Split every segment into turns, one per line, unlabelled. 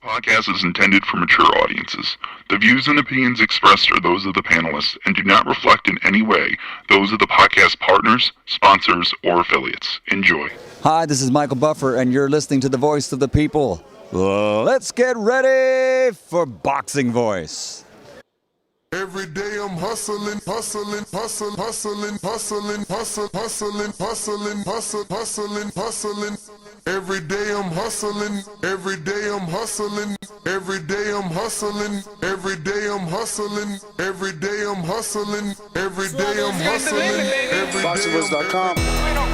Podcast is intended for mature audiences. The views and opinions expressed are those of the panelists and do not reflect in any way those of the podcast partners, sponsors, or affiliates. Enjoy.
Hi, this is Michael Buffer, and you're listening to the Voice of the People. Let's get ready for Boxing Voice.
Every day I'm hustling. Every day I'm hustling. Every day I'm hustling. Every day I'm hustling. Every day I'm hustling. Every day I'm hustling. Every day I'm hustling.
BoxingVoice.com.
We don't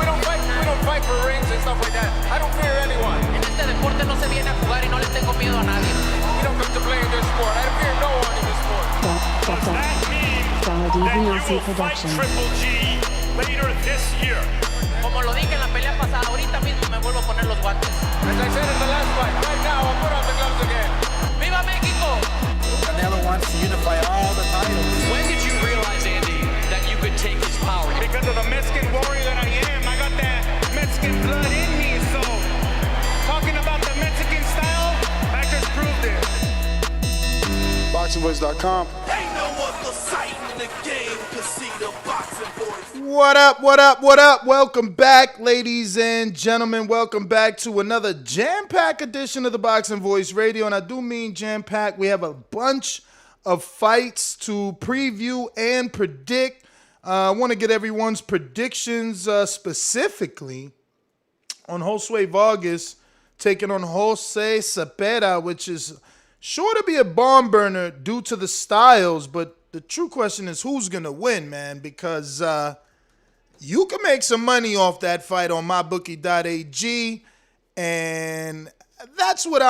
fight for rings and stuff like that. I don't fear anyone.
En este deporte no se viene a jugar y no le tengo miedo a nadie.
We don't come to play in this sport. I fear no one in this sport.
Does that mean that you will fight Triple G later this year?
Como lo dije en la pelea pasada, ahorita mismo me vuelvo a poner los guantes.
As I said in the last fight, right now I'll put on the gloves again.
¡Viva México!
Canelo wants to unify all the titles.
When did you realize, Andy, that you could take his power?
Because of the Mexican warrior that I am, I got that Mexican blood in me. So, talking about the Mexican style, I just proved it.
BoxingVoice.com.
Ain't no other sight in the game to see the Boxing Voice.
What up? Welcome back, ladies and gentlemen. Welcome back to another jam-packed edition of the Boxing Voice Radio. And I do mean jam-packed. We have a bunch of fights to preview and predict. I want to get everyone's predictions specifically on Josue Vargas taking on Jose Zepeda, which is sure to be a barn burner due to the styles. But the true question is who's going to win, man, because you can make some money off that fight on mybookie.ag, and that's what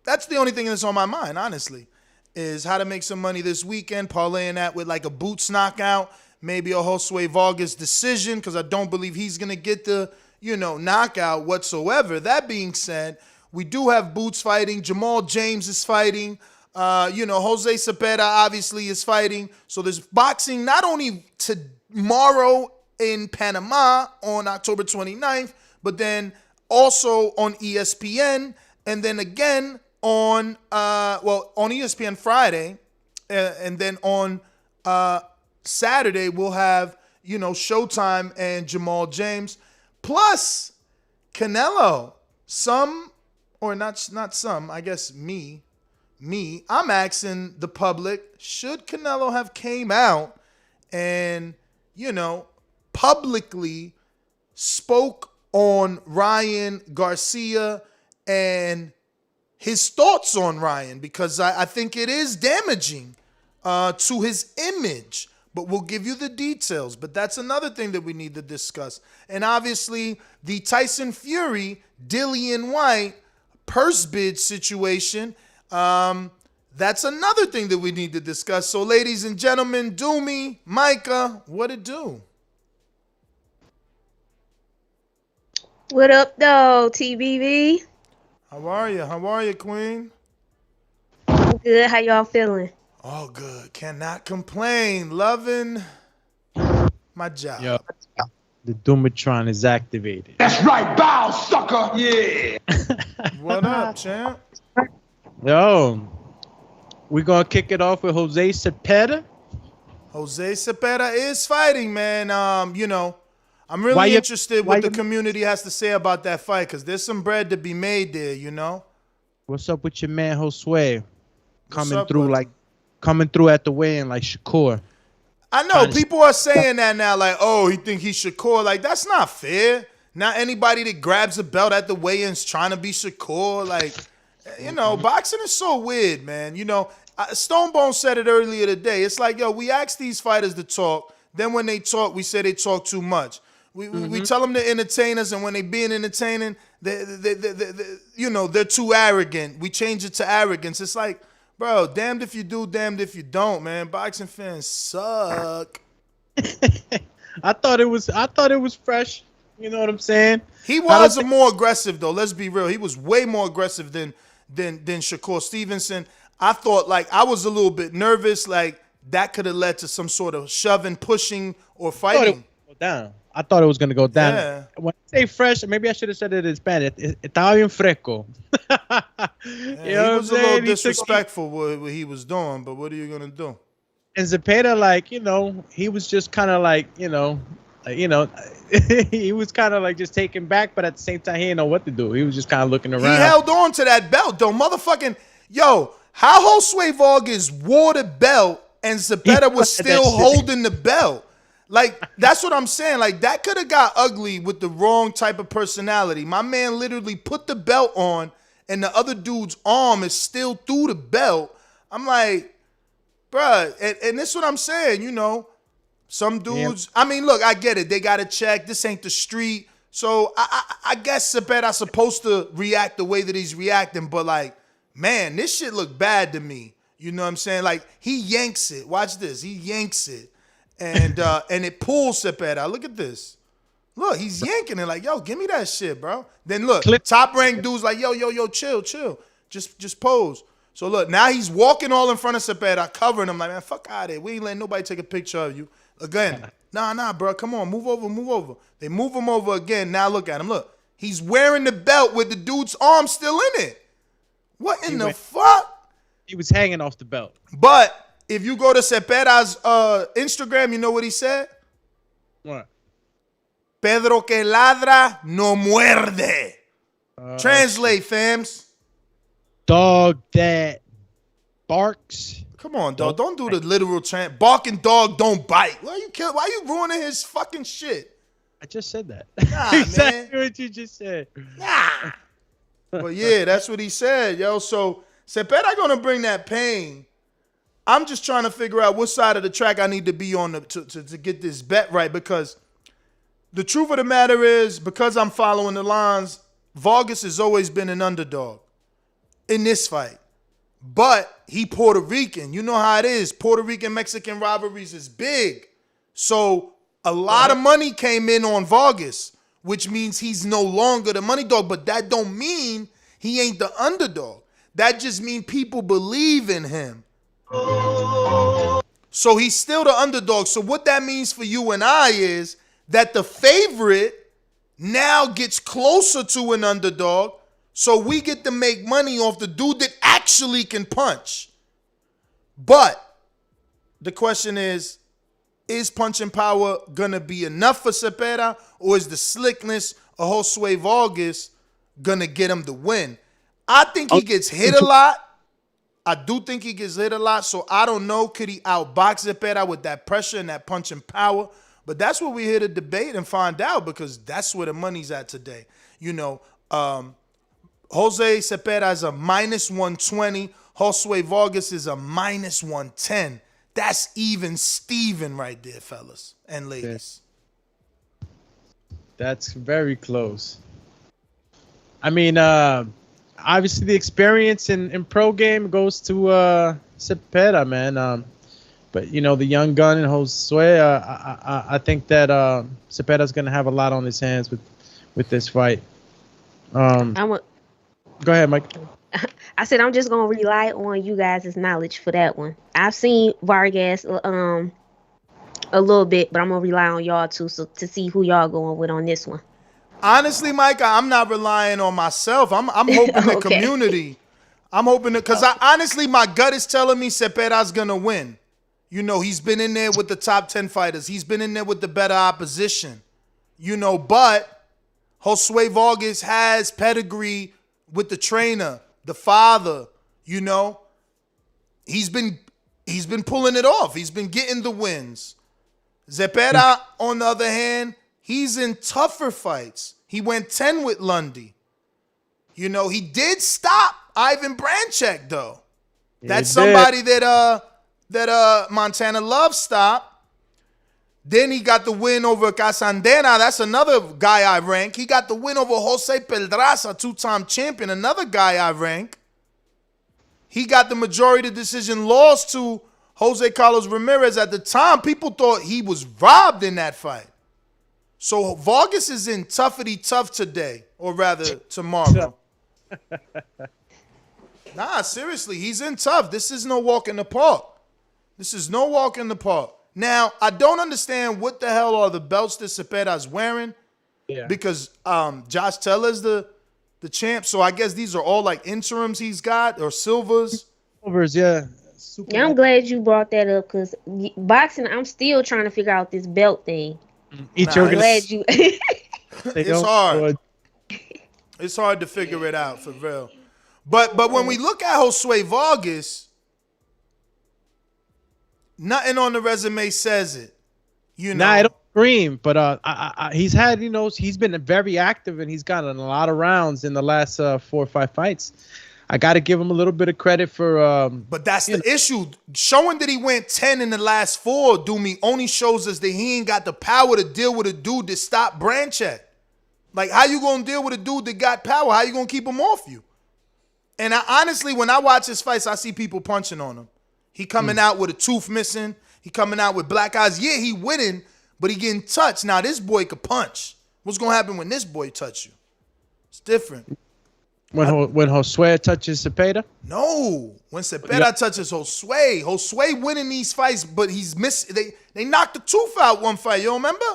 that's the only thing that's on my mind, honestly, is how to make some money this weekend, parlaying that with like a boots knockout, maybe a Josue Vargas decision, because I don't believe he's going to get the, knockout whatsoever. That being said, we do have boots fighting. Jamal James is fighting. Jose Zepeda obviously is fighting. So there's boxing not only tomorrow in Panama on October 29th, but then also on ESPN, and then again on ESPN Friday, and then on Saturday we'll have Showtime and Jamal James, plus Canelo. I'm asking the public, should Canelo have came out and, publicly spoke on Ryan Garcia and his thoughts on Ryan? Because I think it is damaging to his image. But we'll give you the details. But that's another thing that we need to discuss. And obviously, the Tyson Fury, Dillian White purse bid situation, that's another thing that we need to discuss. So, ladies and gentlemen, Doomy, Micah, what it do?
What up, though, TBV?
How are you, Queen?
Good. How y'all feeling?
All good. Cannot complain. Loving my job.
Yo, the Doomatron is activated.
That's right, bow, sucker. Yeah.
What up, champ?
Yo, we're going to kick it off with Jose Zepeda.
Jose Zepeda is fighting, man. I'm really interested what the community has to say about that fight, because there's some bread to be made there,
What's up with your man Josue? Coming through at the weigh-in like Shakur.
I know people are saying that now, like, oh, he think he's Shakur. Like, that's not fair. Not anybody that grabs a belt at the weigh-ins trying to be Shakur. Like, boxing is so weird, man. Stone Bone said it earlier today. It's like, we ask these fighters to talk. Then when they talk, we say they talk too much. We tell them to entertain us, and when they being entertaining, they're too arrogant. We change it to arrogance. It's like, bro, damned if you do, damned if you don't, man. Boxing fans suck.
I thought it was fresh. You know what I'm saying?
He was more aggressive, though. Let's be real. He was way more aggressive than Shakur Stevenson. I thought, I was a little bit nervous, that could have led to some sort of shoving, pushing, or fighting.
I thought it was gonna go down.
Yeah.
When I say fresh, maybe I should have said it in Spanish. Estaba bien fresco.
He was a little disrespectful what he was doing, but what are you gonna do?
And Zepeda, like, he was just kind of like, he was kind of like just taken back, but at the same time, he didn't know what to do. He was just kind of looking around.
He held on to that belt, though. Motherfucking, how Josue Vargas wore the belt and Zepeda was still holding the belt. Like, that's what I'm saying. Like, that could have got ugly with the wrong type of personality. My man literally put the belt on, and the other dude's arm is still through the belt. I'm like, bruh, and this is what I'm saying, Some dudes, I mean, look, I get it. They got to check. This ain't the street. So I guess Zepeda's supposed to react the way that he's reacting. But, like, man, this shit look bad to me. You know what I'm saying? Like, he yanks it. Watch this. He yanks it. And it pulls Zepeda. Look at this. Look, he's yanking it like, yo, give me that shit, bro. Then look, top-ranked dude's like, yo, chill. Just pose. So, look, now he's walking all in front of Zepeda, covering him like, man, fuck out of here. We ain't letting nobody take a picture of you. Again, nah, bro, come on, move over. They move him over again. Now look at him. Look, he's wearing the belt with the dude's arm still in it. What in the fuck?
He was hanging off the belt.
But if you go to Zepeda's Instagram, you know what he said?
What?
Pedro que ladra no muerde. Translate, fams.
Dog that barks.
Come on, dog. Don't do the literal barking dog don't bite. Why you ruining his fucking shit?
I just said that.
Nah,
exactly
man.
what you just said.
Nah. But yeah, that's what he said, yo. So Zepeda gonna bring that pain. I'm just trying to figure out what side of the track I need to be on to get this bet right, because the truth of the matter is, because I'm following the lines, Vargas has always been an underdog in this fight. But he Puerto Rican. You know how it is. Puerto Rican-Mexican rivalries is big. So a lot of money came in on Vargas, which means he's no longer the money dog. But that don't mean he ain't the underdog. That just means people believe in him. So he's still the underdog. So what that means for you and I is that the favorite now gets closer to an underdog. So we get to make money off the dude that actually can punch. But the question is punching power going to be enough for Zepeda, or is the slickness of Josue Vargas going to get him the win? I think he gets hit a lot. I do think he gets hit a lot, so I don't know. Could he outbox Zepeda with that pressure and that punching power? But that's what we're here to debate and find out, because that's where the money's at today. Jose Zepeda is a -120. Josue Vargas is a -110. That's even Steven right there, fellas and ladies.
That's very close. I mean, obviously the experience in pro game goes to Zepeda, man. But, the young gun in Josue, I think that Zepeda's going to have a lot on his hands with this fight. Go ahead, Mike.
I said I'm just gonna rely on you guys' knowledge for that one. I've seen Vargas a little bit, but I'm gonna rely on y'all too, so to see who y'all going with on this one.
Honestly, Mike, I'm not relying on myself. I'm hoping the community. I'm hoping because honestly, my gut is telling me Zepeda's gonna win. He's been in there with the top 10 fighters. He's been in there with the better opposition. But Josue Vargas has pedigree with the trainer, the father, he's been pulling it off. He's been getting the wins. Zepeda, on the other hand, he's in tougher fights. He went 10 with Lundy. He did stop Ivan Branchek, though. That's somebody that Montana Love stopped. Then he got the win over Casandena. That's another guy I rank. He got the win over Jose Pedraza, two-time champion, another guy I rank. He got the majority decision loss to Jose Carlos Ramirez. At the time, people thought he was robbed in that fight. So Vargas is in toughity tough today, or rather tomorrow. Nah, seriously, he's in tough. This is no walk in the park. Now, I don't understand what the hell are the belts that Zepeda's wearing.
Yeah.
Because Josh Taylor's the champ, so I guess these are all like interims he's got or silvers.
Silvers, yeah.
Yeah, I'm glad you brought that up because boxing, I'm still trying to figure out this belt thing. I'm glad you.
It's hard. It's hard to figure it out for real. But when we look at Josue Vargas, nothing on the resume says it. You know.
Nah, I don't scream, but he's had, he's been very active and he's gotten a lot of rounds in the last 4 or 5 fights. I got to give him a little bit of credit for.
But that's the issue. Showing that he went 10 in the last 4, Doomy, only shows us that he ain't got the power to deal with a dude that stopped Branchett. Like, how you gonna deal with a dude that got power? How you gonna keep him off you? And honestly, when I watch his fights, I see people punching on him. He coming out with a tooth missing. He coming out with black eyes. Yeah, he winning, but he getting touched. Now, this boy could punch. What's gonna happen when this boy touch you? It's different.
When Josue touches Zepeda?
No. When Zepeda touches Josue winning these fights, but he's missing. They knocked the tooth out one fight. You remember?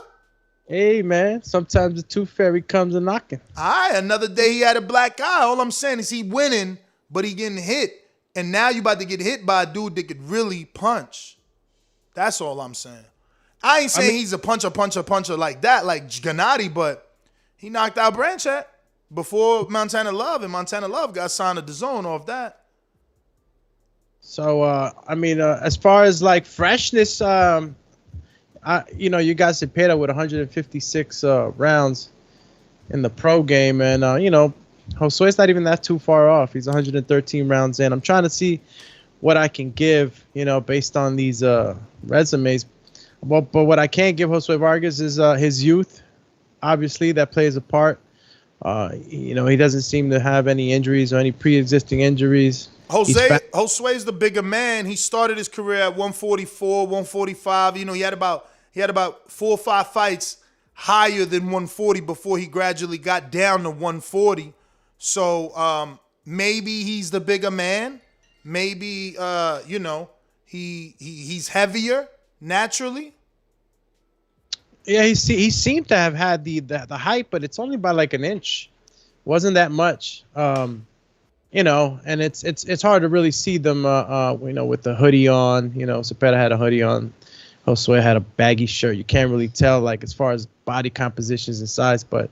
Hey, man. Sometimes the tooth fairy comes a knocking.
All right. Another day he had a black eye. All I'm saying is he winning, but he getting hit. And now you about to get hit by a dude that could really punch. That's all I'm saying. I ain't saying he's a puncher like that, like Gennady, but he knocked out Branchett before Montana Love, and Montana Love got signed to DAZN off that.
So, as far as like freshness, you got Zepeda with 156 rounds in the pro game, and Josue's not even that too far off. He's 113 rounds in. I'm trying to see what I can give, based on these resumes. But what I can't give Josue Vargas is his youth. Obviously, that plays a part. He doesn't seem to have any injuries or any pre-existing injuries.
Josue's the bigger man. He started his career at 144, 145. He had about 4 or 5 fights higher than 140 before he gradually got down to 140. So maybe he's the bigger man. Maybe he's heavier naturally.
Yeah, he seemed to have had the height, but it's only by like an inch. Wasn't that much. And it's hard to really see them with the hoodie on. Zepeda had a hoodie on. Josue had a baggy shirt. You can't really tell like as far as body compositions and size, but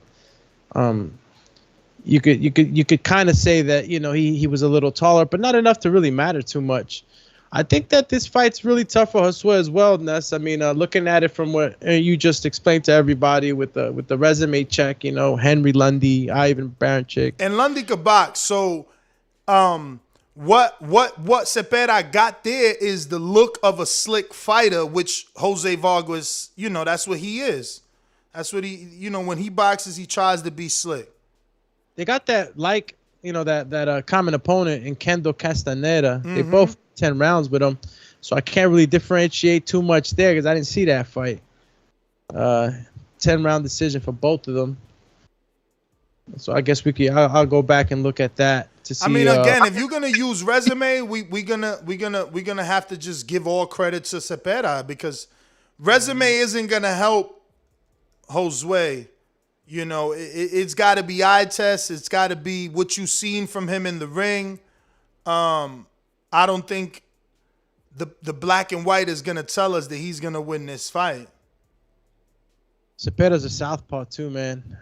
you could kind of say that he was a little taller, but not enough to really matter too much. I think that this fight's really tough for Josue as well, Ness. I mean, looking at it from what you just explained to everybody with the resume check, Henry Lundy, Ivan Baranchyk.
And Lundy could box. So what Zepeda got there is the look of a slick fighter, which Josue Vargas, that's what he is. That's what he, when he boxes, he tries to be slick.
They got that that common opponent in Kendo Castaneda. They both 10 rounds with him, so I can't really differentiate too much there because I didn't see that fight. 10-round decision for both of them. So I guess I'll go back and look at that to see. I mean,
again, if you're gonna use resume, we're gonna have to just give all credit to Zepeda because resume isn't gonna help Josue. It's got to be eye test. It's got to be what you've seen from him in the ring. I don't think the black and white is going to tell us that he's going to win this fight.
Zepeda's a southpaw too, man.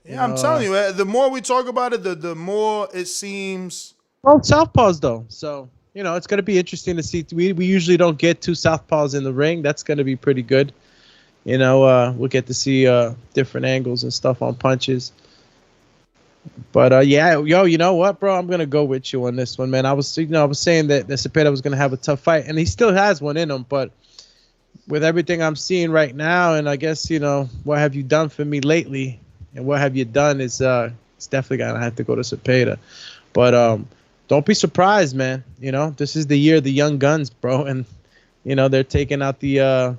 Yeah, I'm telling you, the more we talk about it, the more it seems.
Well, southpaws though, so it's going to be interesting to see. We usually don't get 2 southpaws in the ring. That's going to be pretty good. We'll get to see different angles and stuff on punches. But you know what, bro? I'm gonna go with you on this one, man. I was saying that Zepeda was gonna have a tough fight, and he still has one in him. But with everything I'm seeing right now, and I guess what have you done for me lately, and what have you done is it's definitely gonna have to go to Zepeda. But don't be surprised, man. This is the year of the young guns, bro, and they're taking out the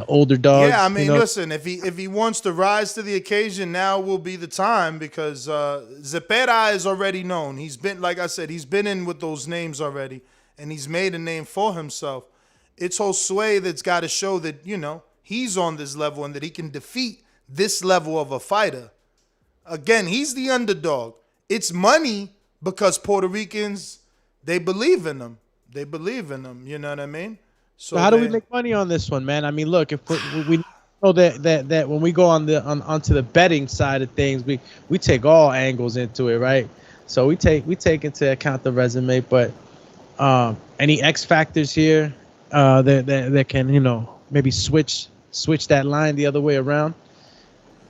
older dogs.
Yeah, I mean, listen, if he wants to rise to the occasion, now will be the time because Zepeda is already known. He's been, like I said, he's been in with those names already, and he's made a name for himself. It's Josue that's got to show that, he's on this level and that he can defeat this level of a fighter. Again, he's the underdog. It's money because Puerto Ricans, they believe in him. They believe in him. You know what I mean?
So how do we make money on this one, man? I mean, look, if we know that when we go onto the betting side of things, we take all angles into it, right? So we take into account the resume, but any X factors here that can maybe switch that line the other way around,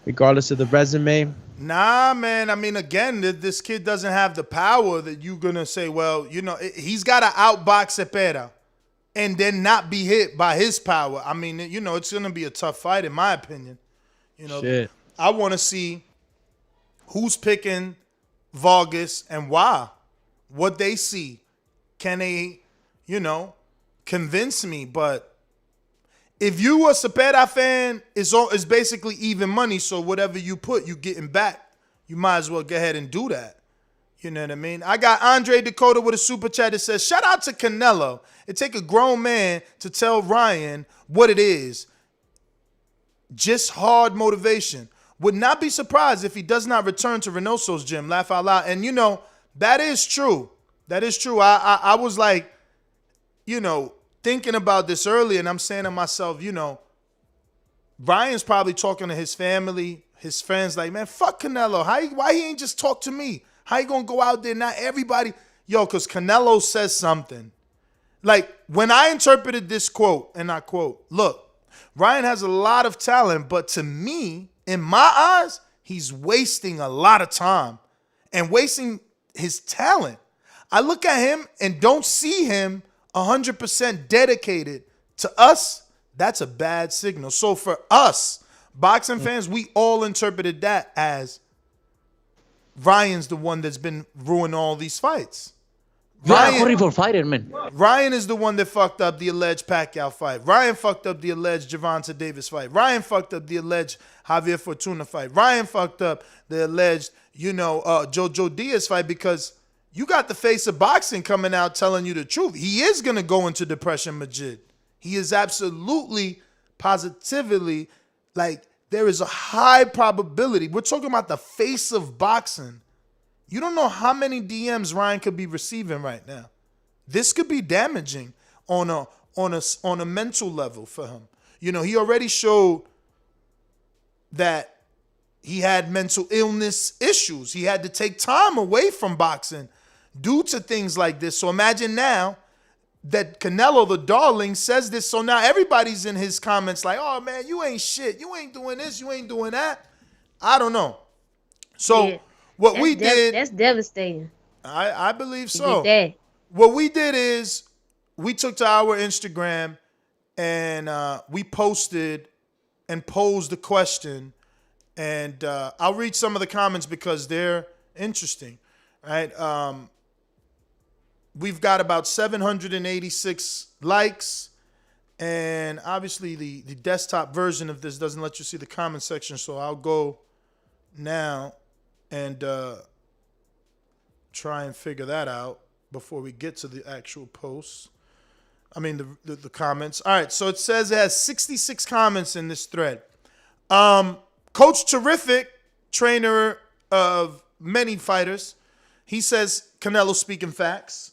regardless of the resume.
Nah, man. I mean, again, this kid doesn't have the power that you're gonna say. Well, he's got to outbox Zepeda and then not be hit by his power. I mean, it's gonna be a tough fight in my opinion.
Shit.
I want to see who's picking Vargas and why. What they see. Can they, convince me? But if you a Zepeda fan, it's basically even money. So whatever you put, you getting back. You might as well go ahead and do that. You know what I mean? I got Andre Dakota with a super chat that says, shout out to Canelo. It take a grown man to tell Ryan what it is. Just hard motivation. Would not be surprised if he does not return to Reynoso's gym. Laugh out loud. And, that is true. That is true. I was like, thinking about this earlier, and I'm saying to myself, Ryan's probably talking to his family, his friends, like, man, fuck Canelo. Why he ain't just talk to me? How you gonna go out there? Not everybody. Because Canelo says something. Like, when I interpreted this quote, and I quote, look, Ryan has a lot of talent, but to me, in my eyes, he's wasting a lot of time and wasting his talent. I look at him and don't see him 100% dedicated to us. That's a bad signal. So for us, boxing fans, we all interpreted that as Ryan's the one that's been ruining all these fights.
Ryan, horrible fighter, man.
Ryan is the one that fucked up the alleged Pacquiao fight. Ryan fucked up the alleged Gervonta Davis fight. Ryan fucked up the alleged Javier Fortuna fight. Ryan fucked up the alleged, Jojo Diaz fight because you got the face of boxing coming out telling you the truth. He is going to go into depression, Majid. He is absolutely, positively, like, there is a high probability. We're talking about the face of boxing. You don't know how many DMs Ryan could be receiving right now. This could be damaging on a mental level for him. He already showed that he had mental illness issues. He had to take time away from boxing due to things like this. So imagine now that Canelo, the darling, says this. So now everybody's in his comments like, oh, man, you ain't shit. You ain't doing this. You ain't doing that. I don't know. So
Yeah.
What we did,
that's devastating.
I believe so.
That.
What we did is we took to our Instagram and we posted and posed a question. And I'll read some of the comments because they're interesting, right? We've got about 786 likes. And obviously the desktop version of this doesn't let you see the comment section. So I'll go now and try and figure that out before we get to the actual posts. I mean, the comments. All right, so it says it has 66 comments in this thread. Coach Terrific, trainer of many fighters, he says, Canelo speaking facts.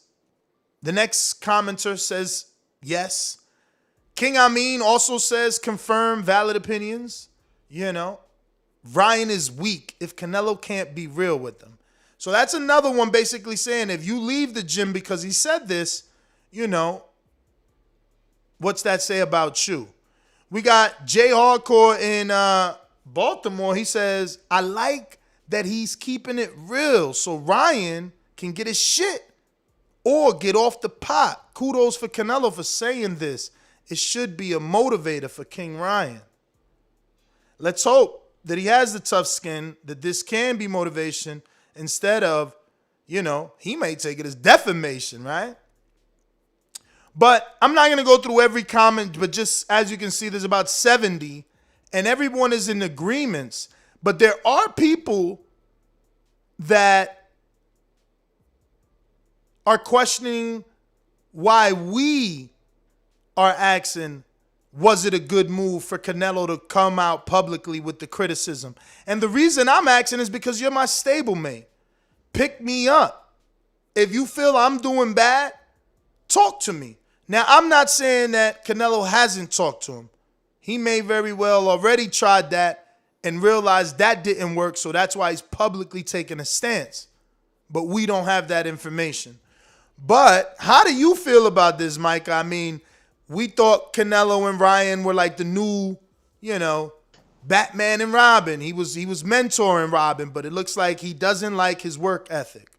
The next commenter says, yes. King Amin also says, confirm valid opinions. Ryan is weak if Canelo can't be real with him. So that's another one basically saying if you leave the gym because he said this, what's that say about you? We got Jay Hardcore in Baltimore. He says, I like that he's keeping it real so Ryan can get his shit or get off the pot. Kudos for Canelo for saying this. It should be a motivator for King Ryan. Let's hope that he has the tough skin, that this can be motivation instead of, he may take it as defamation, right? But I'm not going to go through every comment, but just as you can see, there's about 70, and everyone is in agreements. But there are people that are questioning why we are asking, was it a good move for Canelo to come out publicly with the criticism? And the reason I'm asking is because you're my stablemate. Pick me up. If you feel I'm doing bad, talk to me. Now, I'm not saying that Canelo hasn't talked to him. He may very well already tried that and realized that didn't work, so that's why he's publicly taking a stance. But we don't have that information. But how do you feel about this, Mike? I mean, we thought Canelo and Ryan were like the new, Batman and Robin. He was mentoring Robin, but it looks like he doesn't like his work ethic.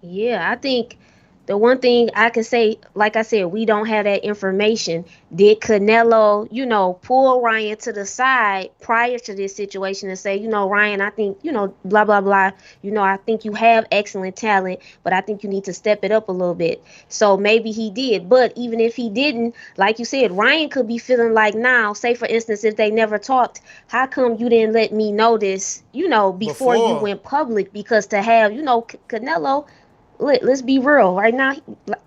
Yeah, I think the one thing I can say, like I said, we don't have that information. Did Canelo, pull Ryan to the side prior to this situation and say, Ryan, I think, blah, blah, blah. I think you have excellent talent, but I think you need to step it up a little bit. So maybe he did. But even if he didn't, like you said, Ryan could be feeling like now, say, for instance, if they never talked, how come you didn't let me know this, before you went public? Because to have, Canelo, let's be real right now,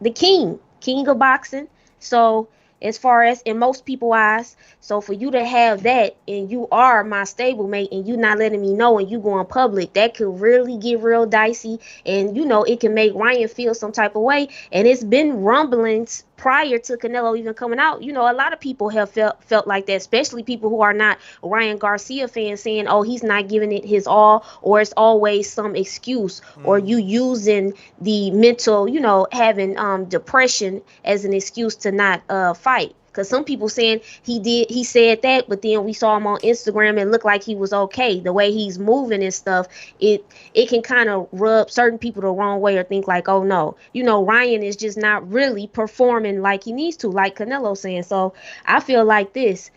the king of boxing. So as far as in most people's eyes, so for you to have that and you are my stablemate and you not letting me know and you going public, that could really get real dicey. And it can make Ryan feel some type of way. And it's been rumblings prior to Canelo even coming out. A lot of people have felt like that, especially people who are not Ryan Garcia fans, saying, oh, he's not giving it his all, or it's always some excuse, or you using the mental, having depression as an excuse to not fight. Because some people saying he said that, but then we saw him on Instagram and looked like he was okay. The way he's moving and stuff, it can kind of rub certain people the wrong way or think like, oh no, Ryan is just not really performing like he needs to, like Canelo saying. So I feel like this,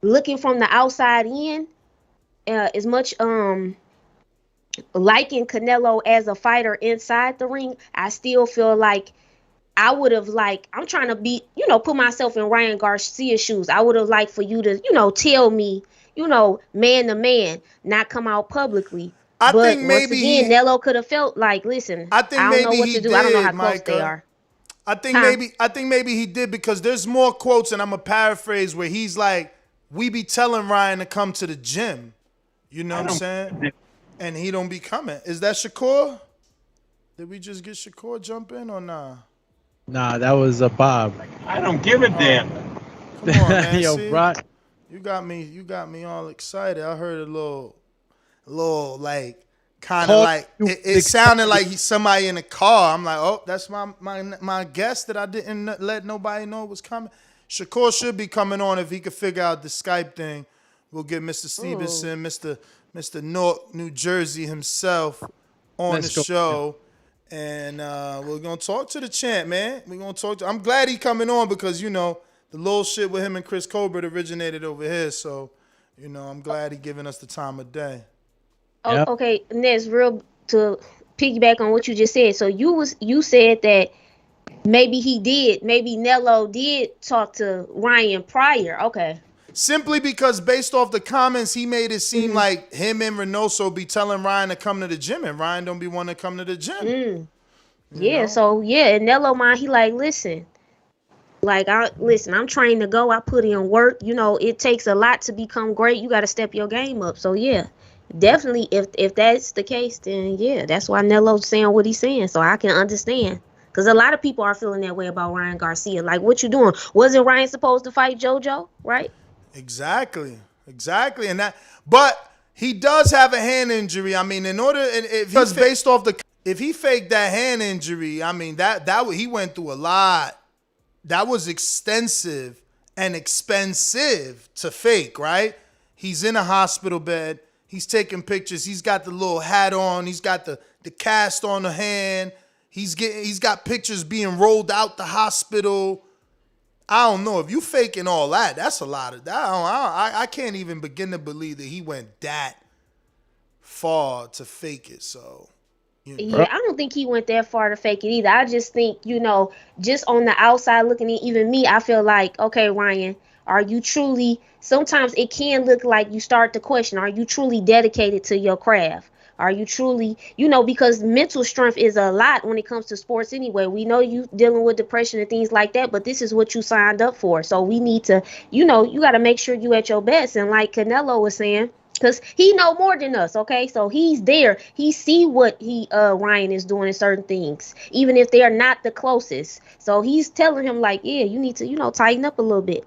looking from the outside in, as much liking Canelo as a fighter inside the ring, I still feel like I would have I'm trying to be, put myself in Ryan Garcia's shoes. I would have liked for you to, tell me, man to man, not come out publicly.
I
but
think maybe
once again, Nello could have felt like, listen, I don't know what to do. I don't know how close they are.
I think maybe he did, because there's more quotes, and I'm going to paraphrase, where he's like, we be telling Ryan to come to the gym. You know what I'm saying? And he don't be coming. Is that Shakur? Did we just get Shakur jump in or nah?
Nah, that was Bob.
I don't give a damn.
Come on, man.
Yo,
See?
Brock.
You got me all excited. I heard a little like kind of like it sounded like he's somebody in a car. I'm like, oh, that's my guest that I didn't let nobody know was coming. Shakur should be coming on if he could figure out the Skype thing. We'll get Mr. Stevenson, Mr. Newark, New Jersey himself on the show. And we're going to talk to the champ, man. We're going to talk to I'm glad he coming on, because, the little shit with him and Chris Colbert originated over here. So, I'm glad he giving us the time of day.
Oh, yep. Okay, Nez, real to piggyback on what you just said. So you said that maybe Nello did talk to Ryan prior. Okay.
Simply because based off the comments, he made it seem like him and Reynoso be telling Ryan to come to the gym, and Ryan don't be wanting to come to the gym.
Yeah, so and Nello mind, he like, listen, I'm trained to go. I put in work. It takes a lot to become great. You got to step your game up. So yeah, definitely, if that's the case, then yeah, that's why Nello's saying what he's saying. So I can understand. Because a lot of people are feeling that way about Ryan Garcia. Like, what you doing? Wasn't Ryan supposed to fight JoJo, right?
Exactly. And but he does have a hand injury. I mean, if he faked that hand injury, I mean, that he went through a lot. That was extensive and expensive to fake, right? He's in a hospital bed. He's taking pictures. He's got the little hat on. He's got the cast on the hand. He's got pictures being rolled out the hospital. I don't know. If you faking all that, that's a lot of that. I can't even begin to believe that he went that far to fake it. So,
yeah, I don't think he went that far to fake it either. I just think, just on the outside looking in, even me, I feel like, okay, Ryan, are you truly, sometimes it can look like you start to question, are you truly dedicated to your craft? Are you truly, because mental strength is a lot when it comes to sports anyway. We know you dealing with depression and things like that, but this is what you signed up for. So we need to, you got to make sure you at your best. And like Canelo was saying, because he know more than us, okay? So he's there. He see what Ryan is doing in certain things, even if they are not the closest. So he's telling him like, yeah, you need to, tighten up a little bit.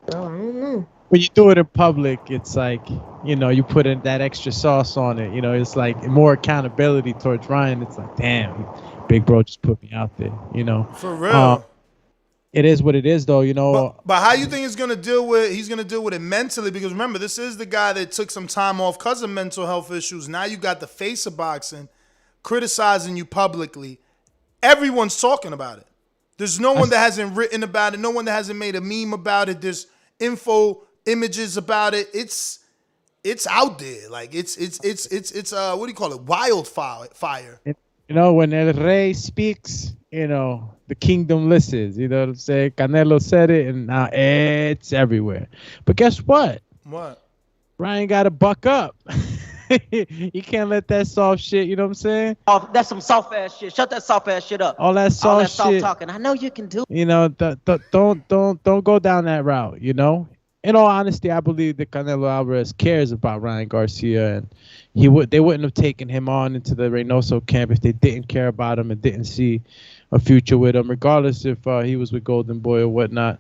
So I don't know.
When you do it in public, it's like, you put in that extra sauce on it. It's like more accountability towards Ryan. It's like, damn, big bro just put me out there,
For real.
It is what it is, though,
But how you think he's gonna deal with it mentally? Because remember, this is the guy that took some time off because of mental health issues. Now you got the face of boxing criticizing you publicly. Everyone's talking about it. There's no one that hasn't written about it. No one that hasn't made a meme about it. There's images about it. It's out there. Like it's what do you call it? Wildfire.
When El Rey speaks, the kingdom listens. You know what I'm saying? Canelo said it, and now it's everywhere. But guess what?
What?
Ryan got to buck up. You can't let that soft shit. You know what I'm saying?
Oh, that's some soft ass shit. Shut that soft ass shit up.
All that soft shit.
Talking. I know you can do.
Don't go down that route. In all honesty, I believe that Canelo Alvarez cares about Ryan Garcia, and they wouldn't have taken him on into the Reynoso camp if they didn't care about him and didn't see a future with him, regardless if he was with Golden Boy or whatnot.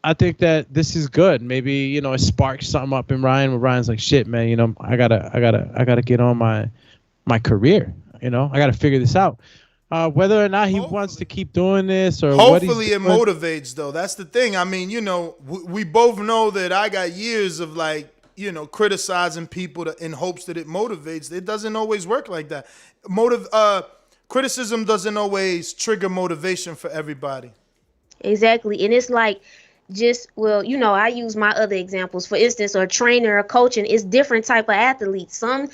I think that this is good. Maybe it sparks something up in Ryan, where Ryan's like, shit, man. I gotta get on my career. I gotta figure this out. Whether or not he wants to keep doing this or
hopefully it motivates, though. That's the thing. I mean, we both know that I got years of criticizing people in hopes that it motivates. It doesn't always work like that. Criticism doesn't always trigger motivation for everybody.
Exactly. And it's like, I use my other examples. For instance, a trainer or coaching is different type of athletes. Some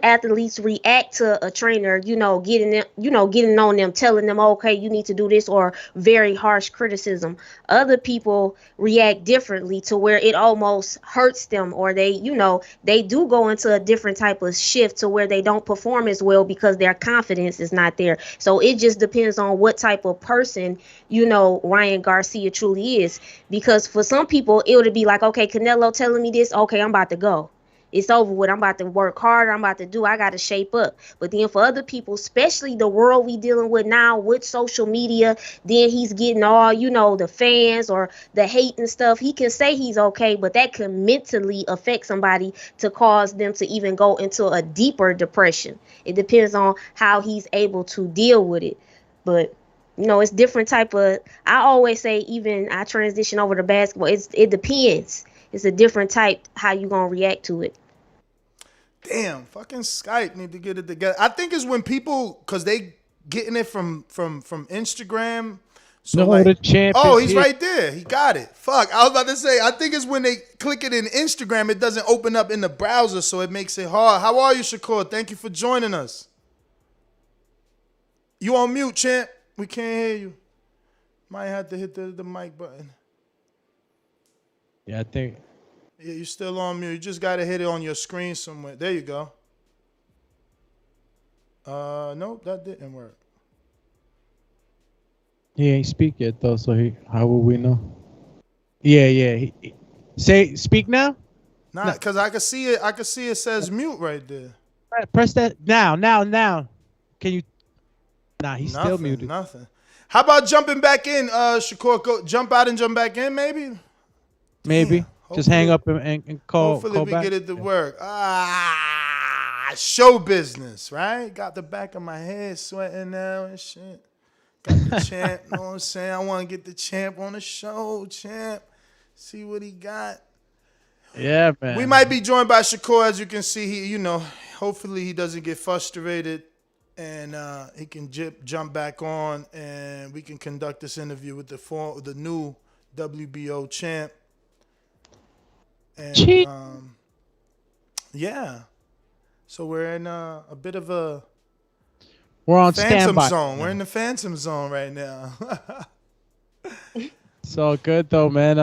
athletes react to a trainer, getting on them, telling them, okay, you need to do this, or very harsh criticism. Other people react differently to where it almost hurts them, or they do go into a different type of shift to where they don't perform as well because their confidence is not there. So it just depends on what type of person, Ryan Garcia truly is, because for some people it would be like, okay, Canelo telling me this, okay, I'm about to go, it's over with, I'm about to work harder, I got to shape up. But then for other people, especially the world we dealing with now with social media, then he's getting all the fans or the hate and stuff. He can say he's okay, but that can mentally affect somebody to cause them to even go into a deeper depression. It depends on how he's able to deal with it. But it's different type of, I always say, even I transition over to basketball, it depends. It's a different type how you going to react to it.
Damn, fucking Skype need to get it together. I think it's when people, because they getting it from Instagram. So
the champ.
Oh, he's right there. He got it. Fuck, I was about to say, I think it's when they click it in Instagram, it doesn't open up in the browser, so it makes it hard. How are you, Shakur? Thank you for joining us. You on mute, champ. We can't hear you. Might have to hit the mic button.
Yeah, I think.
Yeah, you're still on mute. You just got to hit it on your screen somewhere. There you go. Nope, that didn't work.
He ain't speak yet, though, so how will we know? Yeah. Speak now?
Nah, because I can see it. I can see it says mute right there.
Press that now. Can you? Nah, he's still muted.
Nothing. How about jumping back in, Shakur? Go jump out and jump back in, maybe?
Maybe. Just hang up and call.
Hopefully we
back.
get it to work. Show business, right? Got the back of my head sweating now and shit. Got the champ, you know what I'm saying? I want to get the champ on the show, champ. See what he got.
Yeah, man.
We might be joined by Shakur, as you can see. He, hopefully he doesn't get frustrated. And he can jump back on, and we can conduct this interview with the new WBO champ. And yeah, so we're in a bit of a
on
phantom
standby
zone. We're in the phantom zone right now.
It's all good though, man.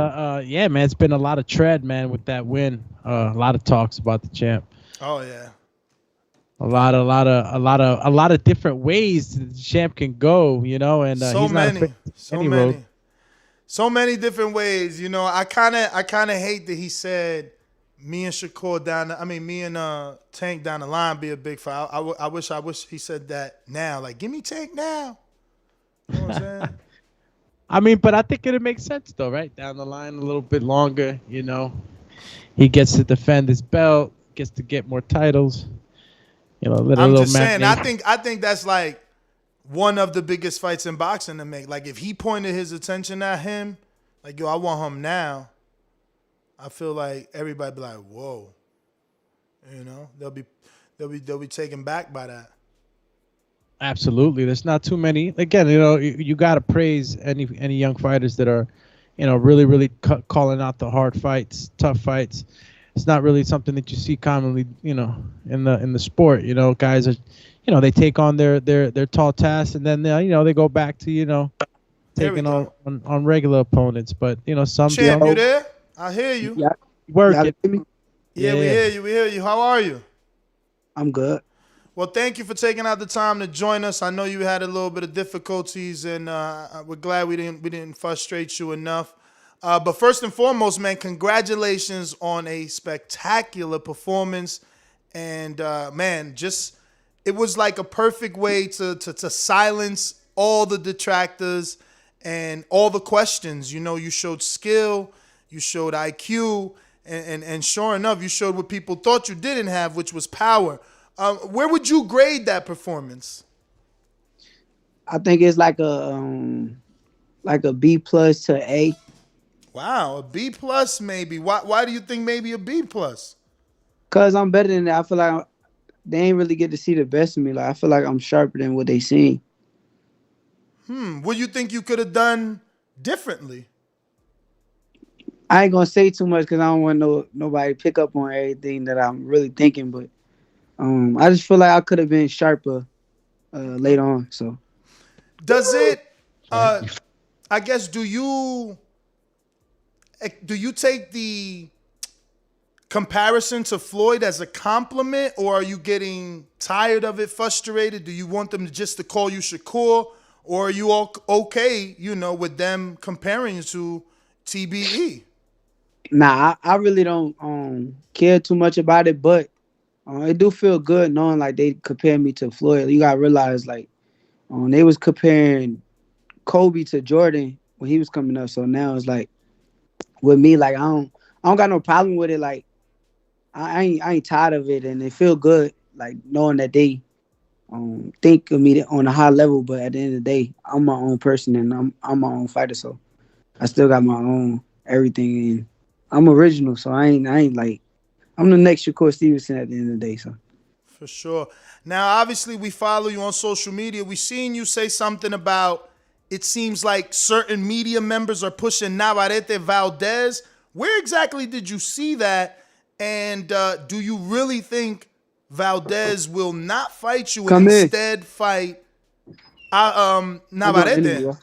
Yeah, man, it's been a lot of tread, man, with that win. A lot of talks about the champ.
Oh yeah.
A lot of different ways the champ can go, you know, and he's not afraid to any road.
So many different ways, you know. I kind of hate that he said me and Shakur me and Tank down the line be a big fight. I wish he said that now. Like, give me Tank now. You know what I'm saying?
I mean, but I think it'll make sense though, right? Down the line a little bit longer, you know. He gets to defend his belt, gets to get more titles. You know,
I'm just saying. I think that's like one of the biggest fights in boxing to make. Like, if he pointed his attention at him, like, yo, I want him now. I feel like everybody be like, whoa. You know, they'll be taken back by that.
Absolutely. There's not too many. Again, you know, you got to praise any young fighters that are, you know, really calling out the hard fights, tough fights. It's not really something that you see commonly, you know, in the sport. You know, guys are, you know, they take on their tall tasks, and then you know, they go back to, you know, taking on regular opponents. But you know, some
Champ, you there? I hear you.
Yeah.
Work
it.
Yeah, we hear you. How are you?
I'm good.
Well, thank you for taking out the time to join us. I know you had a little bit of difficulties, and we're glad we didn't frustrate you enough. But first and foremost, man, congratulations on a spectacular performance. And man, it was like a perfect way to silence all the detractors and all the questions. You know, you showed skill, you showed IQ, and sure enough, you showed what people thought you didn't have, which was power. Where would you grade that performance?
I think it's like a B plus to A.
Wow, a B plus maybe. Why do you think maybe a B plus?
Cause I'm better than that. I feel like they ain't really get to see the best of me. Like, I feel like I'm sharper than what they seen.
What do you think you could have done differently?
I ain't gonna say too much because I don't want nobody to pick up on everything that I'm really thinking, but I just feel like I could have been sharper later on. So,
does it? I guess do you take the comparison to Floyd as a compliment, or are you getting tired of it, frustrated? Do you want them to call you Shakur, or are you all okay, you know, with them comparing you to TBE?
Nah, I really don't care too much about it, but it do feel good knowing like they compare me to Floyd. You gotta realize like they was comparing Kobe to Jordan when he was coming up. So now it's like with me, like I don't got no problem with it. Like I ain't tired of it, and it feel good like knowing that they think of me on a high level. But at the end of the day, I'm my own person and I'm my own fighter. So I still got my own everything, and I'm original. So I ain't like. I'm the next Shakur Stevenson at the end of the day. So,
for sure. Now, obviously, we follow you on social media. We seen you say something about it seems like certain media members are pushing Navarrete Valdez. Where exactly did you see that? And do you really think Valdez will not fight you and instead fight Navarrete?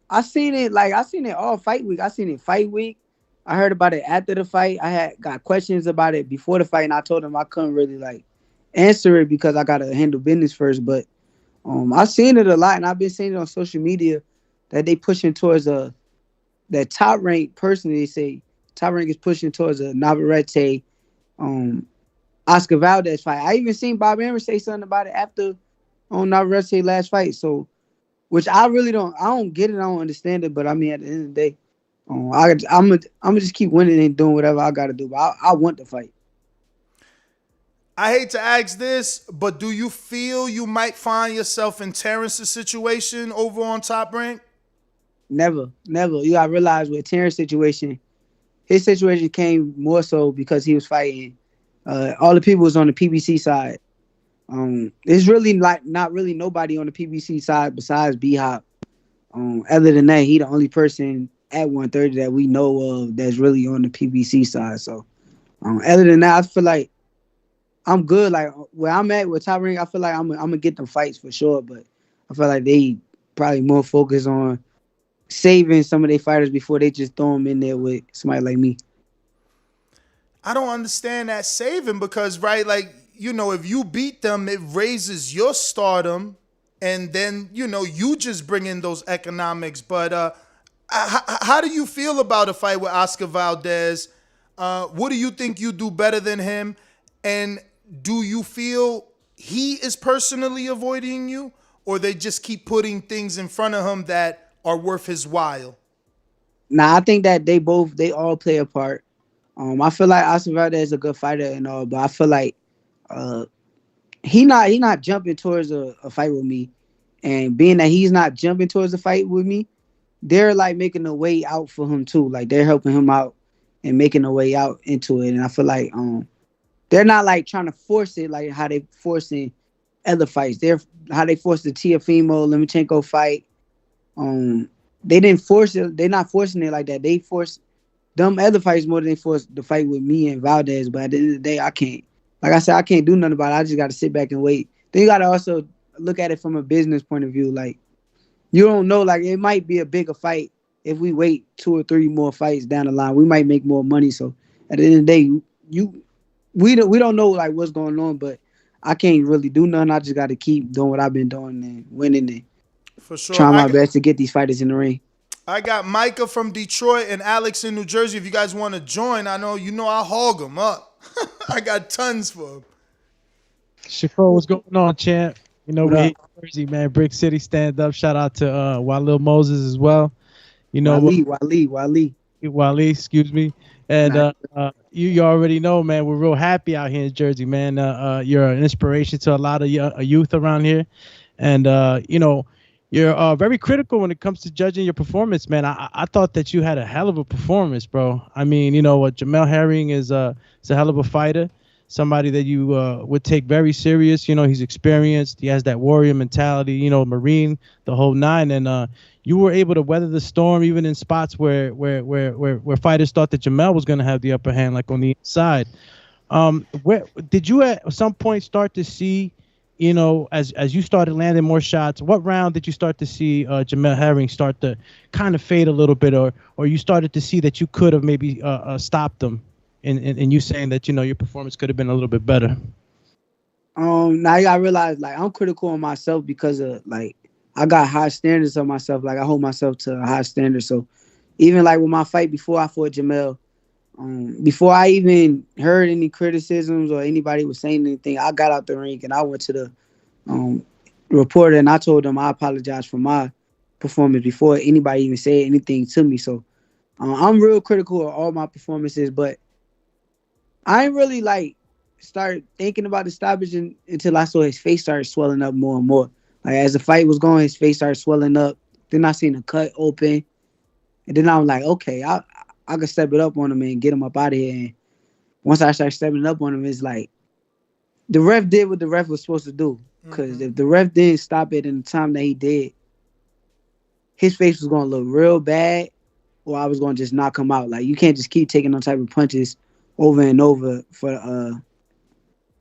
I seen it all fight week. I seen it fight week. I heard about it after the fight. I got questions about it before the fight, and I told him I couldn't really like answer it because I gotta handle business first. But I seen it a lot, and I've been seeing it on social media that they pushing towards that top rank person. They say top rank is pushing towards a Navarrete, Oscar Valdez fight. I even seen Bob Arum say something about it after on Navarrete last fight. So, which I don't get it. I don't understand it. But I mean, at the end of the day, I'm gonna just keep winning and doing whatever I gotta do. But I want the fight.
I hate to ask this, but do you feel you might find yourself in Terrence's situation over on Top Rank?
Never. You gotta realize with Terrence's situation, his situation came more so because he was fighting. All the people was on the PBC side. There's really not really nobody on the PBC side besides B-Hop. Other than that, he the only person at 130 that we know of that's really on the PBC side. So, other than that, I feel like I'm good. Like where I'm at with Top Rank, I feel like I'm gonna get them fights for sure. But I feel like they probably more focused on saving some of their fighters before they just throw them in there with somebody like me.
I don't understand that saving because, right, like, you know, if you beat them, it raises your stardom, and then, you know, you just bring in those economics. But how do you feel about a fight with Oscar Valdez? What do you think you do better than him? And do you feel he is personally avoiding you, or they just keep putting things in front of him that are worth his while?
Nah, I think that they all play a part. I feel like Oscar Valdez is a good fighter and all, but I feel like he not jumping towards a fight with me. And being that he's not jumping towards a fight with me, they're like making a way out for him too. Like they're helping him out and making a way out into it. And I feel like they're not like trying to force it like how they forcing other fights. How they forced the Teofimo Lomachenko fight. They didn't force it. They're not forcing it like that. They forced them other fights more than they forced the fight with me and Valdez. But at the end of the day, I can't. Like I said, I can't do nothing about it. I just got to sit back and wait. Then you got to also look at it from a business point of view. Like, you don't know. Like, it might be a bigger fight if we wait 2 or 3 more fights down the line. We might make more money. So at the end of the day, we don't know like what's going on. But I can't really do nothing. I just got to keep doing what I've been doing and winning and
for sure,
trying my best to get these fighters in the ring.
I got Micah from Detroit and Alex in New Jersey. If you guys want to join, I know I'll hog them up. I got tons for them.
Shakur, what's going on, champ? You know, we hate Jersey, man. Brick City, stand up. Shout out to Walil Moses as well. You know, Wale, excuse me. And you already know, man, we're real happy out here in Jersey, man. You're an inspiration to a lot of youth around here. And, you know, you're very critical when it comes to judging your performance, man. I thought that you had a hell of a performance, bro. I mean, you know what, Jamel Herring is a hell of a fighter, somebody that you would take very serious. You know, he's experienced. He has that warrior mentality, you know, Marine, the whole nine. And you were able to weather the storm even in spots where fighters thought that Jamel was going to have the upper hand, like on the inside. Where did you at some point start to see, you know, as you started landing more shots, what round did you start to see Jamel Herring start to kind of fade a little bit, or you started to see that you could have maybe stopped them, and you saying that, you know, your performance could have been a little bit better?
Now I realize like I'm critical on myself because of like I got high standards of myself. Like I hold myself to a high standard. So even like with my fight before I fought Jamel, before I even heard any criticisms or anybody was saying anything, I got out the ring and I went to the reporter and I told them I apologize for my performance before anybody even said anything to me. So I'm real critical of all my performances, but I ain't really like start thinking about the stoppage until I saw his face start swelling up more and more. Like as the fight was going, his face started swelling up. Then I seen the cut open, and then I'm like, okay, I could step it up on him and get him up out of here. And once I started stepping up on him, it's like the ref did what the ref was supposed to do. Because if the ref didn't stop it in the time that he did, his face was going to look real bad, or I was going to just knock him out. Like you can't just keep taking those type of punches over and over for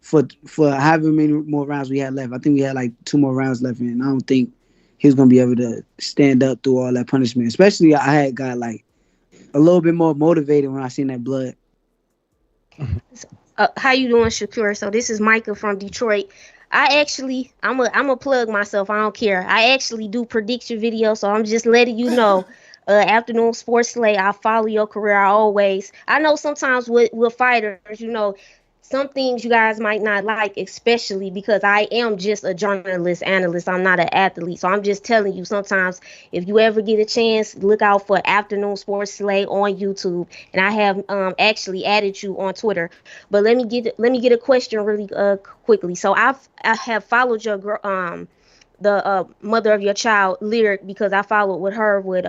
however many more rounds we had left. I think we had like 2 more rounds left, and I don't think he was going to be able to stand up through all that punishment. Especially I had got like a little bit more motivated when I seen that blood.
How you doing, Shakur? So this is Micah from Detroit. I'm a plug myself. I don't care. I actually do prediction videos, so I'm just letting you know. Afternoon Sports Slay, I follow your career. I know sometimes with fighters, you know, some things you guys might not like, especially because I am just a journalist, analyst. I'm not an athlete. So I'm just telling you, sometimes if you ever get a chance, look out for Afternoon Sports Slay on YouTube. And I have actually added you on Twitter. But let me get a question really quickly. So I have followed your the mother of your child, Lyric, because I followed with her with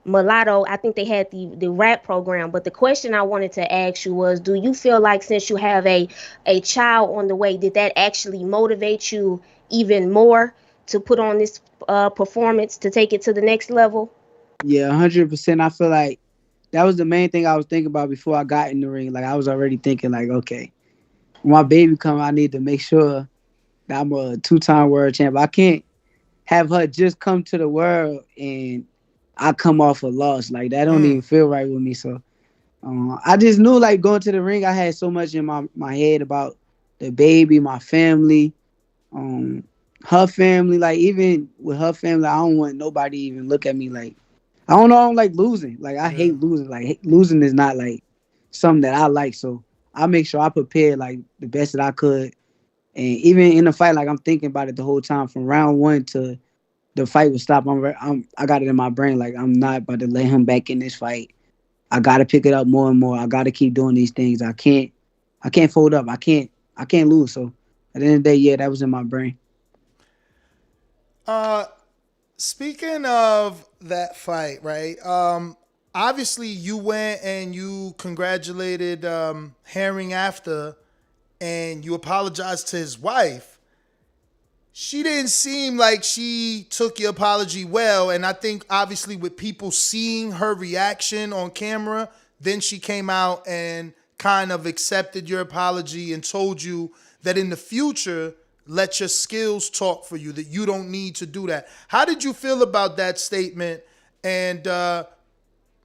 Mulatto. I think they had the rap program. But the question I wanted to ask you was, do you feel like since you have a child on the way, did that actually motivate you even more to put on this performance to take it to the next level?
Yeah, 100%. I feel like that was the main thing I was thinking about before I got in the ring. Like I was already thinking like, okay, when my baby come, I need to make sure that I'm a 2-time world champ. I can't have her just come to the world and I come off a loss. Like, that don't even feel right with me. So I just knew, like, going to the ring, I had so much in my head about the baby, my family, her family. Like, even with her family, I don't want nobody even look at me like, I don't know, I don't like losing. Like, I hate losing. Like, losing is not, like, something that I like. So I make sure I prepare, like, the best that I could. And even in the fight, like, I'm thinking about it the whole time from round one to the fight would stop. I got it in my brain. Like, I'm not about to let him back in this fight. I got to pick it up more and more. I got to keep doing these things. I can't fold up. I can't lose. So at the end of the day, yeah, that was in my brain.
Speaking of that fight, right? Obviously you went and you congratulated Herring after, and you apologized to his wife. She didn't seem like she took your apology well, and I think obviously with people seeing her reaction on camera, then she came out and kind of accepted your apology and told you that in the future, let your skills talk for you, that you don't need to do that. How did you feel about that statement? And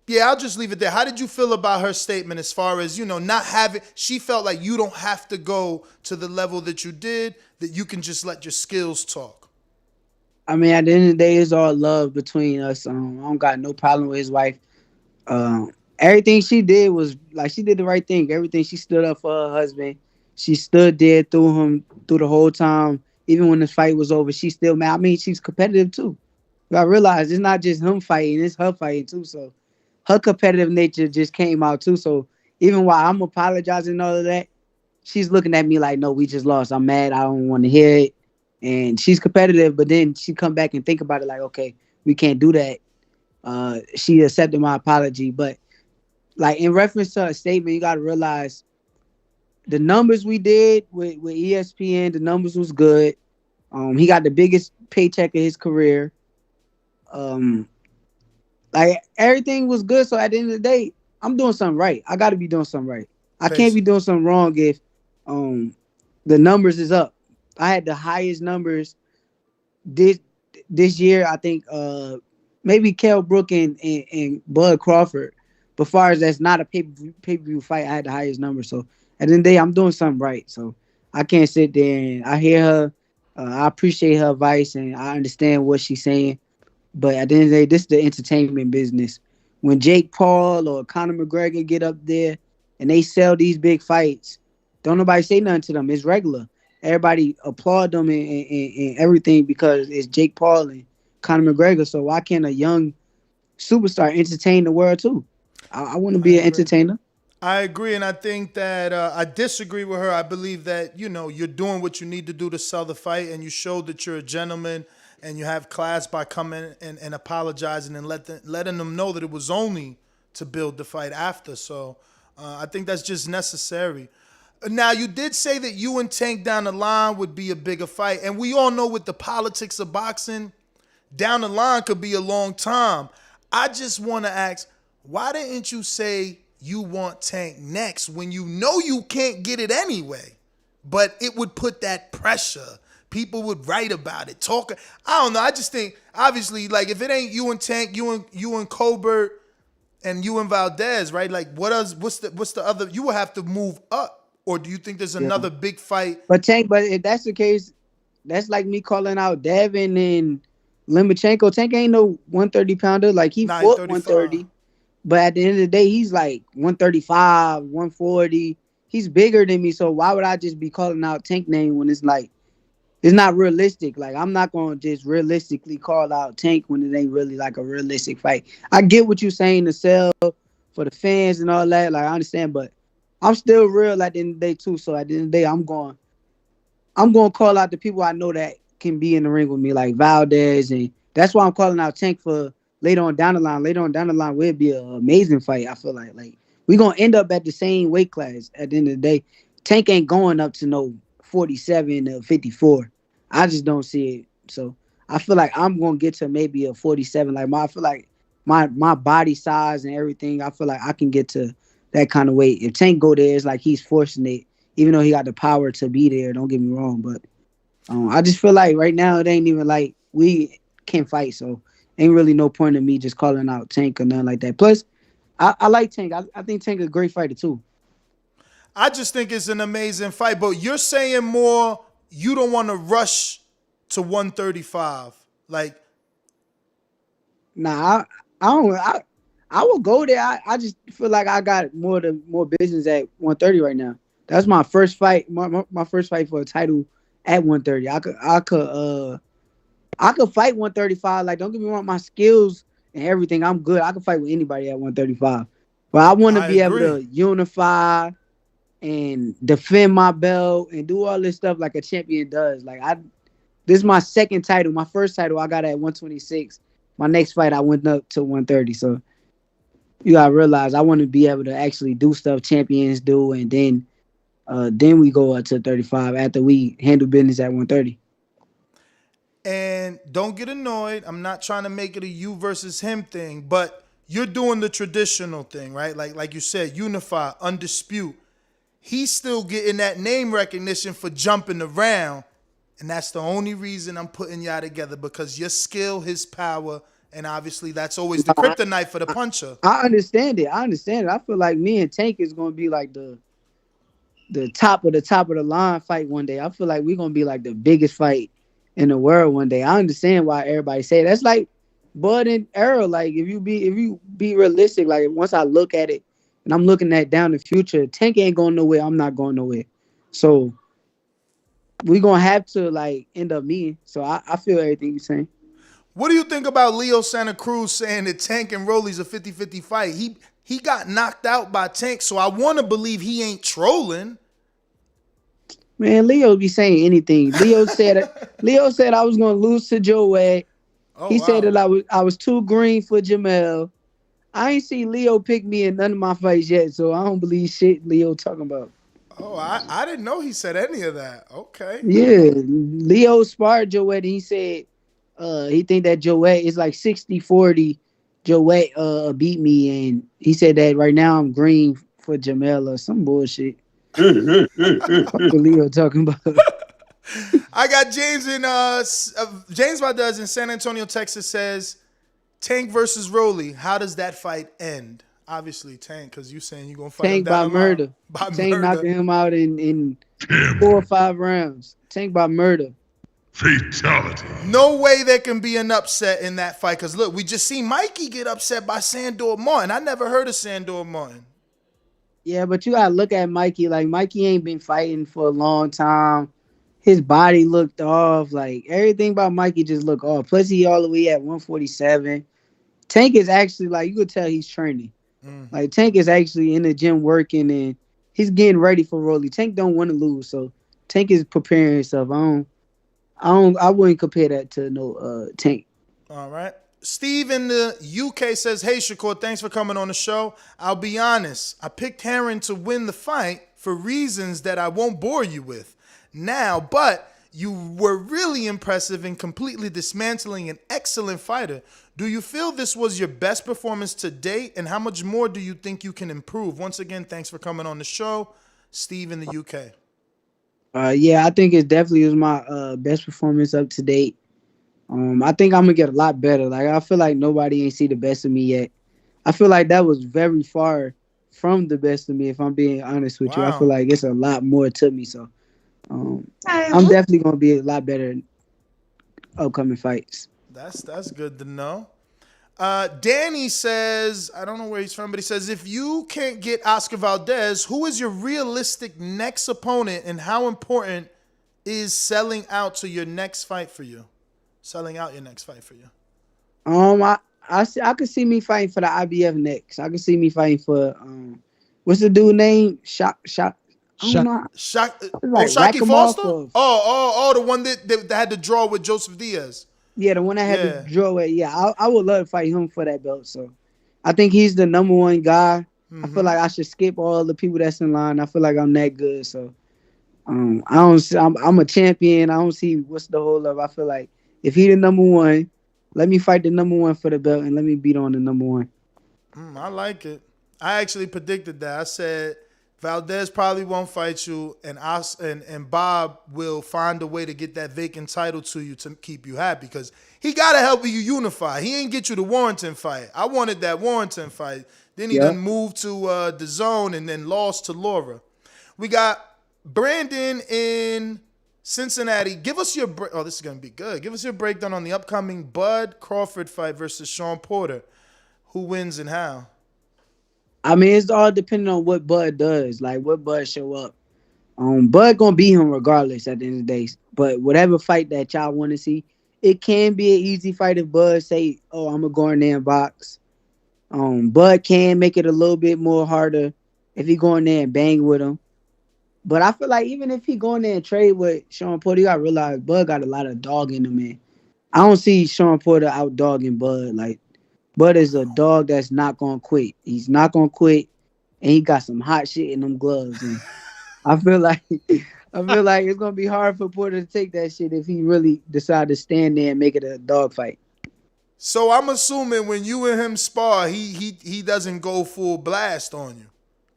yeah, I'll just leave it there. How did you feel about her statement as far as, you know, not having, she felt like you don't have to go to the level that you did, that you can just let your skills talk?
I mean, at the end of the day, it's all love between us. I don't got no problem with his wife. Everything she did was, like, she did the right thing. Everything, she stood up for her husband. She stood there through him through the whole time. Even when the fight was over, she still mad. I mean, she's competitive too. But I realized it's not just him fighting, it's her fighting too. So her competitive nature just came out too. So even while I'm apologizing and all of that, she's looking at me like, no, we just lost. I'm mad. I don't want to hear it. And she's competitive, but then she come back and think about it like, okay, we can't do that. She accepted my apology. But like in reference to her statement, you got to realize the numbers we did with ESPN, the numbers was good. He got the biggest paycheck of his career. Like everything was good. So at the end of the day, I'm doing something right. I got to be doing something right. I can't be doing something wrong if the numbers is up. I had the highest numbers this year. I think maybe Kell Brook and Bud Crawford. But far as that's not a pay-per-view fight, I had the highest number. So at the end of the day, I'm doing something right. So I can't sit there and I hear her. I appreciate her advice and I understand what she's saying. But at the end of the day, this is the entertainment business. When Jake Paul or Conor McGregor get up there and they sell these big fights, don't nobody say nothing to them. It's regular. Everybody applaud them and everything because it's Jake Paul and Conor McGregor. So why can't a young superstar entertain the world too? I want to be an entertainer.
I agree, and I think that I disagree with her. I believe that, you know, you're doing what you need to do to sell the fight, and you showed that you're a gentleman and you have class by coming and apologizing and letting them know that it was only to build the fight after. So I think that's just necessary. Now, you did say that you and Tank down the line would be a bigger fight, and we all know with the politics of boxing, down the line could be a long time. I just want to ask, why didn't you say you want Tank next when you know you can't get it anyway? But it would put that pressure. People would write about it, talk. I don't know. I just think, obviously, like if it ain't you and Tank, you and Colbert, and you and Valdez, right? Like what's the other? You will have to move up, or do you think there's another big fight?
But if that's the case, that's like me calling out Devin and Lomachenko. Tank ain't no 130 pounder. Like he fought 130. But at the end of the day, he's like 135, 140. He's bigger than me. So why would I just be calling out Tank name when it's like, it's not realistic? Like, I'm not going to just realistically call out Tank when it ain't really like a realistic fight. I get what you're saying to sell for the fans and all that. Like, I understand, but I'm still real at the end of the day too. So at the end of the day, I'm going to call out the people I know that can be in the ring with me, like Valdez. And that's why I'm calling out Tank for later on down the line. Later on down the line will be an amazing fight. I feel like we're going to end up at the same weight class at the end of the day. Tank ain't going up to no 47 or 54. I just don't see it. So I feel like I'm going to get to maybe a 47. I feel like my body size and everything, I feel like I can get to that kind of weight. If Tank go there, it's like he's forcing it, even though he got the power to be there. Don't get me wrong. But I just feel like right now it ain't even like we can't fight, so ain't really no point in me just calling out Tank or nothing like that. Plus, I like Tank. I think Tank is a great fighter too.
I just think it's an amazing fight, but you're saying more you don't want to rush to 135. Like,
nah, I don't. I will go there. I just feel like I got more business at 130 right now. That's my first fight. My first fight for a title at 130. I could fight 135. Like, don't get me wrong, my skills and everything, I'm good. I can fight with anybody at 135. But I want to be able to unify and defend my belt and do all this stuff like a champion does. Like, this is my second title. My first title I got at 126. My next fight I went up to 130. So you gotta realize I want to be able to actually do stuff champions do, and then we go up to 35 after we handle business at 130.
And don't get annoyed. I'm not trying to make it a you versus him thing, but you're doing the traditional thing, right? Like you said, unify, undispute. He's still getting that name recognition for jumping around, and that's the only reason I'm putting y'all together, because your skill, his power, and obviously that's always the kryptonite for the puncher.
I understand it. I feel like me and Tank is going to be like the top of the line fight one day. I feel like we're going to be like the biggest fight in the world one day. I understand why everybody say it. That's like Bud and Errol. Like, if you be realistic, like once I look at it and I'm looking at down the future, Tank ain't going nowhere. I'm not going nowhere. So we're going to have to like end up meeting. So I feel everything you're saying.
What do you think about Leo Santa Cruz saying that Tank and Rolly's a 50-50 fight? He got knocked out by Tank, so I want to believe he ain't trolling.
Man, Leo be saying anything. Leo said I was gonna lose to Joey. He said that I was too green for Jamel. I ain't seen Leo pick me in none of my fights yet, so I don't believe shit Leo talking about.
Oh, I didn't know he said any of that. Okay.
Yeah, Leo sparred Joey, and he said he think that Joey is like 60-40. Joey beat me, and he said that right now I'm green for Jamel or some bullshit. What Leo talking about?
I got James in James Valdez in San Antonio, Texas says Tank versus Rolly. How does that fight end? Obviously Tank, because you saying you're gonna fight
Tank
him down
by murder. Tank knocking him out in 4 or 5 rounds. Tank by murder.
Fatality.
No way there can be an upset in that fight, because look, we just seen Mikey get upset by Sandor Martin. I never heard of Sandor Martin.
Yeah, but you gotta look at Mikey. Like, Mikey ain't been fighting for a long time. His body looked off. Like, everything about Mikey just looked off. Plus, he all the way at 147. Tank is actually, like, you could tell he's training. Like, Tank is actually in the gym working, and he's getting ready for Rolly. Tank don't want to lose, so Tank is preparing himself. I wouldn't compare that to no Tank.
All right. Steve in the UK says, hey, Shakur, thanks for coming on the show. I'll be honest. I picked Jaron to win the fight for reasons that I won't bore you with now, but you were really impressive in completely dismantling an excellent fighter. Do you feel this was your best performance to date, and how much more do you think you can improve? Once again, thanks for coming on the show. Steve in the UK.
Yeah, I think it definitely was my best performance up to date. I think I'm gonna get a lot better. Like, I feel like nobody ain't see the best of me yet. I feel like that was very far from the best of me, if I'm being honest with you. I feel like it's a lot more to me. So I'm definitely gonna be a lot better in upcoming fights.
That's good to know. Danny says, I don't know where he's from, but he says, if you can't get Oscar Valdez, who is your realistic next opponent, and how important is selling out your next fight for you?
I could see me fighting for the IBF next. I could see me fighting for what's the dude name? Shocky
Foster? Oh, the one that had to draw with Joseph Diaz.
Yeah, the one that had to draw it. Yeah, I would love to fight him for that belt. So I think he's the number one guy. I feel like I should skip all the people that's in line. I feel like I'm that good. So I'm a champion. I don't see what's the hold up. I feel like if he the number one, let me fight the number one for the belt, and let me beat on the number one.
I like it. I actually predicted that. I said Valdez probably won't fight you, and Bob will find a way to get that vacant title to you to keep you happy because he got to help you unify. He ain't get you the Warrington fight. I wanted that Warrington fight. Then he done moved to the Zone and then lost to Laura. We got Brandon in Cincinnati. Give us your this is going to be good. Give us your breakdown on the upcoming Bud Crawford fight versus Sean Porter. Who wins and how?
I mean, it's all depending on what Bud does, like what Bud show up. Bud gonna beat him regardless at the end of the day. But whatever fight that y'all want to see, it can be an easy fight if Bud say, "Oh, I'm gonna go in there and box." Bud can make it a little bit more harder if he go in there and bang with him. But I feel like even if he go in there and trade with Sean Porter, you gotta realize Bud got a lot of dog in him, man. I don't see Sean Porter out dogging Bud. Like, Bud is a dog that's not gonna quit. He's not gonna quit, and he got some hot shit in them gloves. And I feel like it's gonna be hard for Porter to take that shit if he really decide to stand there and make it a dog fight.
So I'm assuming when you and him spar, he doesn't go full blast on you,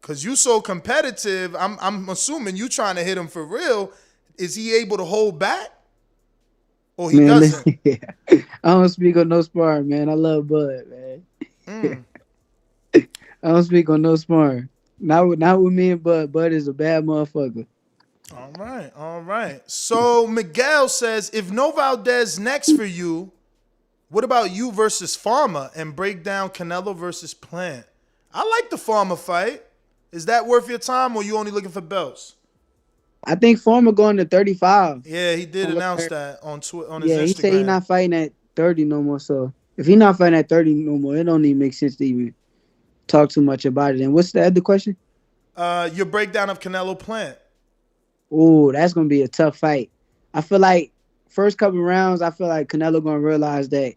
cause you so competitive. I'm assuming you trying to hit him for real. Is he able to hold back? Or he doesn't?
I don't speak on no sparring, man. I love Bud, man. I don't speak on no sparring. Not with me and Bud. Bud is a bad motherfucker.
All right. So Miguel says, if no Valdez next for you, what about you versus Farmer and break down Canelo versus Plant? I like the Farmer fight. Is that worth your time, or you only looking for belts?
I think Farmer going to 35.
Yeah, he did announce that on his Instagram.
Yeah, he said he's not fighting at 30 no more. So if he's not fighting at 30 no more, it don't even make sense to even talk too much about it. And what's the other question?
Your breakdown of Canelo Plant.
Oh, that's going to be a tough fight. I feel like first couple rounds, I feel like Canelo going to realize that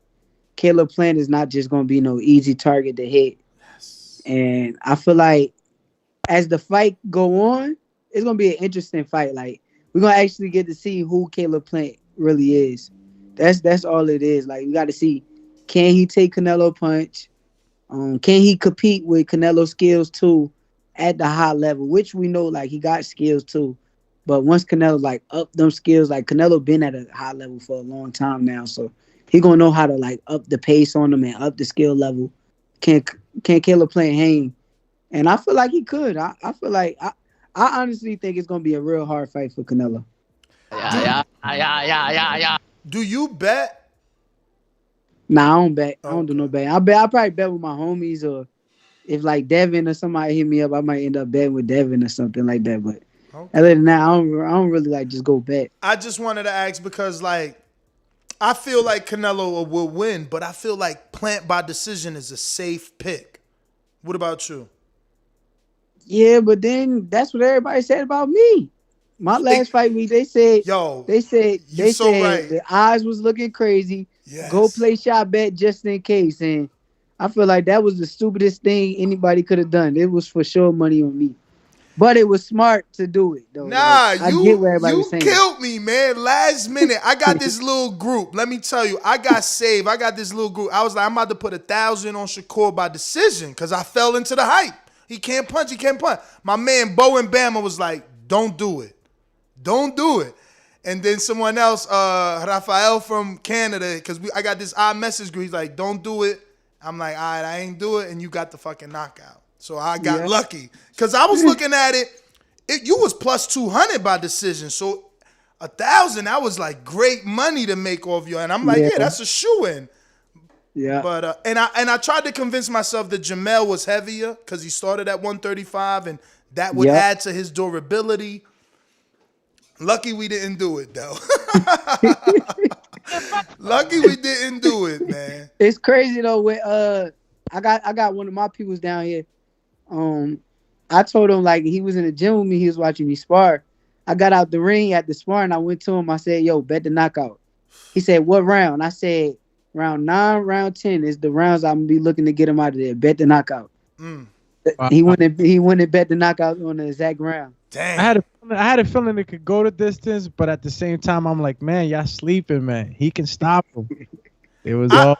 Caleb Plant is not just going to be no easy target to hit. Yes. And I feel like as the fight go on, it's going to be an interesting fight. Like, we're going to actually get to see who Caleb Plant really is. That's all it is. Like, we got to see, can he take Canelo punch? Can he compete with Canelo skills too at the high level, which we know, like, he got skills too. But once Canelo, like, up them skills, like, Canelo been at a high level for a long time now. So he going to know how to, like, up the pace on them and up the skill level. Can Caleb Plant hang? And I feel like he could. I feel like I honestly think it's going to be a real hard fight for Canelo.
Yeah.
Do you bet?
Nah, I don't bet. I don't do no bet. I probably bet with my homies, or if like Devin or somebody hit me up, I might end up betting with Devin or something like that. But other than that, I don't really like just go bet.
I just wanted to ask because like I feel like Canelo will win, but I feel like Plant by decision is a safe pick. What about you?
Yeah, but then that's what everybody said about me. My last fight week, they said
right.
The eyes was looking crazy.
Yes.
Go play shot bet just in case. And I feel like that was the stupidest thing anybody could have done. It was for sure money on me. But it was smart to do it, though.
Nah,
like, I get what everybody was saying.
Killed me, man. Last minute, I got this little group. Let me tell you, I got saved. I got this little group. I was like, I'm about to put 1,000 on Shakur by decision because I fell into the hype. He can't punch. My man, Bo and Bama was like, don't do it. Don't do it. And then someone else, Rafael from Canada, because I got this odd message group. He's like, don't do it. I'm like, all right, I ain't do it. And you got the fucking knockout. So I got lucky. Because I was looking at it, you was plus 200 by decision. So 1,000, that was like great money to make off you. And I'm like, yeah that's a shoo-in.
Yeah.
But and I tried to convince myself that Jamel was heavier because he started at 135 and that would add to his durability. Lucky we didn't do it though. Lucky we didn't do it, man.
It's crazy though. With I got one of my peoples down here. I told him like he was in the gym with me. He was watching me spar. I got out the ring at the spar and I went to him. I said, "Yo, bet the knockout." He said, "What round?" I said, "Round 9, round 10 is the rounds I'm gonna be looking to get him out of there. Bet the knockout." He went and bet the knockout on the exact round.
Dang.
I had a feeling it could go the distance, but at the same time, I'm like, man, y'all sleeping, man. He can stop him. It was all.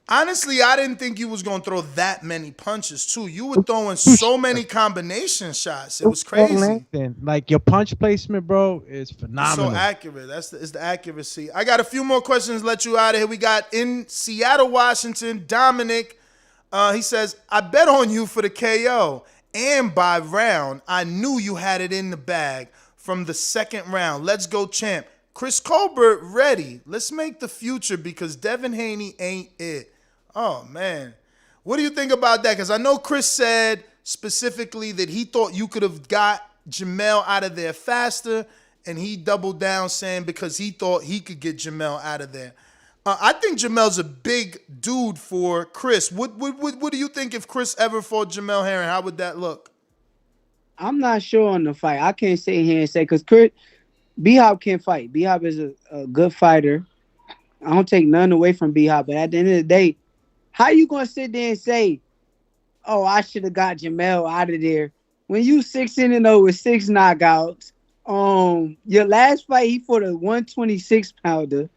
Honestly, I didn't think you was gonna throw that many punches too. You were throwing so many combination shots. It was crazy.
Like your punch placement, bro, is
It's
phenomenal.
so accurate. It's the accuracy. I got a few more questions to let you out of here. We got in Seattle, Washington, Dominic. He says, I bet on you for the KO. And by round, I knew you had it in the bag from the second round. Let's go, champ. Chris Colbert ready. Let's make the future because Devin Haney ain't it. Oh, man. What do you think about that? Because I know Chris said specifically that he thought you could have got Jamel out of there faster, and he doubled down saying because he thought he could get Jamel out of there. I think Jamel's a big dude for Chris. What do you think if Chris ever fought Jamel Herring? How would that look?
I'm not sure on the fight. I can't sit here and say because Chris B-Hop can fight. B-Hop is a good fighter. I don't take none away from B-Hop, but at the end of the day, how you gonna sit there and say, "Oh, I should have got Jamel out of there"? When you 6-0 with 6 knockouts, your last fight he fought a 126 pounder.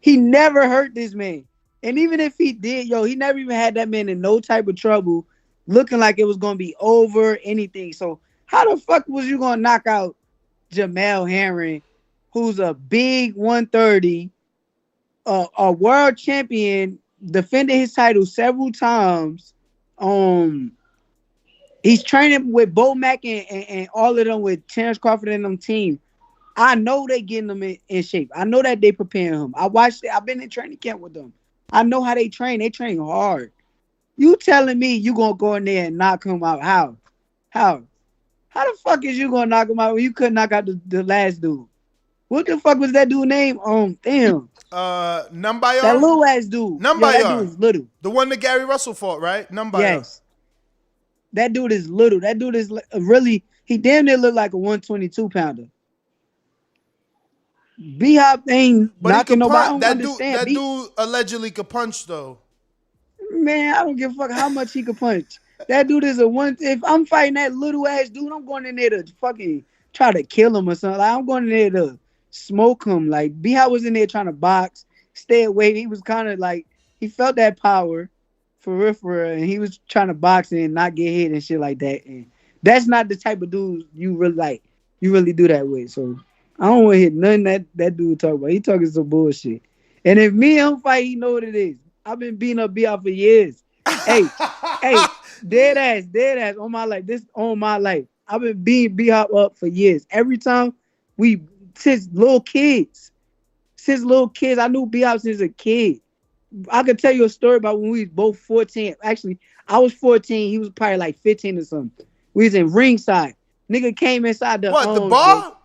He never hurt this man, and even if he did, he never even had that man in no type of trouble, looking like it was gonna be over anything. So how the fuck was you gonna knock out Jamel Herring, who's a big 130, a world champion? Defended his title several times. He's training with Bo Mack and all of them with Terrence Crawford and them team. I know they getting them in shape. I know that they preparing him. I watched it. I've been in training camp with them. I know how they train. They train hard. You telling me you gonna go in there and knock him out? How? How the fuck is you gonna knock him out when you couldn't knock out the last dude? What the fuck was that dude name? Damn.
Numbayar?
That little ass dude.
Numbayar.
That dude is little.
The one that Gary Russell fought, right? Numbayar.
Yes. That dude is little. That dude is really, he damn near look like a 122 pounder. B-Hop ain't knocking nobody.
That dude allegedly could punch though.
Man, I don't give a fuck how much he could punch. That dude is a one. If I'm fighting that little ass dude, I'm going in there to fucking try to kill him or something. Like, I'm going in there to smoke him. Like B-Hop was in there trying to box, stay away. He was kind of like, he felt that power for real, and he was trying to box and not get hit and shit like that. And that's not the type of dude you really like. You really do that with. So I don't want to hit nothing that dude talk about. He talking some bullshit. And if me and him fight, he know what it is. I've been beating up B-Hop for years. hey, dead ass on my life. This on my life. I've been beating B-Hop up for years. Every time since little kids. I knew B-Hop since a kid. I could tell you a story about when we was both 14. Actually, I was 14. He was probably like 15 or something. We was in ringside. Nigga came inside the
bar?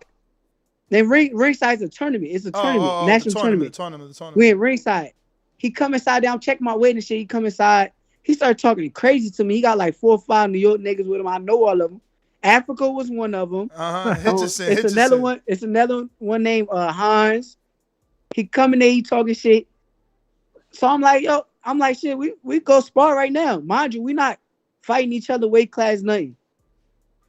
Then ringside's a tournament. It's a tournament, national tournament. We in ringside. He come inside there. I'm checking my weight and shit. He come inside. He started talking crazy to me. He got like 4 or 5 New York niggas with him. I know all of them. Africa was one of them. It's another one named Hans. He coming there. He talking shit. So I'm like, shit, we go spar right now. Mind you, we not fighting each other weight class, nothing.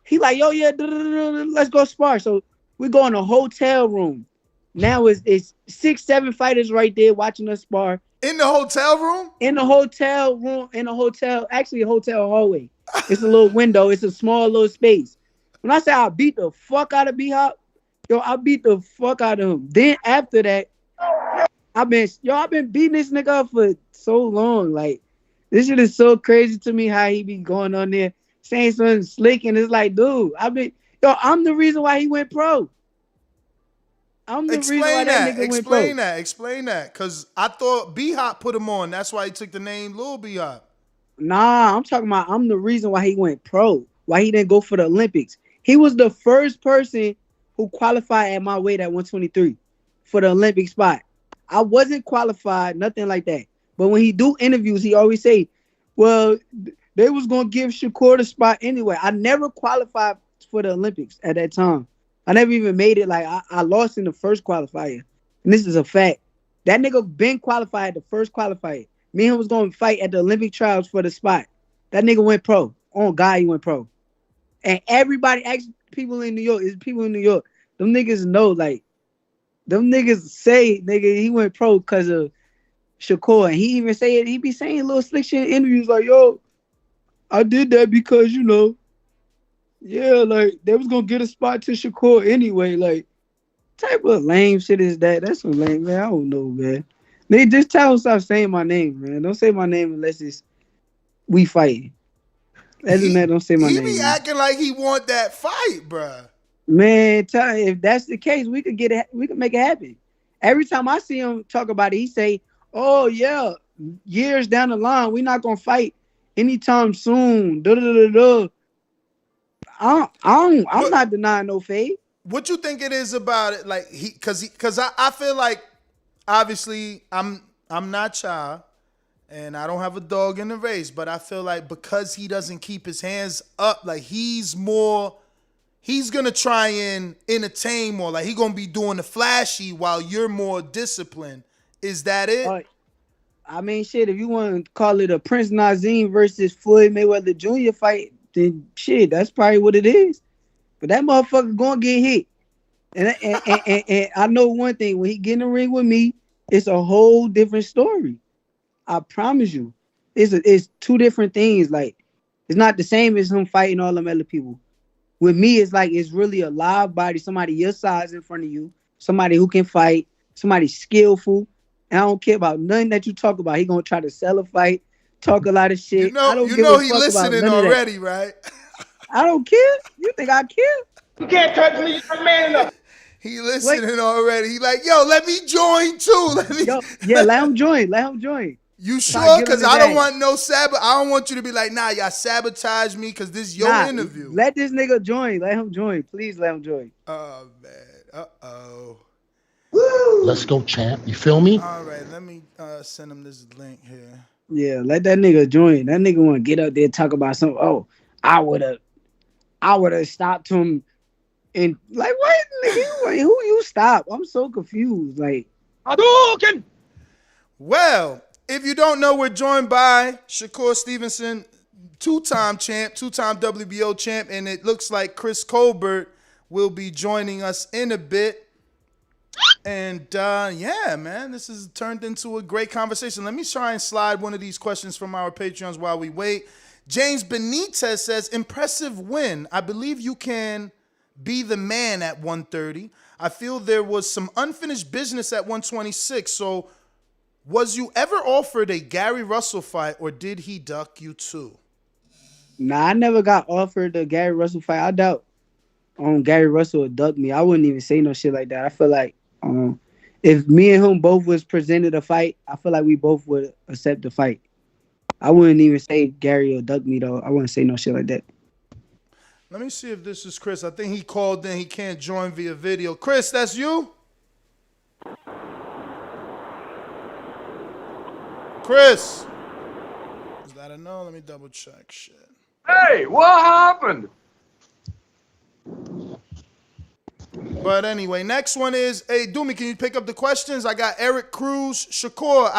He like, yo, yeah, let's go spar. So we go in a hotel room. Now it's 6, 7 fighters right there watching us spar.
In the hotel room?
In the hotel room, actually a hotel hallway. It's a little window. It's a small little space. When I say I beat the fuck out of B-Hop, I beat the fuck out of him. Then after that, I've been beating this nigga up for so long. Like, this shit is so crazy to me how he be going on there saying something slick, and it's like, dude, I'm the reason why he went pro. I'm the reason why that nigga went pro.
Explain that. Because I thought B-Hop put him on. That's why he took the name Lil B-Hop.
Nah, I'm talking about I'm the reason why he went pro. Why he didn't go for the Olympics. He was the first person who qualified at my weight at 123 for the Olympic spot. I wasn't qualified, nothing like that. But when he do interviews, he always say, well, they was going to give Shakur the spot anyway. I never qualified for the Olympics at that time. I never even made it. Like, I lost in the first qualifier. And this is a fact. That nigga been qualified at the first qualifier. Me and him was going to fight at the Olympic trials for the spot. That nigga went pro. On God, he went pro. And everybody asked people in New York. Them niggas know, like, them niggas say, nigga, he went pro because of Shakur, and he even say it. He be saying little slick shit in interviews like, "Yo, I did that because like they was gonna get a spot to Shakur anyway." Like, type of lame shit is that? That's some lame, man. I don't know, man. They just tell him stop saying my name, man. Don't say my name unless it's we fighting. Other than that, don't say my name.
He be acting like he want that fight, bruh.
Man, if that's the case, we could make it happen. Every time I see him talk about it, he say, "Oh yeah, years down the line, we're not gonna fight anytime soon." I'm not denying no fade.
What you think it is about it? Like because I feel like obviously I'm not child and I don't have a dog in the race, but I feel like because he doesn't keep his hands up, like he's gonna try and entertain more. Like he gonna be doing the flashy while you're more disciplined. Is that it?
I mean, shit, if you want to call it a Prince Nazim versus Floyd Mayweather Jr. fight, then shit, that's probably what it is. But that motherfucker gonna get hit. And I know one thing, when he get in the ring with me, it's a whole different story. I promise you. It's two different things. Like, it's not the same as him fighting all them other people. With me, it's like it's really a live body, somebody your size in front of you, somebody who can fight, somebody skillful. And I don't care about nothing that you talk about. He gonna try to sell a fight, talk a lot of shit.
You know he listening already, right?
I don't care. You think I care?
You can't touch me. You're man enough.
He listening already. He like, yo, let me join too.
Let him join. Let him join.
You sure? Because I don't want no sabotage. I don't want you to be like, nah, y'all sabotage me because this is your interview.
Let this nigga join. Let him join. Please let him join.
Oh, man. Uh-oh.
Woo! Let's go, champ. You feel me?
All right, let me send him this link here.
Yeah, let that nigga join. That nigga want to get up there and talk about something. Oh, I would have stopped him. And like, what, nigga? Who you stop? I'm so confused. Like,
Hadouken!
Well, if you don't know, we're joined by Shakur Stevenson, two-time champ, two-time WBO champ, and it looks like Chris Colbert will be joining us in a bit. And yeah, man, this has turned into a great conversation. Let me try and slide one of these questions from our Patreons while we wait. James Benitez says, impressive win. I believe you can be the man at 130. I feel there was some unfinished business at 126. So was you ever offered a Gary Russell fight or did he duck you too?
Nah, I never got offered a Gary Russell fight. I doubt Gary Russell would duck me. I wouldn't even say no shit like that. I feel like if me and him both was presented a fight, I feel like we both would accept the fight. I wouldn't even say Gary or duck me, though. I wouldn't say no shit like that.
Let me see if this is Chris. I think he called in. He can't join via video. Chris, that's you? Chris. Is that a no? Let me double check shit.
Hey, what happened?
But anyway, next one is, hey, Doomy, can you pick up the questions? I got Eric Cruz. Shakur,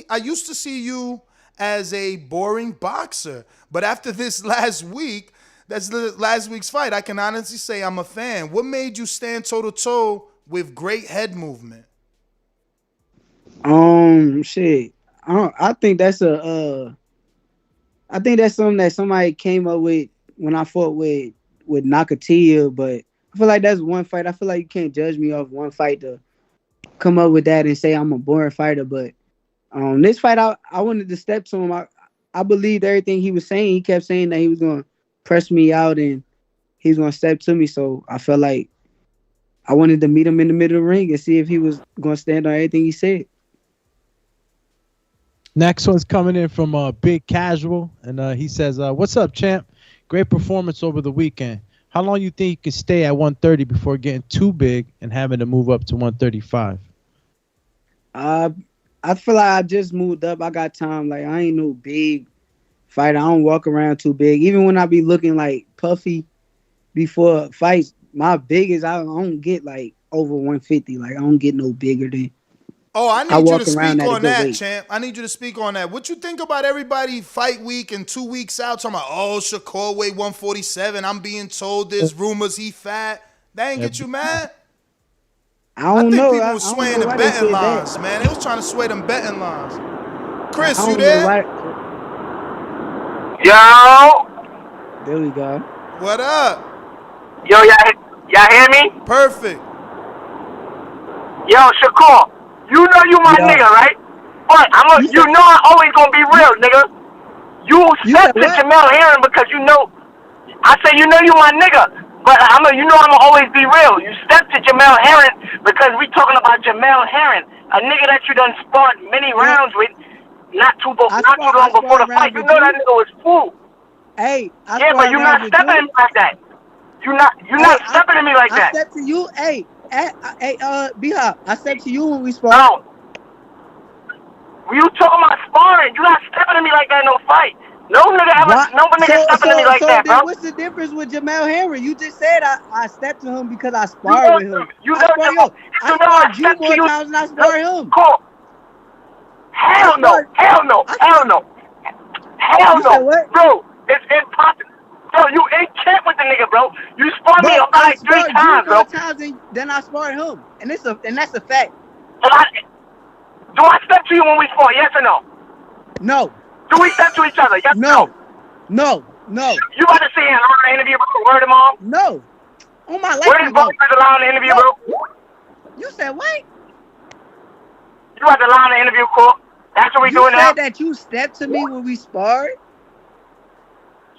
I used to see you as a boring boxer, but after this last week, that's the last week's fight, I can honestly say I'm a fan. What made you stand toe-to-toe with great head movement?
Shit. I think that's something that somebody came up with when I fought with Nakatia, but I feel like that's one fight. I feel like you can't judge me off one fight to come up with that and say I'm a boring fighter. But this fight, I wanted to step to him. I believed everything he was saying. He kept saying that he was going to press me out and he was going to step to me. So I felt like I wanted to meet him in the middle of the ring and see if he was going to stand on everything he said.
Next one's coming in from Big Casual, and he says, what's up, champ? Great performance over the weekend. How long you think you can stay at 130 before getting too big and having to move up to 135?
I feel like I just moved up. I got time. Like, I ain't no big fighter. I don't walk around too big. Even when I be looking like puffy before fights, my biggest, I don't get like over 150. Like, I don't get no bigger than.
Oh, I need you to speak on that, champ. I need you to speak on that. What you think about everybody fight week and 2 weeks out talking about, oh, Shakur weigh 147. I'm being told there's rumors he fat. That ain't get you mad?
I don't know.
People were swaying the betting lines, man. They was trying to sway them betting lines. Chris, you there?
Yo.
There we go.
What up?
Yo, y'all hear me?
Perfect.
Yo, Shakur, you know you my nigga, right? But you know I always gonna be real, nigga. You stepped to Jamel Herring because you know. I say you know you my nigga, but you know I'ma always be real. You stepped to Jamel Herring because we talking about Jamel Herring, a nigga that you done sparred many rounds with, not too long before the fight. You know that nigga was fool.
Hey,
but you not stepping to me like that. You not stepping to me like that.
I stepped to you, B-Hop, I stepped to you when we sparred.
No. You talking about sparring? You not stepping to me like that in no fight. No nigga stepping to me like that, bro.
What's the difference with Jamel Herring? You just said I stepped to him because I sparred with him. I sparred you more times than I sparred him.
Cool. Hell no. Bro, it's impossible. Bro, you in camp with the nigga, bro. You sparred me about like 3 times, bro.
Then I sparred him, and that's a fact.
Do I step to you when we spar? Yes or no?
No.
Do we step to each other? Yes or no?
No.
You about to say in an interview, bro? Word them all?
No. On my life.
Where is both of the line interview, bro?
You said what?
You about to line the interview, cool? That's what we doing now?
You said that you stepped to me when we sparred?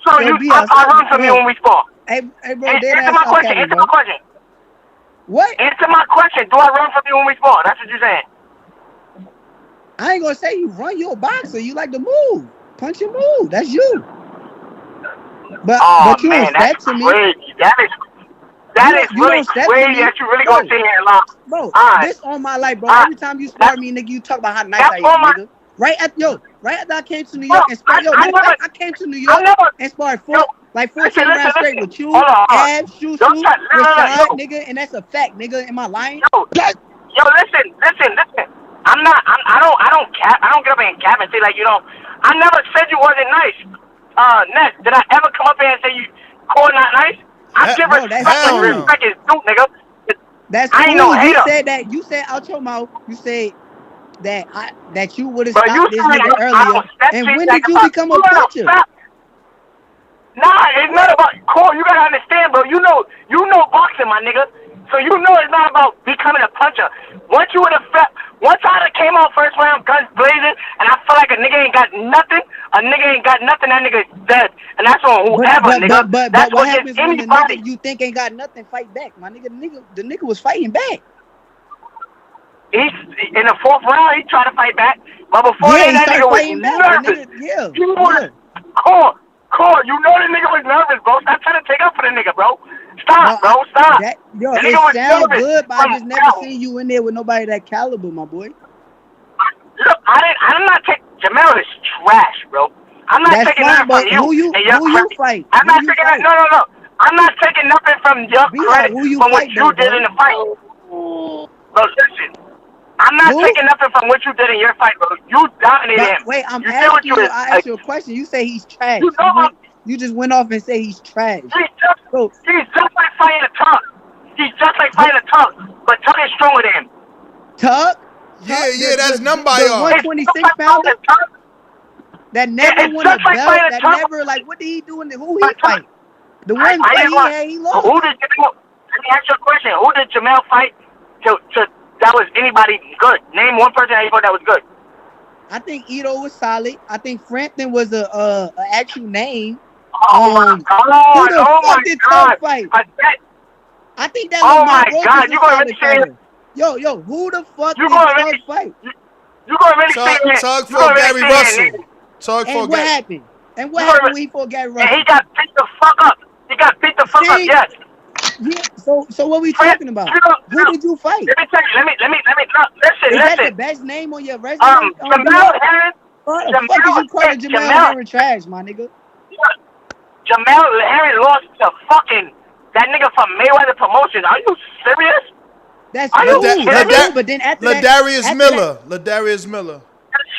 So I run from you when we spar.
Hey, bro,
answer my question.
What?
Answer my question. Do I run from you when we spar? That's what you're saying.
I ain't gonna say you run. You're a boxer. You like to move. Punch and move. That's you. But you don't step to me.
Crazy. That is really crazy that you really gonna sit here and lie.
Bro, this on my life, bro. Every time you spar me, nigga, you talk about how nice I am, nigga. Right after I came to New York and sparred, I came to New York and sparred 14 rounds straight with you, Ab, Shushu, Rashad, nigga, and that's a fact, nigga. Am I lying?
Yo, listen. I don't cap. I don't get up and cap and say like, you know, I never said you wasn't nice. Ness, did I ever come up here and say you Core not nice? I give respect is due, nigga.
That's
I ain't no hater.
You said that. You said out your mouth. You said that you would have stopped this nigga earlier. And when did you become a puncher?
Nah, it's not about Core. You gotta understand, bro. You know boxing, my nigga. So you know it's not about becoming a puncher. Once I came out first round, guns blazing, and I feel like a nigga ain't got nothing. That nigga's dead, and that's on whoever, nigga.
But what happens when the nigga you think ain't got nothing fight back, my nigga? The nigga was fighting back.
He's in the 4th round. He tried to fight back, but before that nigga was nervous. Core, you know the nigga was nervous, bro. Stop trying to take up for the nigga, bro. Stop, bro. Stop.
It sounds good, but I just never seen you in there with nobody that caliber, my boy.
Look, I'm not taking. Jamel is trash, bro. I'm not taking nothing from you.
Who you fight?
I'm not taking that. No. I'm not taking nothing from your credit from what you did in the fight. Bro, listen. I'm not taking nothing from what you did in your fight, bro. You dominated him.
Wait, I asked you a question. You say he's trash. You just went off and say he's trash.
He's just like fighting a Tuck. But Tuck is stronger than him.
Tuck?
Yeah, that's Numbai.
126 pounder? That never won a belt. That never, what did he do in who he fight? The one fight he lost.
Let me ask you a question. Who did Jamel fight that was anybody good? Name one person that you thought that was good.
I think Ito was solid. I think Frampton was a actual name.
Oh my God! Oh my God!
Fight? I think that.
Oh my God! You gonna really say it?
Yo! Who the fuck did Tug fight?
You gonna really say it?
Tug fought Gary Russell.
And what happened? And what happened when he fought Gary Russell?
And he got beat the fuck up. Yes.
Yeah. So what we talking about? Who did you fight?
Let me tell you. Let me listen.
Is that the best name on your resume?
Jamel Herring.
What the fuck is you calling Jamel Herring trash, my nigga?
Jamel Herring lost to fucking that nigga from Mayweather Promotions. Are you serious?
That's cool. But then after
Ladarius Miller.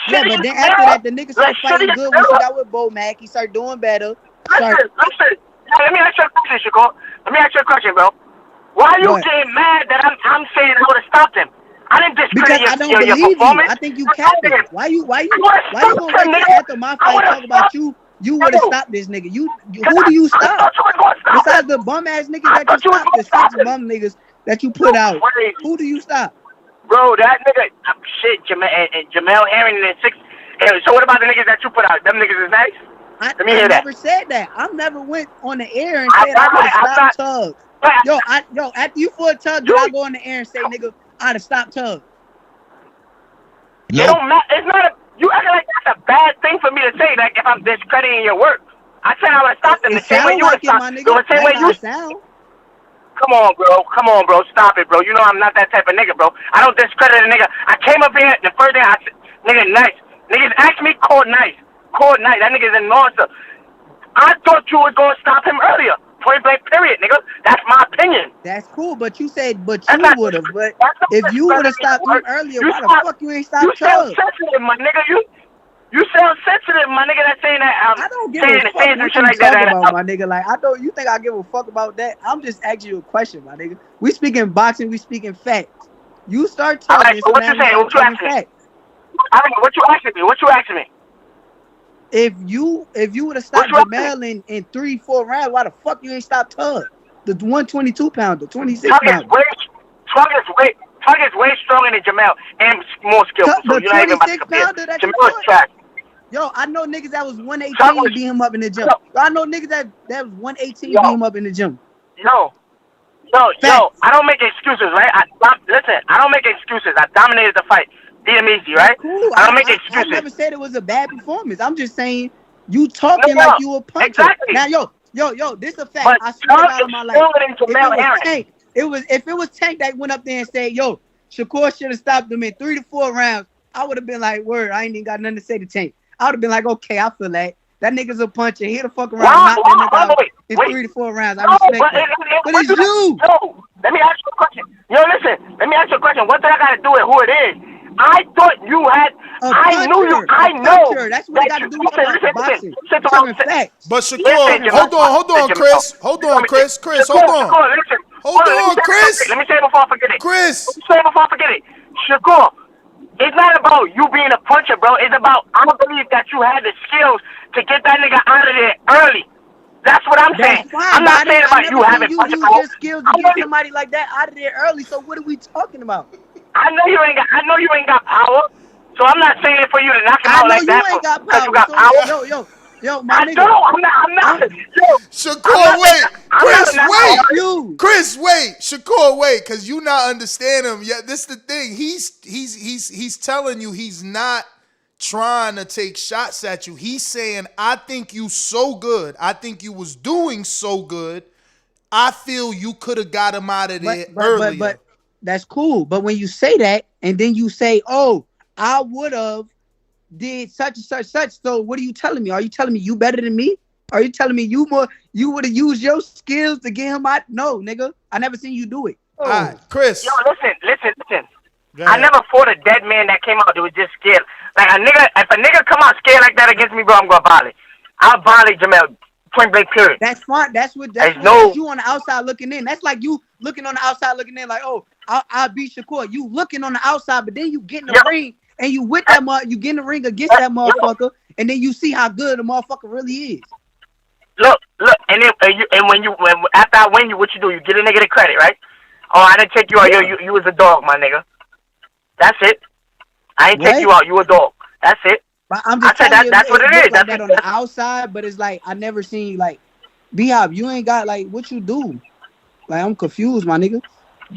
Yeah, but then after that, the nigga started fighting good once he got with Bo Mac. He started doing better.
Listen. Let me ask you a question, Shakur. Let me ask you a question, bro. Why are you getting mad that I'm saying I would have stopped him? I didn't discredit
because I don't believe you. I think you capping. Why you gonna wait till after my fight talk about you? You would have stopped this nigga. Who do you stop? Besides the bum ass niggas that you stopped, the 6 bum niggas that you put out. Who do you stop?
Bro, that nigga, shit, Jamel Herring and 6. So what about the niggas that you put out? Them niggas is nice? Let me hear that.
I never said that. I never went on the air and said I would have stopped Tugs. Yo, after you fought Tugs, did I go on the air and say, nigga, I'd have stopped Tugs?
It don't matter. It's not you acting like that's a bad thing for me to say, like if I'm discrediting your work. I said I would have stopped them the same way you would have stopped. The same way you sound. Come on, bro. Stop it, bro. You know I'm not that type of nigga, bro. I don't discredit a nigga. I came up here, the first day I said, nigga, nice. Niggas asked me, called nice. That nigga's a monster. I thought you was going to stop him earlier. Point blank, period, nigga. That's my opinion.
That's cool, but you said, you would have. But if you would have stopped him earlier, why the fuck you ain't stopped Tugs?
You sound sensitive, my nigga. You sound sensitive, my nigga. That's saying that.
I don't give a fuck what you talking about, my nigga. Like, you think I give a fuck about that? I'm just asking you a question, my nigga. We speaking boxing, we speaking facts. You start talking.
All right, so what you saying? What you asking me? I mean, what you asking me?
If you would have stopped Jamel in 3-4 rounds, why the fuck you ain't stopped Tug? The 122 pounder, 26 pounder.
Tug is way stronger than Jamel and more skillful. So you're not even about to compare. Jamel is trash.
Yo, I know niggas that was 118 beat him up in the gym. I know niggas that was 118 beat him up in the gym.
Yo, I don't make excuses, right? Listen, I don't make excuses. I dominated the fight. Beat him easy, right?
Cool.
I don't make excuses.
I never said it was a bad performance. I'm just saying you talking like you a puncher.
Exactly.
Now, yo, this is a fact.
But
I swear to God on my life. If it was Tank that went up there and said, yo, Shakur should have stopped him in 3 to 4 rounds, I would have been like, word, I ain't even got nothing to say to Tank. I would have been like, okay, I feel that. That nigga's a puncher. He the fuck around knock that nigga out in 3 to 4 rounds. I respect that. But it's you.
Yo, let me ask you a question. Yo, listen. Let me ask you a question. What did I got to do with who it is? I thought you had. I know.
That's what I got to do with boxing.
But Shakur, hold on, Chris. Hold on, Chris. Hold on, Chris.
Let me say it before I forget it.
Chris.
Shakur, it's not about you being a puncher, bro. It's about I believe that you had the skills to get that nigga out of there early. That's what I'm saying. I'm not saying about you having puncher power.
Use your skills to get somebody like that out of there early. So what are we talking about?
I know you ain't got power. So I'm not saying it for you to knock him out like that.
I know you ain't got
power. You got power.
Yo, my nigga.
I'm not.
Shakur, wait. Chris, wait. Shakur, wait, because you not understand him. Yeah, this is the thing. He's telling you he's not trying to take shots at you. He's saying, I think you so good. I think you was doing so good. I feel you could have got him out of there earlier.
But that's cool. But when you say that, and then you say, oh, I would have did such and such. So what are you telling me? Are you telling me you better than me? Are you telling me you would have used your skills to get him out? No, nigga. I never seen you do it.
All right, Chris.
Yo, listen. I never fought a dead man that came out that was just scared. Like a nigga, if a nigga come out scared like that against me, bro, I'm gonna violate. I'll violate Jamel. Point blank, period.
That's fine. That's what you on the outside looking in. That's like you looking on the outside looking in like, oh, I'll beat Shakur. You looking on the outside, but then you get in the ring and you with that you get in the ring against that motherfucker, and then you see how good the motherfucker really is.
Look, and after I win you, what you do? You get a nigga the credit, right? Oh, I didn't take you out. You was a dog, my nigga. That's it. I ain't take you out. You a dog. That's it.
But I'm just saying that's what it is. That's that on the outside, but it's like I never seen like B-Hop. You ain't got like what you do. Like I'm confused, my nigga.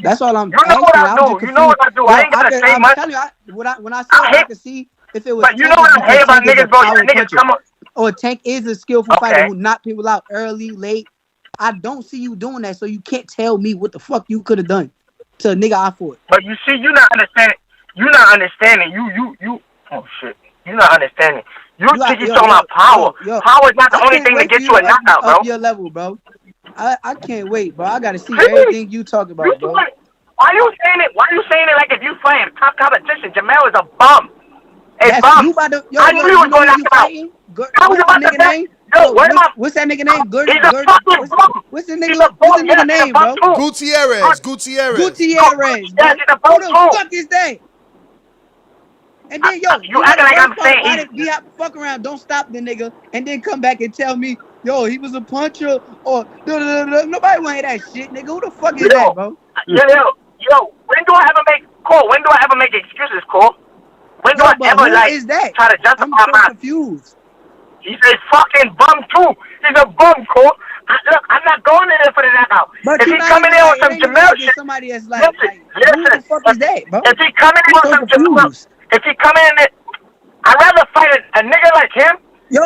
That's all I'm.
You know what I do. You know what I do. I ain't gotta say much.
I'm telling you, when I said I could see if it was.
But you know what I hate about niggas, bro? Niggas come up.
Or Tank is a skillful fighter who knock people out early, late. I don't see you doing that, so you can't tell me what the fuck you could have done to a nigga I fought.
But you see, you're not understanding. You. Oh shit. You're not understanding. You think you're talking about power. Power is not the only thing that gets you a knockout, bro.
Up your level, bro. I can't wait, bro. I gotta see everything you talk about, bro.
Why you saying it? Why you saying it like if you playing top competition? Jamel is a bum.
I knew you was going to knock him out.
I was about to bet.
What's that nigga name?
He's a fucking bum.
What's the nigga name, bro?
Gutierrez.
Gutierrez.
Yeah, he's a
Who
bum
the
too.
fuck is that? And then
you acting like I'm saying
be out fuck around, don't stop the nigga, and then come back and tell me, yo, he was a puncher or nobody want to hear that shit, nigga. Who the fuck is that, bro?
Yo, when do I ever make excuses, Cole? When do I ever try to justify my
confused.
He's a fucking bum too. He's a bum, Cole. Look, I'm not going in there for the knockout. If he coming in on some Jamel shit,
somebody that's like, who the fuck is that, bro?
If he coming in on some Jamel, if he coming in, I'd rather fight a nigga like him.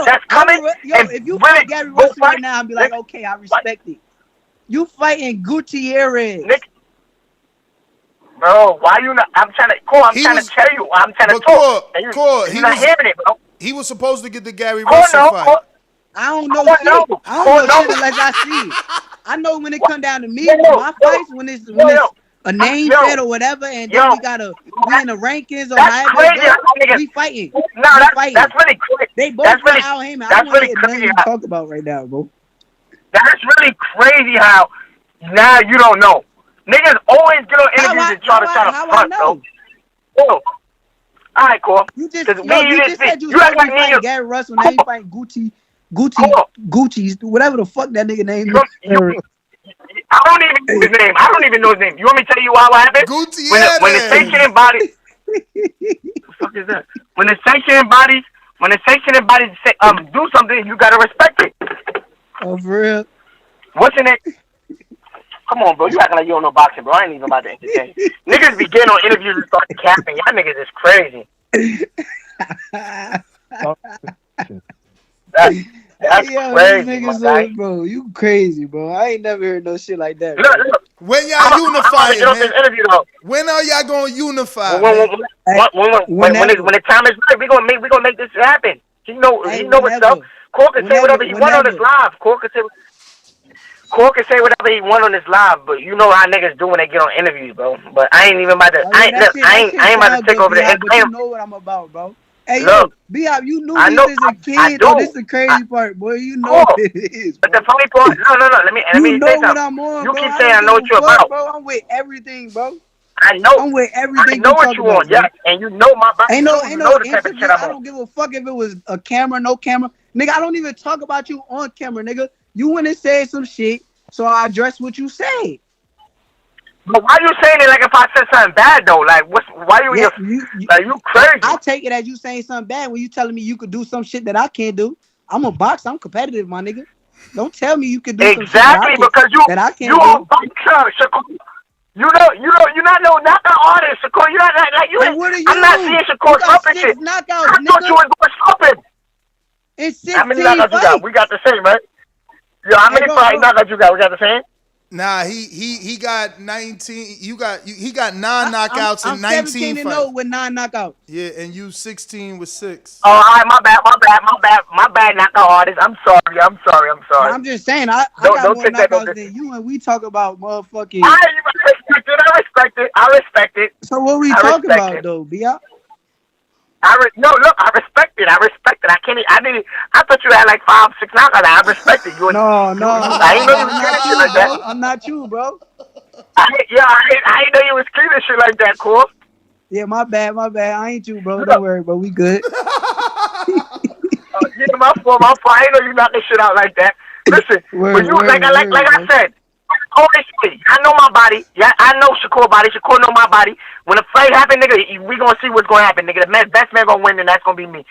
That's coming.
If you fight Gary Russell right now, I'd be like, okay, I respect it. You fighting Gutierrez.
Bro, why you not? I'm trying to tell you. I'm trying to talk. You're not hearing it, bro.
He was supposed to get the Gary Russell fight.
I don't know shit. I don't know shit unless I see it. I know when it come down to me, my fights, when it's a name set or whatever, and then we in the rankings or however we fighting.
That's really crazy.
They both got Al Heyman. I don't want to hear nothing you talk about right now, bro.
That's really crazy how now you don't know. Niggas always get on interviews and try to front, bro. All right, cool.
You just said you were fighting Gary Russell, now you fighting Gucci's, whatever the fuck that nigga name is.
I don't even know his name. You want me to tell you how it happened? When the sanctioning body, what the fuck is that? When the sanctioning bodies say do something, you gotta respect it.
Oh, for real?
What's your name? Come on, bro. You acting like you don't know boxing, bro. I ain't even about to entertain. Niggas be getting on interviews and start capping. Y'all niggas is crazy. That's crazy, my guy.
Bro, you crazy, bro. I ain't never heard no shit like that.
Look.
When y'all unifying, man?
Interview, though.
When are y'all gonna unify?
When the time is right, we gonna make this happen. He know what's up. Cole can say whatever he want on his live. Cole can say whatever he want on his live, but you know how niggas do when they get on interviews, bro. But I ain't even about to. I ain't about to take over the.
You know what I'm about, bro. Hey, look, B-Hop, you knew this as a kid, though. This is the crazy part, boy. You know what it is, bro.
But the funny part, no. Let me say something. You keep saying I know what you're about,
bro. I'm with everything, bro.
I know.
I'm with everything.
I know what you want, yeah. And you know my body.
Ain't no interview. I don't give a fuck if it was a camera, no camera, nigga. I don't even talk about you on camera, nigga. You went and said some shit, so I address what you say.
But why you saying it like if I said something bad though? Like why you crazy?
I'll take it as you saying something bad when you telling me you could do some shit that I can't do. I'm a boxer. I'm competitive, my nigga. Don't tell me you can do some shit that I can't
you
do.
A boxer, Shakur. You not no knockout artist, Shakur. You not like you. I'm not seeing Shakur stopping shit. I thought you was going stopping.
It's 16
How many knockouts you got? We got the same, right? Yo, how many knockouts you got? We got the same.
Nah, he got 19. He got 9 knockouts and 19 fights.
17-0 with 9 knockouts.
Yeah, and you 16 with 6.
Oh, all right, my bad, knockout artist. I'm sorry.
I'm just saying, I got more knockouts than you, and we talk about motherfucking.
I respect it.
So what we talking about though, B.I.?
I respect it. I thought you had like 5, 6 knockouts. I respect it.
No.
I didn't know you was screaming shit like that.
I'm not you, bro.
I didn't know you was screaming shit like that, cool.
Yeah, my bad. I ain't you, bro. Don't worry, bro. We good.
Yeah, my fault. I didn't know you knocking shit out like that. Listen, I said, honestly, I know my body. Yeah, I know Shakur body. Shakur know my body. When the fight happen, nigga, we gonna see what's gonna happen, nigga. The best man gonna win, and that's gonna be me.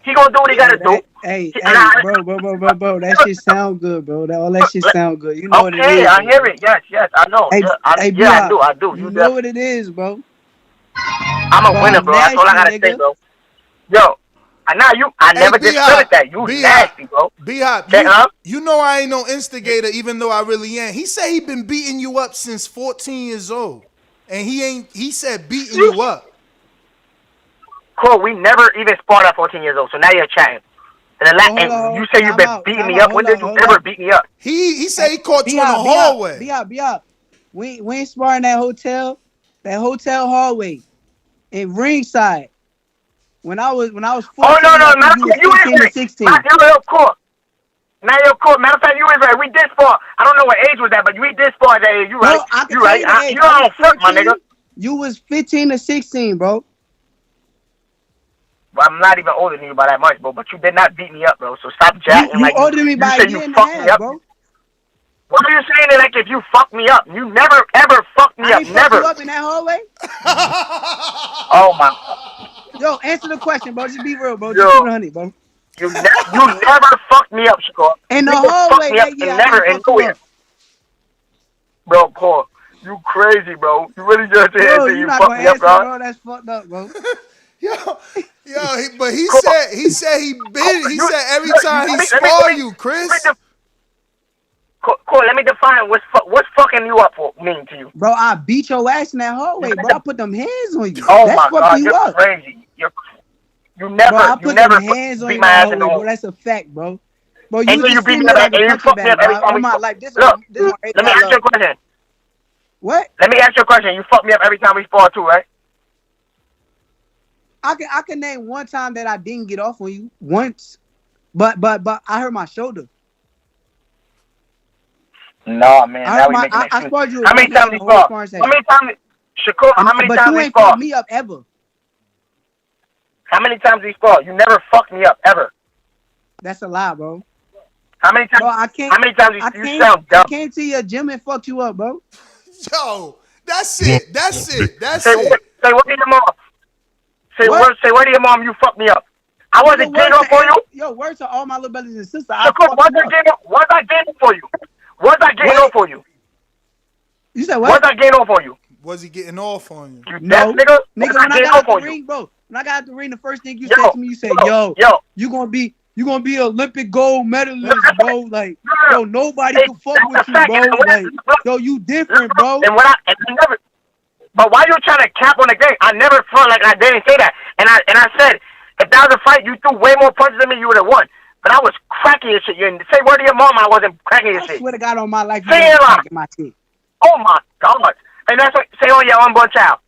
He gonna do what he gotta do.
Hey, bro. That shit sound good, bro. All that shit sound good. You know what it is.
Okay, I hear it. Yes, I know. I do.
You know what it is, bro.
I'm a winner, bro. That's all I gotta say, bro. Yo. I never discredit that. You nasty, bro.
B-Hop, you know I ain't no instigator, even though I really am. He said he been beating you up since 14 years old. And he said beating you up.
Cool, we never even sparred at 14 years old, so now you're chatting. And you say you've been beating me up. When did you ever beat me up?
He said he caught you in the hallway.
B-Hop. We ain't sparring that hotel hallway in ringside. When I was 14,
you
15 to 16.
Cool. Now you're cool. Matter of fact, you was right. We did spar. I don't know what age was that, but we did spar that age. You right.
No,
you right. You don't fuck, my nigga.
You was 15 or 16, bro.
Well, I'm not even older than you by that much, bro. But you did not beat me up, bro. So stop jacking.
You older than me by a year and a half, bro.
Why are you saying it like if you fucked me up? You never ever fucked me up. Never.
You up in that hallway?
Oh my.
Yo, answer the question, bro. Just be real, bro. Just keep it honey, bro.
You never fucked me up, Shakur.
In the hallway,
never and nowhere. Bro, Paul, you crazy, bro. You really just said you fucked me up, bro.
That's fucked up, bro.
But he said every time he spar you, Chris.
Cool, let me define what's fucking you up for mean to you.
Bro, I beat your ass in that hallway, bro. I put them hands on you.
Oh
That's
my God,
you
you're
up.
crazy. You never,
bro, I put
you never
them hands on
beat
you
my ass in
hallway,
the
bro. That's a fact, bro. Bro, you
and
just
you beat me
like
up, and you fucked me up every time we
Look,
Look, let me ask you a question.
What?
Let me ask you a question. You fucked me up every time we spar too, right?
I can name one time that I didn't get off on you once, but I hurt my shoulder.
No, man. Now we making
I sparred you.
How many times we spar? How many times, Shakur? How many
but
times
you
we
ain't
spar?
fucked me up ever.
How many times we spar? You never fucked me up ever.
That's a lie, bro.
How many times?
Bro, I can't.
How many times you sound dumb?
I came to your gym and fucked you up, bro.
Yo, that's it. That's it. That's
say
it.
Say what to your mom. Say what to your mom. You fucked me up. I wasn't getting up for you.
Yo, words to all my little brothers and sisters.
Shakur, was I getting up for you? Was I getting off on you?
You said what?
Was I getting off on you?
Was he getting off on you?
No,
nigga.
When I got out the ring, bro. When I got out the ring, the first thing you said to me, you said, "Yo, you gonna be Olympic gold medalist, bro. Like, yo, nobody can fuck with you, bro. Like, yo, you different, bro."
And I never. But why you trying to cap on the game? I never felt like I didn't say that. And I said, if that was a fight, you threw way more punches than me, you would have won. But I was cracking your shit. You say word to your mom, I wasn't cracking your shit.
I swear to God on my life, you
say
wasn't cracking my shit.
Oh my God. And that's what say on your unborn child.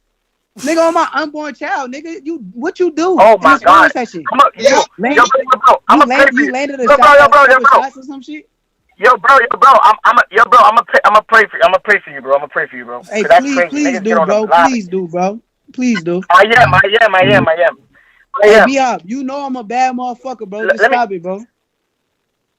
Nigga, on my unborn child, nigga, what you do?
Oh my God.
You landed a shot shots or some shit?
Yo, bro, I'm gonna pray for you. I'm gonna pray for you, bro. I'm gonna pray for you, bro.
Hey, please do, bro. Please do, bro. Please do.
I am.
Hey, B-Hop, you know I'm a bad motherfucker, bro. Just stop it, bro.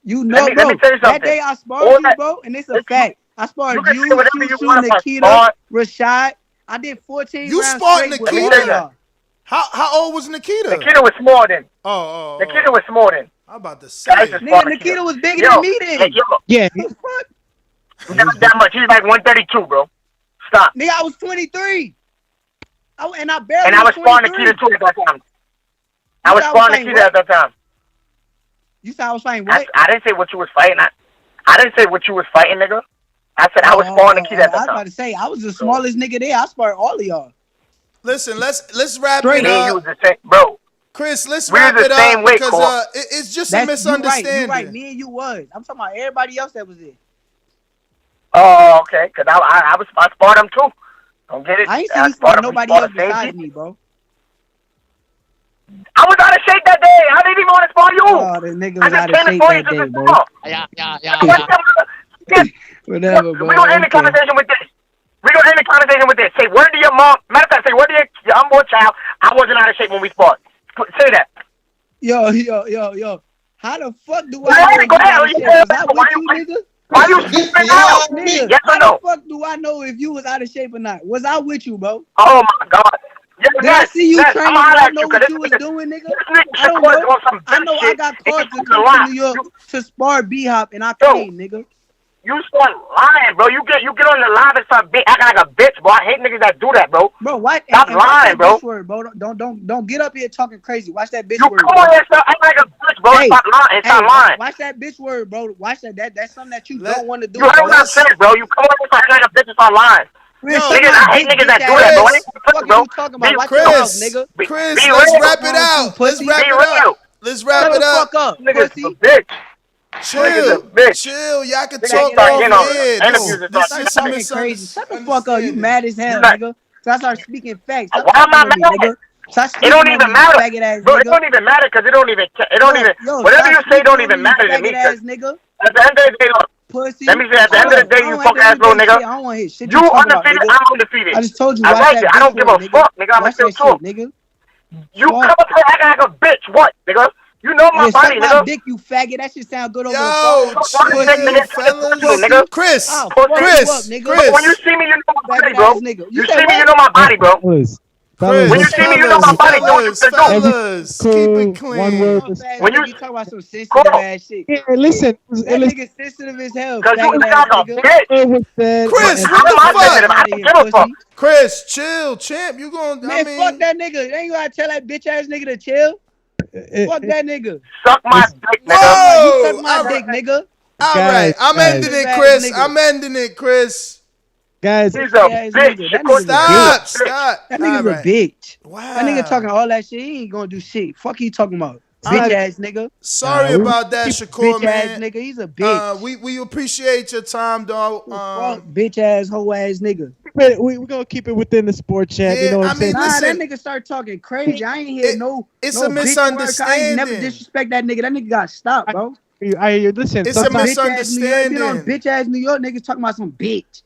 You know, bro.
Let me tell you something.
That day I sparred you, bro, and it's a fact. I sparred you, Nikita, Rashad. I did 14
You
rounds
sparred
straight
Nikita? How old was Nikita?
Nikita was small then.
Oh.
Nikita was small then.
I'm about to say.
Nigga, Nikita was bigger than me then.
Yeah.
Not that much. He's like 132, bro. Stop.
Nigga, I was 23. I
was sparring Nikita too at that time. I was sparring Nikita at that time.
You said I was fighting what?
I didn't say what you was fighting. I didn't say what you was fighting, nigga. I said I was sparring Nikita at that time.
I was about to say, I was the smallest nigga there. I sparred all of y'all.
Listen, let's wrap it up.
You was the same, bro.
Chris, let's wrap it up because it's just a misunderstanding.
You're right. Me and you was. I'm talking about everybody else that was there.
Oh, okay. Because I sparred them too. Don't get it.
I ain't seen you spar nobody else besides me, bro.
I was out of shape that day. I didn't even want to spar you.
Oh, the nigga was out of shape that day, bro. Whatever, bro.
We're going to end the conversation with this. Say word to your mom. Matter of fact, say word to your unborn child. I wasn't out of shape when we sparred. Say that.
Yo. How the fuck do I know?
Go ahead.
Was I with you, nigga?
Why you sleeping out?
Nigga,
yes or no?
How the fuck do I know if you was out of shape or not? Was I with you, bro?
Oh my God.
Did I see you training? I know what you was doing, nigga. I don't know. I know I got called to come to New York to spar B-Hop and I came, nigga.
You start lying, bro. You get on the line and start acting like a bitch, bro. I hate niggas that do that, bro.
Bro, what?
Stop lying, bro.
Word, bro. Don't get up here talking crazy. Watch that bitch
you
word.
You come on here and start acting like a bitch, bro.
Hey,
stop lying.
Watch that bitch word, bro. Watch that. That's something that you don't want to do.
You heard what I said, bro. You come on here and start acting like a bitch and start lying. Niggas, I hate niggas that do that, bro.
Chris, let's wrap it out. Let's wrap it up.
Niggas a bitch.
Chill. Y'all can talk off here. This is
crazy. Shut the fuck up. You mad as hell, nigga. So I start speaking facts.
Why am I mad? It don't even matter, bro. It don't even matter because it don't even. Whatever you say don't even matter to me. At the end of the day, look.
Pussy.
Let me say, at the end of the day, you fuck ass little nigga.
I don't want to hear shit
You
talking about,
undefeated,
nigga.
I'm undefeated.
I just told you.
I
Watch
like
that
it. I don't give a
nigga.
fuck, nigga. I'ma
Watch
still
that
talk.
shit, nigga.
You come up here acting like a bitch. What, nigga? You know my body,
suck
nigga.
my dick, you faggot. That shit sound good over the
Yo,
phone.
chill, fellas.
Nigga.
Chris,
I'll fuck you up,
Chris,
nigga.
Chris.
When you see me, you know my body,
Faggot
bro.
ass nigga.
You
said
see me,
what?
you know my body, bro.
Chris,
When you see me, you know my body. Do what you can do.
fellas, keep it clean.
One word.
When you
talk about some sensitive ass shit.
Yeah, listen.
That nigga sensitive as hell.
Cause you
Faggot ass
sound a
nigga.
bitch.
Chris,
How
what
am I
the
sensitive?
fuck?
I don't give a fuck.
Chris, chill, champ. You gonna?
Man,
I mean,
fuck that nigga. Ain't you gotta tell that bitch ass nigga to chill? Fuck that nigga.
Suck my dick, nigga.
You suck my dick, nigga.
All
Guys,
right, I'm
guys.
ending it, Chris. I'm ending it, Chris.
Guys,
He's a bitch.
That nigga's
Stop.
That nigga's
All
a
right.
bitch.
Wow.
That nigga talking all that shit. He ain't gonna do shit. Fuck he talking about. Bitch ass nigga.
Sorry about that, Shakur,
Bitch
man.
ass nigga. He's a bitch.
We appreciate your time, dog.
Fuck bitch ass hoe ass nigga.
We're gonna keep it within the sport chat. You know what I'm saying?
Nah, that nigga start talking crazy. I ain't hear
it's
no
a
bitch
misunderstanding.
work. I ain't never disrespect that nigga. That nigga got stopped, bro.
Listen.
It's a misunderstanding.
Bitch ass New York niggas talking about some bitch.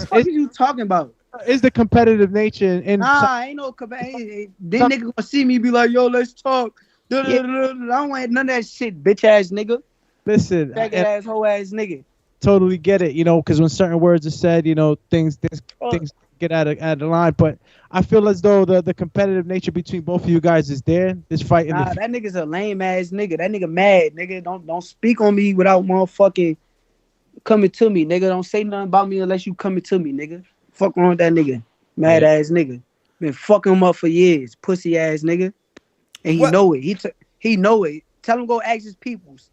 What
are you talking about?
It's the competitive nature and
nah, ain't no competitive. Then nigga gonna see me be like, yo, let's talk. I don't want none of that shit, bitch ass nigga.
Listen,
faggot ass hoe ass nigga.
Totally get it, because when certain words are said, things get out of line. But I feel as though the competitive nature between both of you guys is there. This fight.
Nah, that nigga's a lame ass nigga. That nigga mad, nigga. Don't speak on me without motherfucking coming to me, nigga. Don't say nothing about me unless you coming to me, nigga. Fuck on with that nigga. Mad ass nigga. Been fucking him up for years. Pussy ass nigga. And he know it. He know it. Tell him go ask his peoples.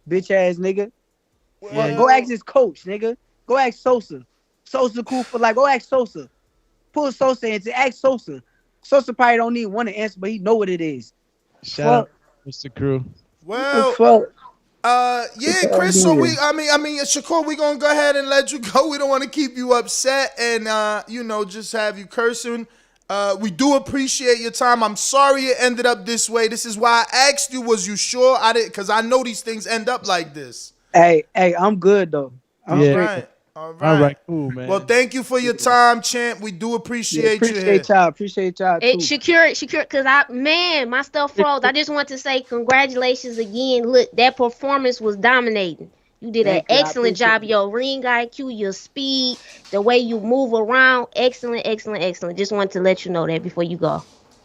Bitch ass nigga. Well, go ask his coach, nigga. Go ask Sosa. Sosa cool for go ask Sosa. Pull Sosa into ask Sosa. Sosa probably don't need one to answer, but he know what it is.
Shout out, Mr. Crew.
Well, yeah, Chris. So I mean, Shakur, we gonna go ahead and let you go. We don't want to keep you upset and just have you cursing. We do appreciate your time. I'm sorry it ended up this way. This is why I asked you, was you sure? I didn't, because I know these things end up like this.
Hey, I'm good though. I'm straight.
All right,
cool, man.
Well, thank you for your time, champ. We do appreciate you.
Appreciate y'all too.
Shakur, because my stuff froze. I just want to say congratulations again. Look, that performance was dominating. You did an excellent job. Your ring IQ, your speed, the way you move around. Excellent. Just wanted to let you know that before you go.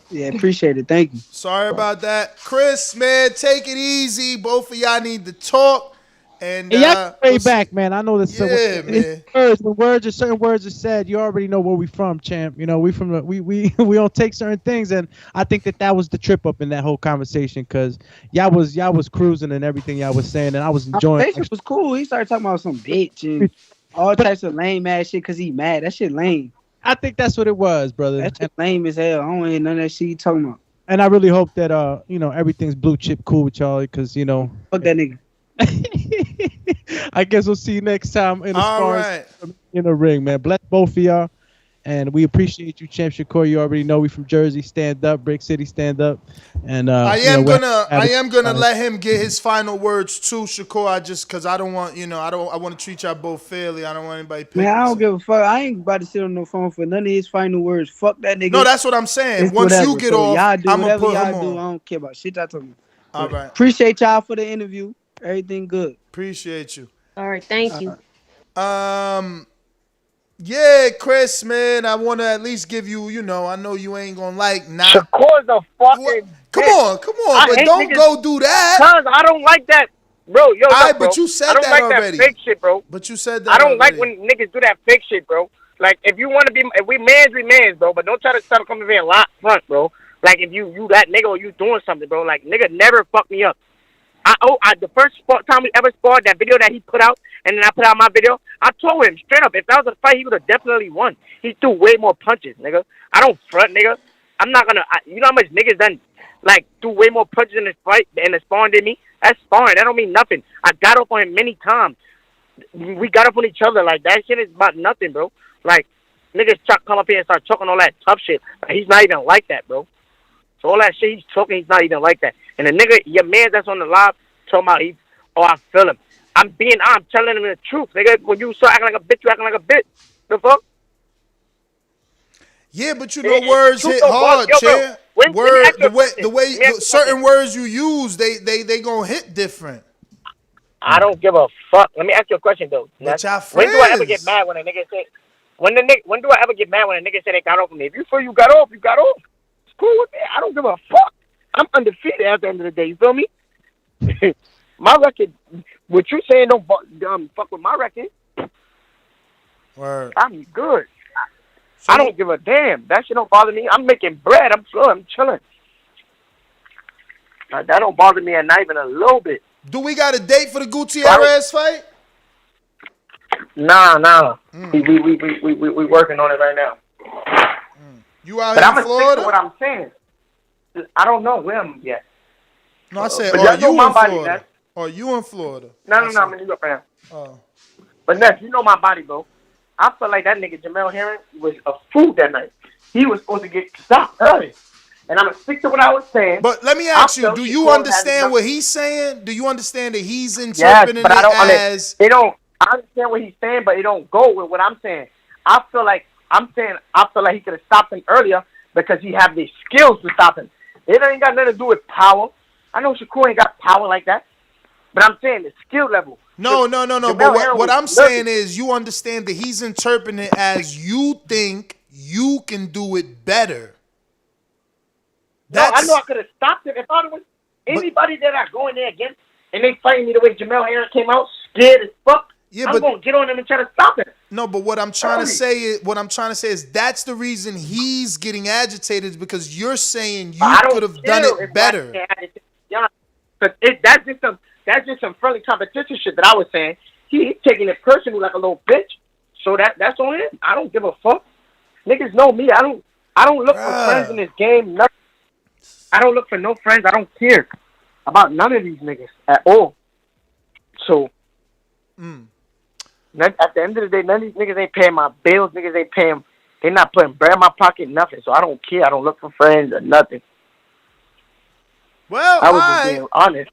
Yeah, appreciate it. Thank you.
Sorry about that. Chris, man, take it easy. Both of y'all need to talk. And
y'all way back, man. I know this.
Yeah, man.
When certain words are said, you already know where we from, champ. We from we don't take certain things, and I think that was the trip up in that whole conversation because y'all was cruising and everything y'all was saying, and I was enjoying.
It was cool. He started talking about some bitch and all types of lame ass shit because he mad. That shit lame.
I think that's what it was, brother.
That shit lame as hell. I don't want to hear none of that shit he talking about.
And I really hope that everything's blue chip cool with y'all because
fuck that nigga.
I guess we'll see you next time in the ring, man. Bless both of y'all, and we appreciate you, Champ Shakur. You already know we from Jersey. Stand up, Brick City, stand up. And
I am gonna let him get his final words too, Shakur. Because I don't want I want to treat y'all both fairly. I don't want anybody.
Man, I don't give a fuck. I ain't about to sit on no phone for none of his final words. Fuck that nigga.
No, that's what I'm saying. Once you get off,
y'all do
I'm gonna
whatever
put
y'all
him
do.
on.
I don't care about shit y'all talking about.
All right.
Appreciate y'all for the interview. Everything good.
Appreciate you.
All right, thank you.
Yeah, Chris, man, I want to at least give you, I know you ain't gonna like now.
Shakur's a fucking
Come on, but don't go do that.
Cause I don't like that, bro. Yo, bro.
But you said
I don't
that
like
already.
that fake shit, bro.
But you said that
I don't
already.
like when niggas do that fake shit, bro. Like, if you want to be, if we mans, bro. But don't try to come in here and lock front, bro. Like, if you that nigga or you doing something, bro. Like, nigga never fuck me up. The first time we ever sparred, that video that he put out, and then I put out my video, I told him straight up, if that was a fight, he would have definitely won. He threw way more punches, nigga. I don't front, nigga. I'm not gonna, you know how much niggas done, threw way more punches in this fight and the sparring than me? That's sparring. That don't mean nothing. I got up on him many times. We got up on each other. That shit is about nothing, bro. Niggas come up here and start talking all that tough shit. He's not even like that, bro. So all that shit he's talking, he's not even like that. And the nigga, your man that's on the live, talking about I feel him. I'm telling him the truth, nigga. When you start acting like a bitch, you acting like a bitch. The fuck?
Yeah, but you know words hit hard, Chair. The way certain words you use, they gonna hit different.
I don't give a fuck. Let me ask you a question though.
But y'all friends.
When do I ever get mad when a nigga say? When do I ever get mad when a nigga say they got off on me? If you feel you got off, you got off. It's cool with me. I don't give a fuck. I'm undefeated at the end of the day. You feel me? My record, what you saying don't fuck with my record.
Word.
I'm good. I don't give a damn. That shit don't bother me. I'm making bread. I'm slow. I'm chilling. That don't bother me, not even a little bit.
Do we got a date for the Gutierrez fight?
Nah. We working on it right now.
You out here in Florida?
Stick to what I'm saying. I don't know where I'm yet.
No, I said, are you in Florida? Are you in Florida?
No, I'm in New York right now.
Oh.
But Ness, you know my body, bro. I feel like that nigga Jamel Herring was a fool that night. He was supposed to get stopped early. And I'm going to stick to what I was saying.
But let me ask you, do you understand what he's saying? Do you understand that he's interpreting it as...
I understand what he's saying, but it don't go with what I'm saying. I feel like he could have stopped him earlier because he have the skills to stop him. It ain't got nothing to do with power. I know Shakur ain't got power like that. But I'm saying the skill level.
No. But what I'm saying is you understand that he's interpreting it as you think you can do it better.
I know I could have stopped him. If I was anybody that I go in there against and they fighting me the way Jamel Herring came out, scared as fuck, I'm gonna get on him and try to stop him.
No, but what I'm trying to say is that's the reason he's getting agitated is because you're saying you could have done it better.
That's just some friendly competition shit that I was saying. He's taking it personal like a little bitch. So that's on him. I don't give a fuck. Niggas know me. I don't look for friends in this game. Nothing. I don't look for no friends. I don't care about none of these niggas at all. So at the end of the day, none of these niggas ain't paying my bills. Niggas ain't paying. They not putting bread in my pocket. Nothing. So I don't care. I don't look for friends or nothing.
Well,
I was just being honest.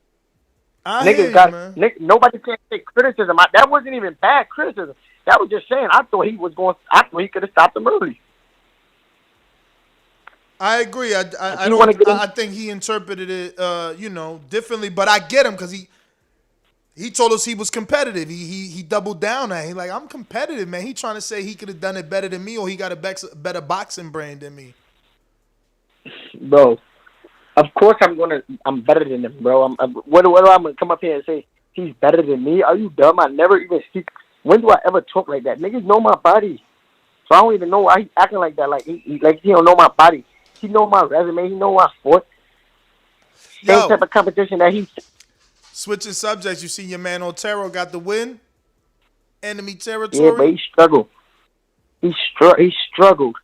Nobody can take criticism. That wasn't even bad criticism. That was just saying I thought he could have stopped him early.
I agree. I think he interpreted it differently, but I get him because he told us he was competitive. He doubled down on it. He like, I'm competitive, man. He trying to say he could have done it better than me or he got a better boxing brain than me.
Bro, of course I'm better than him, bro. What do I gonna come up here and say he's better than me? Are you dumb? I never even speak. When do I ever talk like that? Niggas know my body. So I don't even know why he acting like that. Like he don't know my body. He know my resume. He know why I fought. Same type of competition that he...
Switching subjects, you see your man Otero got the win? Enemy territory?
Yeah, but he struggled. He struggled.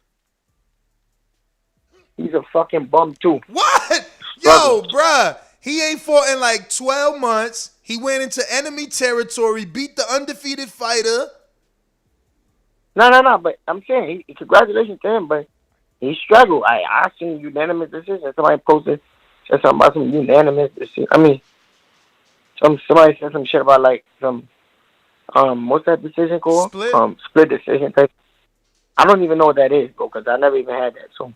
He's a fucking bum, too.
What? Yo, bruh. He ain't fought in like 12 months. He went into enemy territory, beat the undefeated fighter.
No, but I'm saying, congratulations to him, but he struggled. I seen unanimous decision. Somebody said something about some unanimous decision. I mean, somebody said some shit about like some what's that decision called? Split decision type. I don't even know what that is, bro, because I never even had that. So.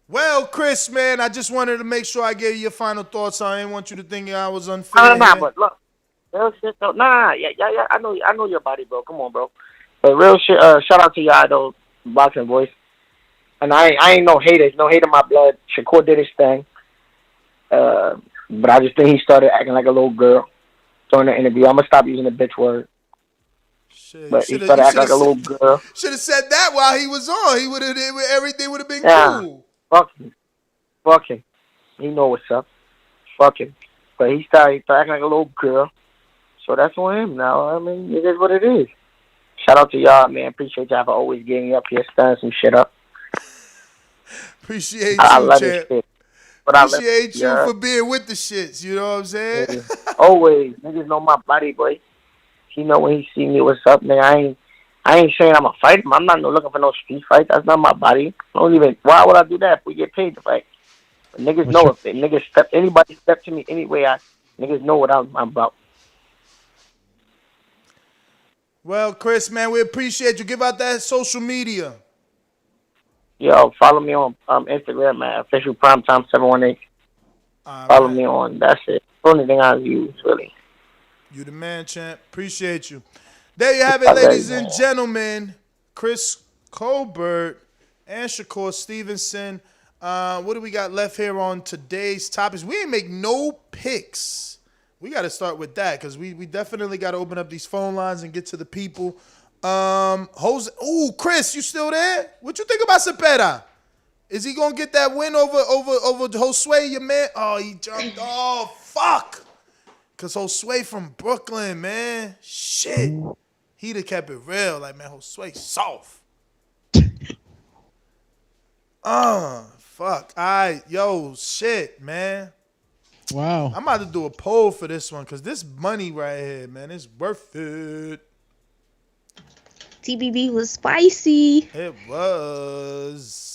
Well, Chris, man, I just wanted to make sure I gave you your final thoughts. I didn't want you to think I was unfair.
Nah, but look, real shit though. Yeah. I know your body, bro. Come on, bro. But real shit. Shout out to y'all, though, boxing voice. And I ain't no haters. No hate in my blood. Shakur did his thing. But I just think he started acting like a little girl during the interview. I'm gonna stop using the bitch word.
Shit,
but he started acting like a little girl.
Should have said that while he was on. He would have. Everything would have been cool.
Fuck him. He know what's up. Fuck him. But he started acting like a little girl. So that's on him now. I mean, it is what it is. Shout out to y'all, man. Appreciate y'all for always getting up here, stirring some shit up.
Appreciate
I
you,
love
champ.
This shit.
Appreciate you for being with the shits. You know what I'm saying?
Yeah. Always. Niggas know my body, boy. He know when he see me what's up, man. I ain't saying I'm a fighter. I'm not looking for no street fight. That's not my body. I don't even. Why would I do that if we get paid to fight? Niggas know if anybody step to me anyway, niggas know what I'm about.
Well, Chris, man, we appreciate you. Give out that social media.
Yo, follow me on Instagram, man. Official Primetime 718. Follow me on. That's it. The only thing I use, really.
You the man, champ. Appreciate you. There you have it, ladies and gentlemen. Chris Colbert and Shakur Stevenson. What do we got left here on today's topics? We ain't make no picks. We got to start with that because we definitely got to open up these phone lines and get to the people. Chris, you still there? What you think about Zepeda? Is he gonna get that win over Josue, your man? Oh, he jumped. Oh, fuck. Cause Josue from Brooklyn, man. Shit. He'd have kept it real. Like, man, Josue soft. Fuck. Shit, man.
Wow.
I'm about to do a poll for this one because this money right here, man, is worth it.
TBB was spicy.
It was.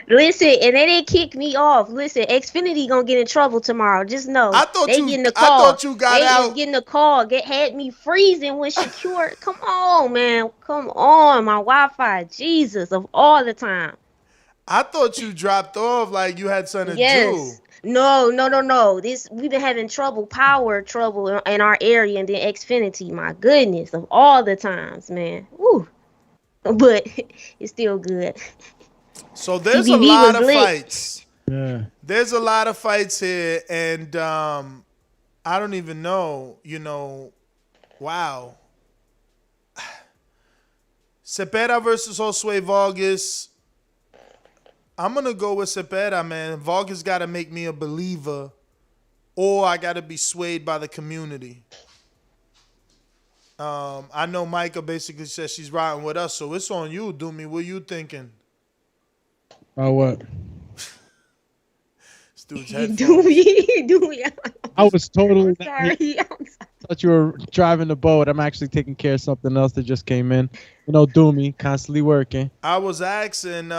Listen, and they didn't kick me off. Listen, Xfinity gonna get in trouble tomorrow. Just know. Getting the call.
I thought you got out.
They getting the call. Had me freezing when Shakur. Come on, man. Come on, my Wi-Fi. Jesus, of all the time.
I thought you dropped off like you had something to do.
No. We've been having power trouble in our area, and then Xfinity. My goodness, of all the times, man. Woo. But it's still good.
So there's a lot of fights. Yeah. There's a lot of fights here, and I don't even know. Wow. Zepeda versus Josue Vargas. I'm going to go with Zepeda, man. Vargas got to make me a believer, or I got to be swayed by the community. I know Micah basically says she's riding with us, so it's on you, Doomy. What you thinking?
Oh, what?
Doomy.
I was totally...
Sorry.
I thought you were driving the boat. I'm actually taking care of something else that just came in. Doomy, constantly working.
I was asking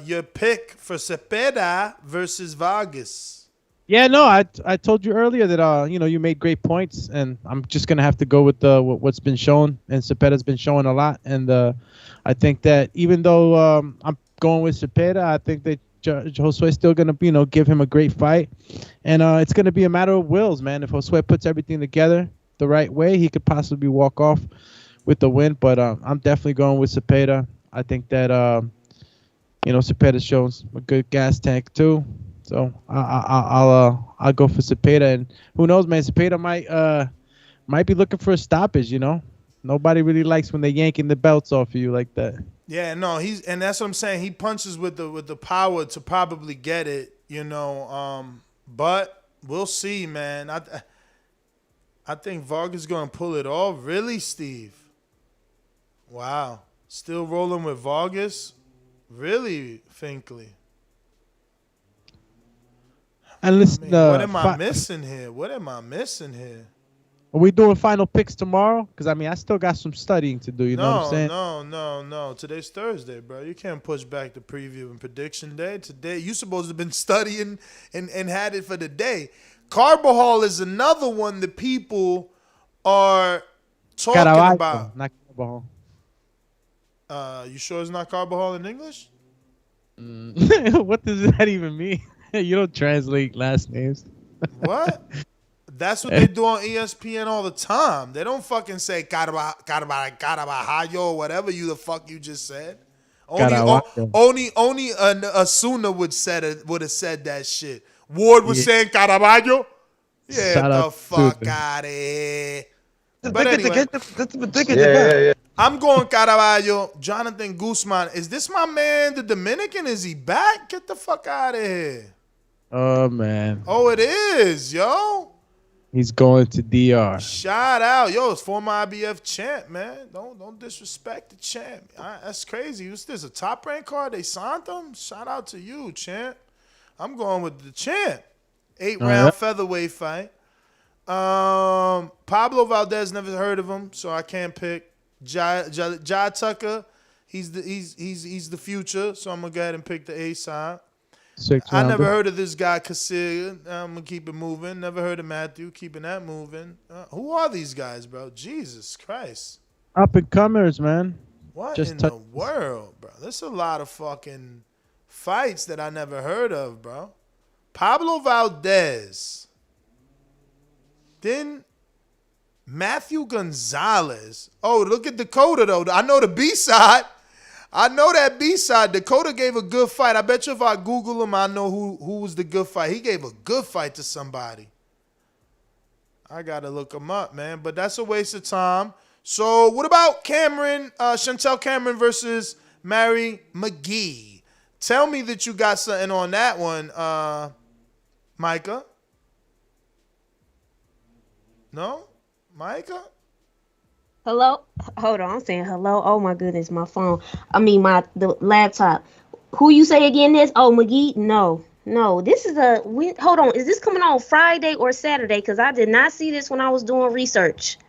your pick for Zepeda versus Vargas.
Yeah, no, I told you earlier that you made great points, and I'm just gonna have to go with what's been shown, and Zepeda's been showing a lot, and I think that even though I'm going with Zepeda, I think that Josue's still gonna give him a great fight, and it's gonna be a matter of wills, man. If Josue puts everything together the right way, he could possibly walk off with the win, but I'm definitely going with Zepeda. I think that Zepeda shows a good gas tank too. So I'll go for Zepeda, and who knows, man? Zepeda might be looking for a stoppage. Nobody really likes when they're yanking the belts off of you like that.
Yeah, no, and that's what I'm saying. He punches with the power to probably get it, but we'll see, man. I think Vargas is gonna pull it off. Really, Steve? Wow, still rolling with Vargas? Really, Finkley?
And listen,
what am I missing here?
Are we doing final picks tomorrow? Because I still got some studying to do. You know what I'm saying?
No. Today's Thursday, bro. You can't push back the preview and prediction day. Today, you supposed to have been studying and had it for the day. Caraballo is another one that people are talking about.
Not Caraballo.
You sure it's not Caraballo in English?
What does that even mean? You don't translate last names.
What? That's what they do on ESPN all the time. They don't fucking say Caraballo or whatever the fuck you just said. Only Asuna would have said that shit. Ward was saying Caraballo. Yeah, the fuck out of here. But anyway, yeah. I'm going Caraballo. Jonathan Guzman. Is this my man, the Dominican? Is he back? Get the fuck out of here.
Oh, man.
Oh, it is, yo.
He's going to DR.
Shout out. Yo, it's former IBF champ, man. Don't disrespect the champ. That's crazy. There's a top rank card. They signed him. Shout out to you, champ. I'm going with the champ. 8-round featherweight fight. Pablo Valdez, never heard of him, so I can't pick. Jahi Tucker, he's the future, so I'm gonna go ahead and pick the A side. I never heard of this guy, Kasir. I'm going to keep it moving. Never heard of Mathew. Keeping that moving. Who are these guys, bro? Jesus Christ.
Up and comers, man.
What in the world, bro? There's a lot of fucking fights that I never heard of, bro. Pablo Valdez. Then Mathew Gonzalez. Oh, look at Dakota, though. I know the B-side. I know that B-side. Dakota gave a good fight. I bet you if I Google him, I know who was the good fight. He gave a good fight to somebody. I got to look him up, man. But that's a waste of time. So what about Cameron, Chantelle Cameron versus McGee? Tell me that you got something on that one, Micah. No? Micah?
Hello? Hold on, I'm saying hello. Oh my goodness, my phone. I mean the laptop. Who you say again this? Oh, McGee? No. This is hold on. Is this coming on Friday or Saturday? Because I did not see this when I was doing research.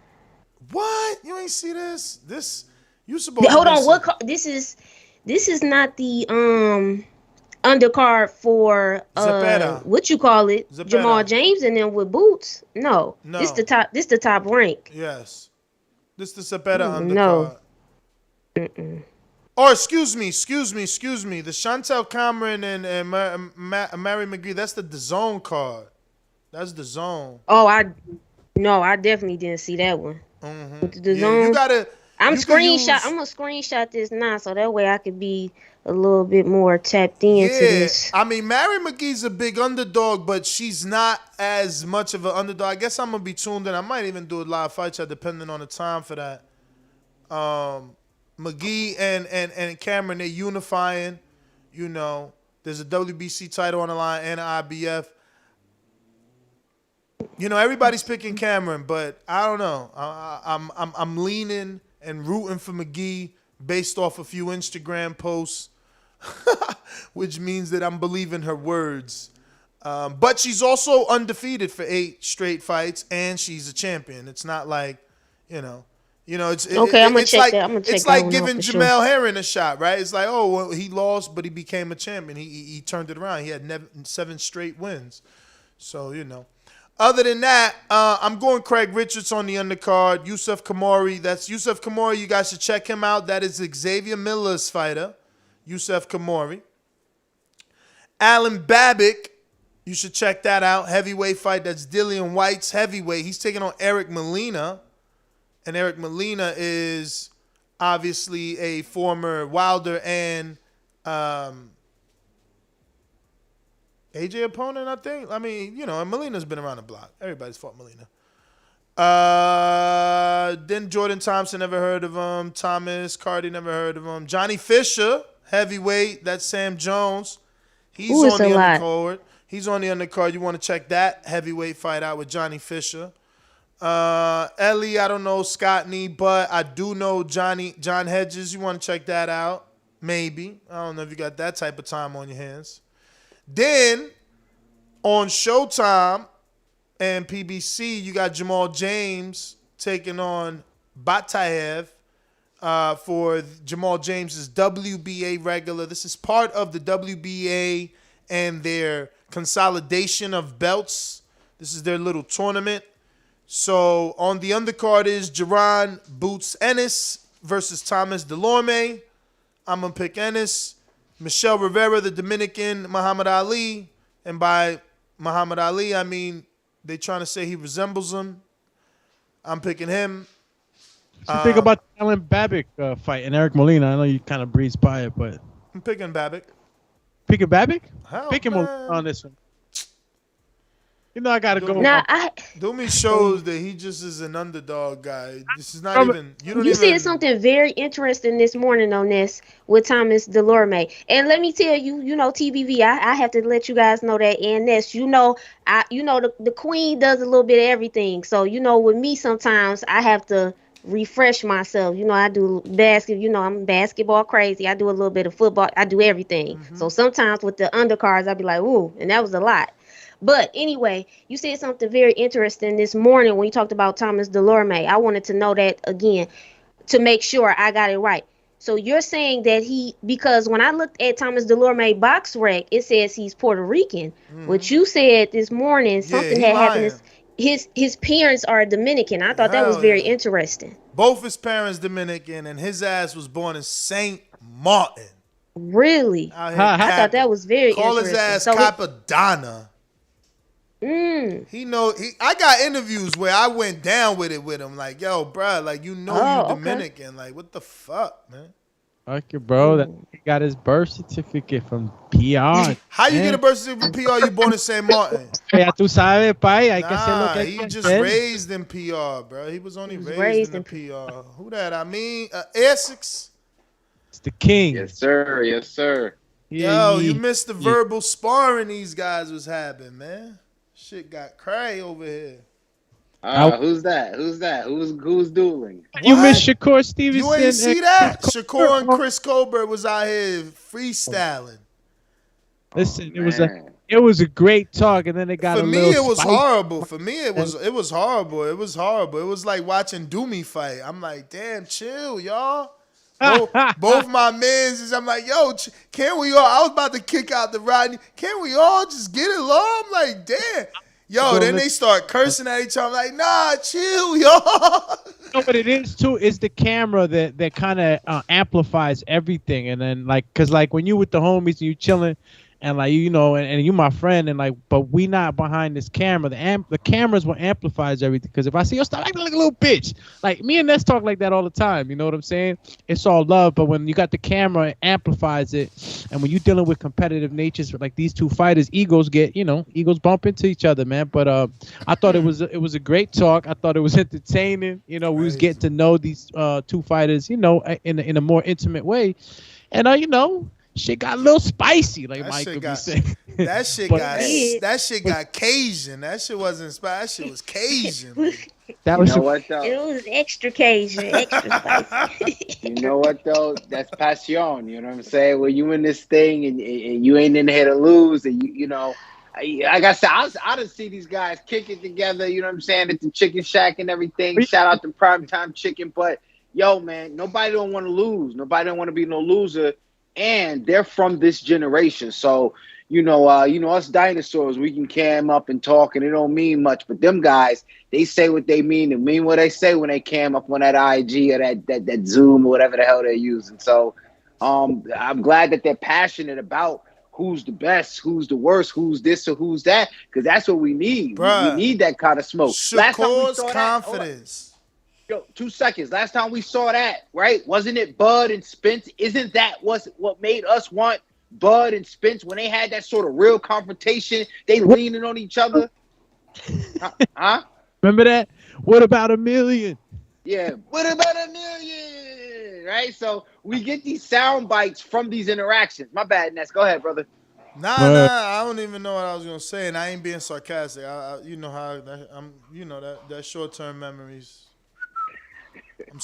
What? You ain't see this? You supposed
hold
to
on, this is not the undercard for
Zepeda.
What you call it?
Zepeda.
Jamal James and then with Boots? No. This the top rank.
Yes. This the Zepeda undercard.
No. Mm-mm.
Or excuse me. The Chantelle Cameron and Mary McGee, that's the DAZN card. That's the DAZN.
Oh, I definitely didn't see that one.
Mm-hmm.
The
yeah, you gotta.
I'm gonna screenshot this now so that way I could be a little bit more tapped into this.
I mean, Mary McGee's a big underdog, but she's not as much of an underdog. I guess I'm gonna be tuned in. I might even do a live fight chat depending on the time for that. McGee and Cameron, they're unifying. You know, there's a WBC title on the line and an IBF. You know, everybody's picking Cameron, but I don't know. I'm leaning and rooting for McGee based off a few Instagram posts, which means that I'm believing her words. But she's also undefeated for 8 straight fights, and she's a champion. It's not like, it's
okay. I'm gonna check that.
It's like giving Jamel Herring a shot, right? It's like, oh, well, he lost, but he became a champion. He turned it around. He had 7 straight wins. So, Other than that, I'm going Craig Richards on the undercard. Yusuf Kamori. That's Yusuf Kamori. You guys should check him out. That is Xavier Miller's fighter, Yusuf Kamori. Alan Babick. You should check that out. Heavyweight fight. That's Dillian White's heavyweight. He's taking on Eric Molina. And Eric Molina is obviously a former Wilder and AJ opponent, I think. I mean, and Molina's been around the block. Everybody's fought Molina. Then Jordan Thompson, never heard of him. Thomas Cardi, never heard of him. Johnny Fisher, heavyweight. That's Sam Jones. He's on the undercard. He's on the undercard. You want to check that heavyweight fight out with Johnny Fisher. Ellie, I don't know Scottney, but I do know John Hedges. You want to check that out? Maybe. I don't know if you got that type of time on your hands. Then, on Showtime and PBC, you got Jamal James taking on Batayev for Jamal James's WBA regular. This is part of the WBA and their consolidation of belts. This is their little tournament. So, on the undercard is Jaron Boots Ennis versus Thomas Delorme. I'm going to pick Ennis. Michelle Rivera, the Dominican, Muhammad Ali. And by Muhammad Ali, I mean they trying to say he resembles him. I'm picking him.
What you think about the Alan Babick fight and Eric Molina? I know you kind of breezed by it, but...
I'm picking Babick.
Picking Babick?
Hell,
picking Molina on this one. I got to go.
Dumi shows that he just is an underdog guy. This is not even...
You said something very interesting this morning on this with Thomas Delorme. And let me tell you, TBV, I have to let you guys know that Ennis, the queen does a little bit of everything. So, with me sometimes I have to refresh myself. I do I'm basketball crazy. I do a little bit of football. I do everything. Mm-hmm. So sometimes with the undercards, I'd be like, ooh, and that was a lot. But anyway, you said something very interesting this morning when you talked about Thomas Delorme. I wanted to know that again to make sure I got it right. So you're saying that because when I looked at Thomas Delorme box rec, it says he's Puerto Rican. What you said this morning, something had happened. His parents are Dominican. I thought that was very interesting.
Both his parents Dominican, and his ass was born in St. Martin.
Really? I thought that was very
Call
interesting.
Call his ass Capadonna. I got interviews where I went down with him. Like, yo, bro, like, you Dominican. Okay. Like, what the fuck, man?
Okay, bro. He got his birth certificate from PR.
How you get a birth certificate from PR? You born in St. Martin?
Ya tú sabes, pai. Hay que hacer lo que hay
he
que
just
hacer.
raised in PR, bro. He was only raised in PR. Who that? I mean, Essex.
It's the king.
Yes, sir. Yes, sir.
Yo, you missed the verbal sparring these guys was having, man. Shit got cray over here.
Who's that? Who's dueling?
You missed Shakur Stevenson.
You ain't see that? Shakur and Chris Colbert was out here freestyling.
Listen, it was a great talk, and then it got
For
a
me,
little
it was
spicy.
horrible. For me, it was horrible. It was horrible. It was like watching Doomy fight. I'm like, damn, chill, y'all. Both my mans, I'm like, yo, can't we all? I was about to kick out the Rodney. Can't we all just get along? I'm like, damn. Yo, then they start cursing at each other. I'm like, nah, chill, y'all.
You know what it is too? It's the camera that kind of amplifies everything, and then cause when you with the homies and you chilling, and and you my friend, and but we not behind this camera. The camera's what amplifies everything. Because if I see you stop acting like a little bitch, like me and Ness talk like that all the time. You know what I'm saying? It's all love, but when you got the camera, it amplifies it. And when you're dealing with competitive natures, like these two fighters, egos bump into each other, man. But I thought it was a great talk. I thought it was entertaining. We was getting to know these two fighters, in a more intimate way, and shit got a little spicy, like Mike would be saying.
That shit got Cajun. That shit wasn't spicy. That shit was Cajun.
What though?
It was extra Cajun, extra spicy.
You know what though? That's passion. You know what I'm saying? When you in this thing and you ain't in here to lose, and like I said, I done see these guys kick it together. You know what I'm saying? At the Chicken Shack and everything. Shout out to Primetime Chicken, but yo, man, nobody don't want to lose. Nobody don't want to be no loser. And they're from this generation. So, us dinosaurs, we can cam up and talk and it don't mean much. But them guys, they say what they mean and mean what they say when they cam up on that IG or that Zoom or whatever the hell they're using. So I'm glad that they're passionate about who's the best, who's the worst, who's this or who's that, because that's what we need. We need that kind of smoke.
Shakur's confidence.
Yo, 2 seconds. Last time we saw that, right? Wasn't it Bud and Spence? Isn't that what made us want Bud and Spence when they had that sort of real confrontation? They leaning on each other. Huh?
Remember that? What about $1 million?
Yeah. What about $1 million? Right? So we get these sound bites from these interactions. My bad, Ness. Go ahead, brother.
Nah. I don't even know what I was gonna say, and I ain't being sarcastic. That short-term memories.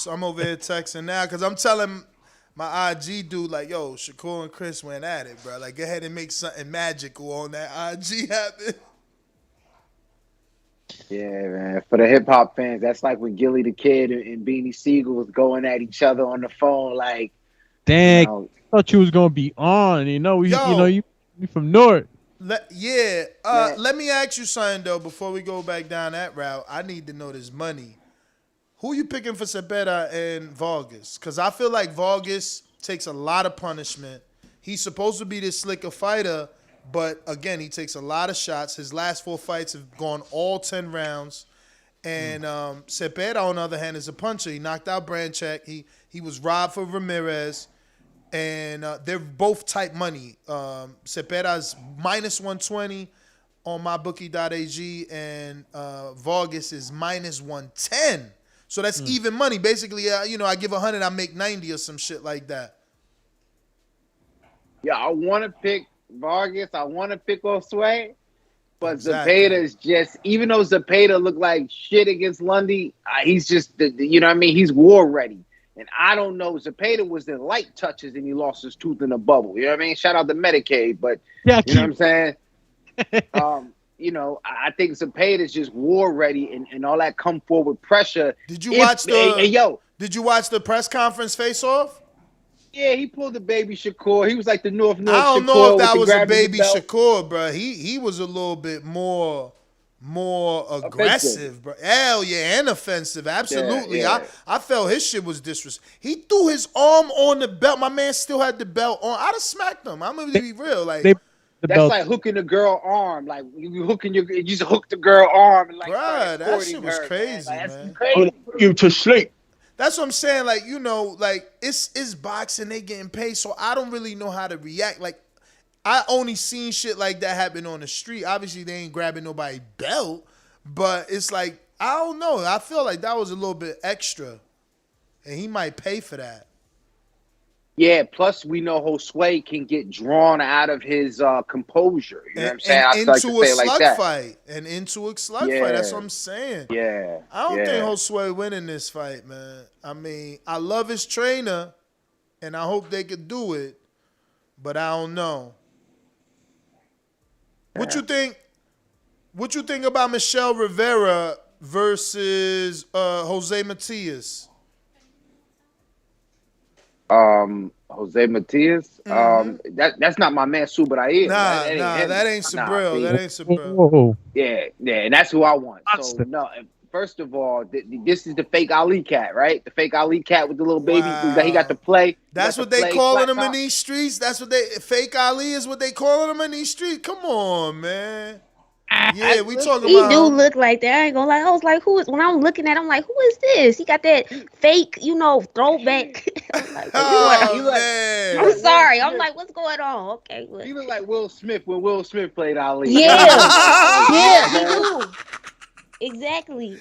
I'm over here texting now because I'm telling my IG dude, like, yo, Shakur and Chris went at it, bro. Like, go ahead and make something magical on that IG happen.
Yeah, man. For the hip-hop fans, that's like when Gilly the Kid and Beanie Siegel was going at each other on the phone, like,
dang, I thought you was going to be on, you from North.
Let me ask you something, though, before we go back down that route. I need to know this money. Who you picking for Zepeda and Vargas? Because I feel like Vargas takes a lot of punishment. He's supposed to be this slicker fighter, but, again, he takes a lot of shots. His last 4 fights have gone all 10 rounds. And Zepeda, on the other hand, is a puncher. He knocked out Branchak. He was robbed for Ramirez. And they're both type money. Zepeda's minus 120 on mybookie.ag, and Vargas is minus 110. So that's even money. Basically, I give 100, I make 90 or some shit like that.
Yeah, I want to pick Vargas. I want to pick Josue. But
Exactly.
Zepeda is just, even though Zepeda looked like shit against Lundy, he's just, he's war ready. And I don't know, Zepeda was in light touches and he lost his tooth in a bubble. You know what I mean? Shout out to Medicaid, but you know what I'm saying? I think Zepeda is just war ready and all that come forward pressure.
Did you watch the press conference face off?
Yeah, he pulled the baby Shakur. He was like the North Shakur.
I don't know if that was a baby Shakur, bro. He was a little bit more aggressive, bro. Hell yeah, and offensive. Absolutely.
Yeah.
I felt his shit was disrespectful. He threw his arm on the belt. My man still had the belt on. I'd have smacked him. I'm gonna be real. Like
that's like hooking the girl arm. Like you just hook the girl arm and like
bruh, that shit was crazy, man.
That's crazy.
You to sleep.
That's what I'm saying. Like, you know, like it's boxing, they getting paid, so I don't really know how to react. Like, I only seen shit like that happen on the street. Obviously, they ain't grabbing nobody's belt, but it's like, I don't know. I feel like that was a little bit extra, and he might pay for that.
Yeah, plus we know Josue can get drawn out of his composure. You know what I'm saying? I
into
like
a
like
slug
that.
fight. And into a slug fight. That's what I'm saying.
Yeah.
I don't think Josue winning this fight, man. I mean, I love his trainer, and I hope they could do it, but I don't know. What you think? What you think about Michelle Rivera versus Jose Matias?
Jose Matias. That's not my man Subrail.
That ain't Subrail. That ain't Subrail.
Yeah, and that's who I want. So no, first of all, this is the fake Ali cat, right? The fake Ali cat with the little baby that he got to play.
That's what they calling him in these streets. That's what fake Ali is what they calling him in these streets. Come on, man. Yeah, we talking about.
He do look like that. I ain't gonna lie. I was like, when I'm looking at him, I'm like, who is this? He got that fake, throwback. I'm like,
man.
I'm sorry. I'm like, what's going on? Okay. What?
He look like Will Smith when Will Smith played Ali.
Yeah. Yeah, he do. Exactly.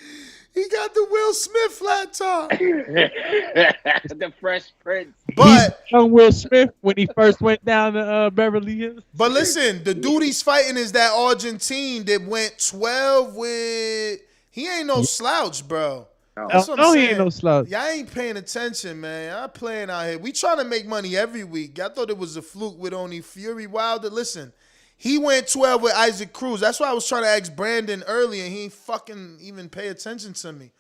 He got the Will Smith flat top.
The Fresh Prince.
But
young Will Smith when he first went down to Beverly Hills.
But listen, the dude he's fighting is that Argentine that went 12 with. He ain't no slouch, bro.
No, he ain't no slouch.
Y'all ain't paying attention, man. I'm playing out here. We trying to make money every week. I thought it was a fluke with only Fury-Whyte. Listen, he went 12 with Isaac Cruz. That's why I was trying to ask Brandon earlier, and he ain't fucking even pay attention to me.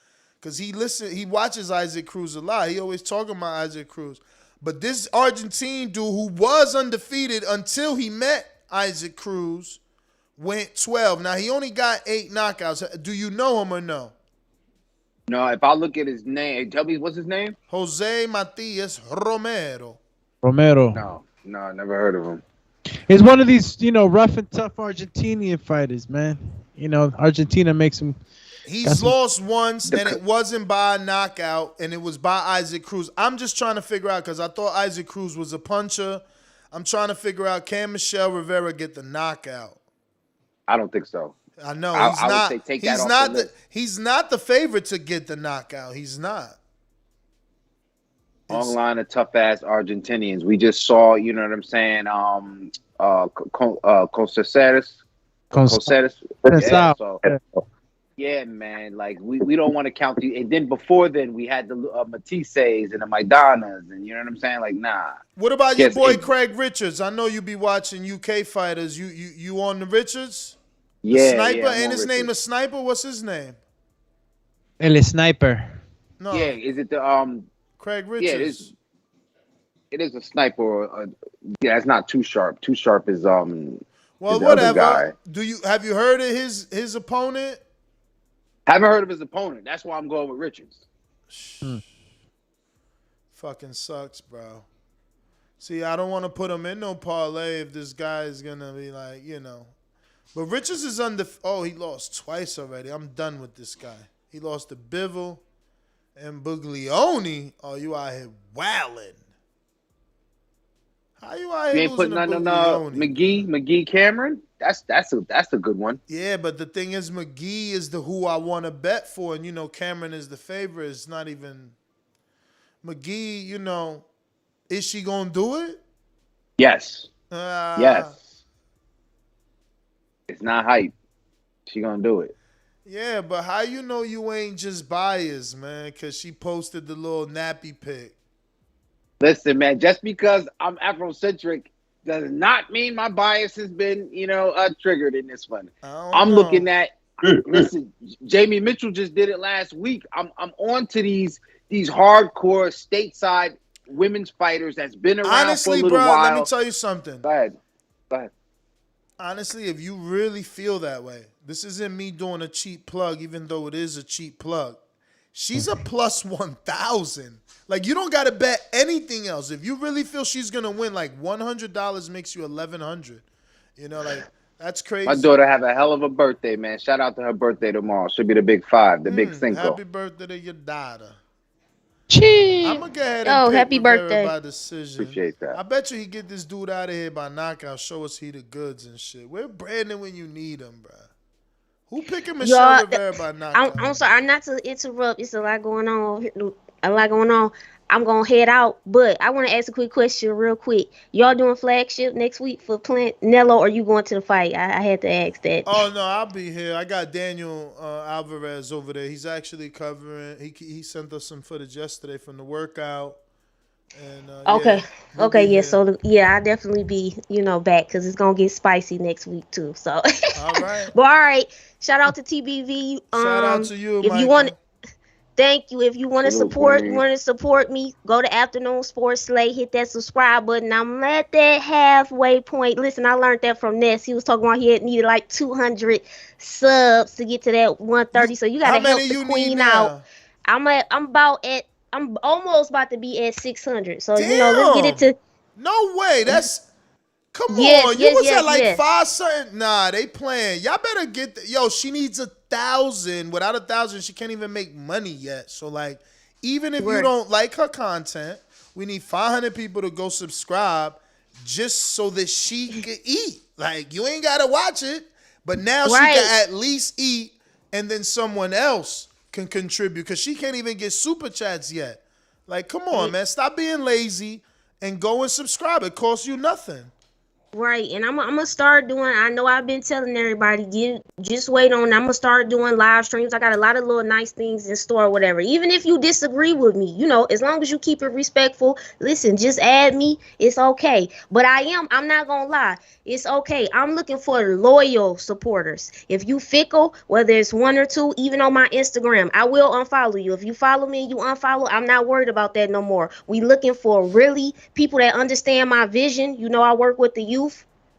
Because he watches Isaac Cruz a lot. He always talking about Isaac Cruz. But this Argentine dude who was undefeated until he met Isaac Cruz went 12. Now, he only got 8 knockouts. Do you know him or no?
No, if I look at his name, tell me what's his name?
Jose Matias Romero.
Romero.
No, I never heard of him.
He's one of these, rough and tough Argentinian fighters, man. Argentina makes him.
He's lost once, and it wasn't by a knockout, and it was by Isaac Cruz. I'm just trying to figure out, because I thought Isaac Cruz was a puncher. I'm trying to figure out, can Michelle Rivera get the knockout?
I don't think so.
I know he's not the favorite to get the knockout. He's not.
Long line of tough ass Argentinians. We just saw, you know what I'm saying? Conceres. Yeah, man. Like we don't want to count the. And then before then, we had the Matisses and the Maidanas, and you know what I'm saying? Like, nah.
What about your boy Craig Richards? I know you be watching UK fighters. You on the Richards?
Yeah,
the Sniper.
Yeah,
ain't his name the Sniper? What's his name?
El Sniper.
No.
Yeah, is it the
Craig Richards?
Yeah, it is a Sniper. Yeah, it's not Too Sharp. Too Sharp is
Well, whatever. Have you heard of his opponent?
Haven't heard of his opponent. That's why I'm going with Richards.
Fucking sucks, bro. See, I don't want to put him in no parlay if this guy is gonna be like, But Richards is he lost twice already. I'm done with this guy. He lost to Bivol and Buglioni. Oh, you out here wilding. How you out here?
You ain't putting none on McGee Cameron? That's a good one.
Yeah, but the thing is, McGee is the who I want to bet for, and Cameron is the favorite. It's not even McGee. Is she gonna do it?
Yes. Yes. It's not hype. She gonna do it.
Yeah, but how you ain't just biased, man? Because she posted the little nappy pic.
Listen, man, just because I'm Afrocentric does not mean my bias has been, triggered in this one. I'm looking at, listen, Jamie Mitchell just did it last week. I'm on to these hardcore stateside women's fighters that's been around
Honestly,
for a little
bro,
while.
let me tell you something.
Go ahead.
Honestly, if you really feel that way, this isn't me doing a cheap plug, even though it is a cheap plug. She's a plus 1,000. Like, you don't got to bet anything else. If you really feel she's going to win, like, $100 makes you $1,100. You know, like, that's crazy.
My daughter have a hell of a birthday, man. Shout out to her birthday tomorrow. She'll be the big 5, the big Cinco.
Happy birthday to your daughter. I'm going to go ahead and pick
happy
Rivera
birthday.
by decision.
Appreciate that.
I bet you he get this dude out of here by knockout, show us he the goods and shit. Where Brandon when you need him, bro? Who picking Michelle Rivera by knockout?
I'm sorry, not to interrupt. It's a lot going on. I'm going to head out, but I want to ask a quick question real quick. Y'all doing flagship next week for Canelo, or you going to the fight? I had to ask that.
Oh, no, I'll be here. I got Daniel Alvarez over there. He's actually covering. He sent us some footage yesterday from the workout. And,
okay.
Yeah,
Yeah. So, I'll definitely be, back because it's going to get spicy next week, too. So,
all right.
But, all right. Shout out to TBV.
Shout out to you,
if
Michael.
you want. Thank you. If you want to support me, go to Afternoon Sports Slay, hit that subscribe button. I'm at that halfway point. Listen, I learned that from Ness. He was talking about he needed like 200 subs to get to that 130. So you got to help the queen out. I'm almost about to be at 600. So let's get it to.
No way. Come on. You was at like 5 certain. Nah, they playing. Y'all better get. She needs 1,000. Without 1,000, she can't even make money yet. So, like, even if you don't like her content, we need 500 people to go subscribe just so that she can eat. Like, you ain't got to watch it, but now she can at least eat, and then someone else can contribute because she can't even get super chats yet. Like, come on, man. Stop being lazy and go and subscribe. It costs you nothing.
Right, and I'm gonna start doing. I know I've been telling everybody, just wait on. I'm gonna start doing live streams. I got a lot of little nice things in store, or whatever. Even if you disagree with me, as long as you keep it respectful. Listen, just add me. It's okay. But I'm not gonna lie. It's okay. I'm looking for loyal supporters. If you fickle, whether it's 1 or 2, even on my Instagram, I will unfollow you. If you follow me and you unfollow, I'm not worried about that no more. We looking for really people that understand my vision. I work with the youth.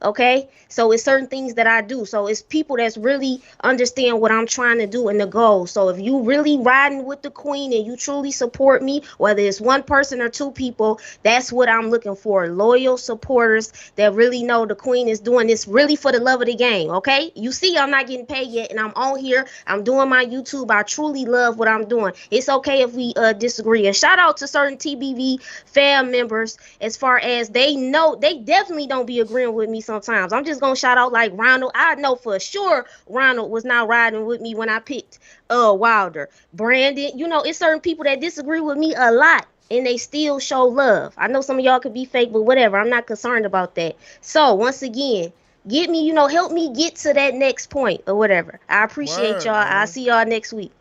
Okay, so it's certain things that I do. So it's people that's really understand what I'm trying to do and the goal. So if you really riding with the queen and you truly support me, whether it's 1 person or 2 people, that's what I'm looking for. Loyal supporters that really know the queen is doing this really for the love of the game. Okay, you see, I'm not getting paid yet, and I'm on here. I'm doing my YouTube. I truly love what I'm doing. It's okay if we disagree. And shout out to certain TBV fan members as far as they know they definitely don't be agreeing with me sometimes. I'm just gonna shout out like Ronald. I know for sure Ronald was not riding with me when I picked Wilder. Brandon, it's certain people that disagree with me a lot and they still show love. I know some of y'all could be fake, but whatever. I'm not concerned about that. So once again, get me, help me get to that next point or whatever. I appreciate y'all. I'll see y'all next week.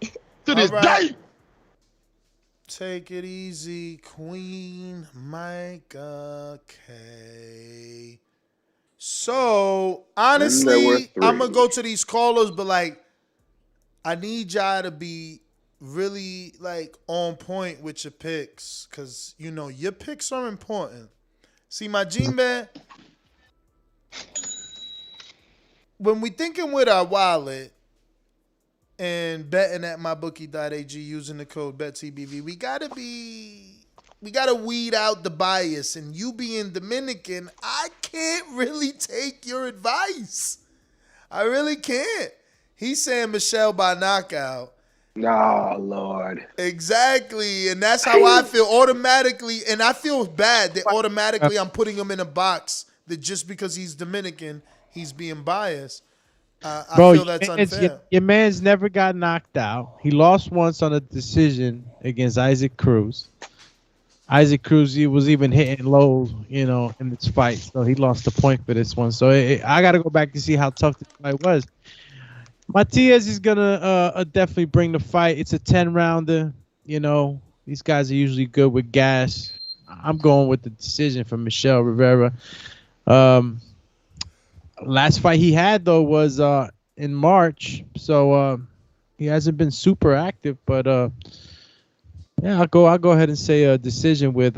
To this day.
Take it easy, Queen Micah K. So, honestly, I'm going to go to these callers, but, like, I need y'all to be really, like, on point with your picks because, your picks are important. See, my G-Man, when we thinking with our wallet and betting at mybookie.ag using the code BETTBV, we got to weed out the bias. And you being Dominican, I can't really take your advice. I really can't. He's saying Michelle by knockout.
Oh, Lord.
Exactly. And that's how I feel automatically. And I feel bad that automatically I'm putting him in a box that just because he's Dominican, he's being biased. I feel that's unfair.
Your man's never got knocked out. He lost once on a decision against Isaac Cruz. Isaac Cruz, he was even hitting low, in this fight. So he lost the point for this one. So I got to go back to see how tough this fight was. Matias is going to definitely bring the fight. It's a 10-rounder. These guys are usually good with gas. I'm going with the decision for Michelle Rivera. Last fight he had, though, was in March. So he hasn't been super active. But, yeah, I'll go ahead and say a decision with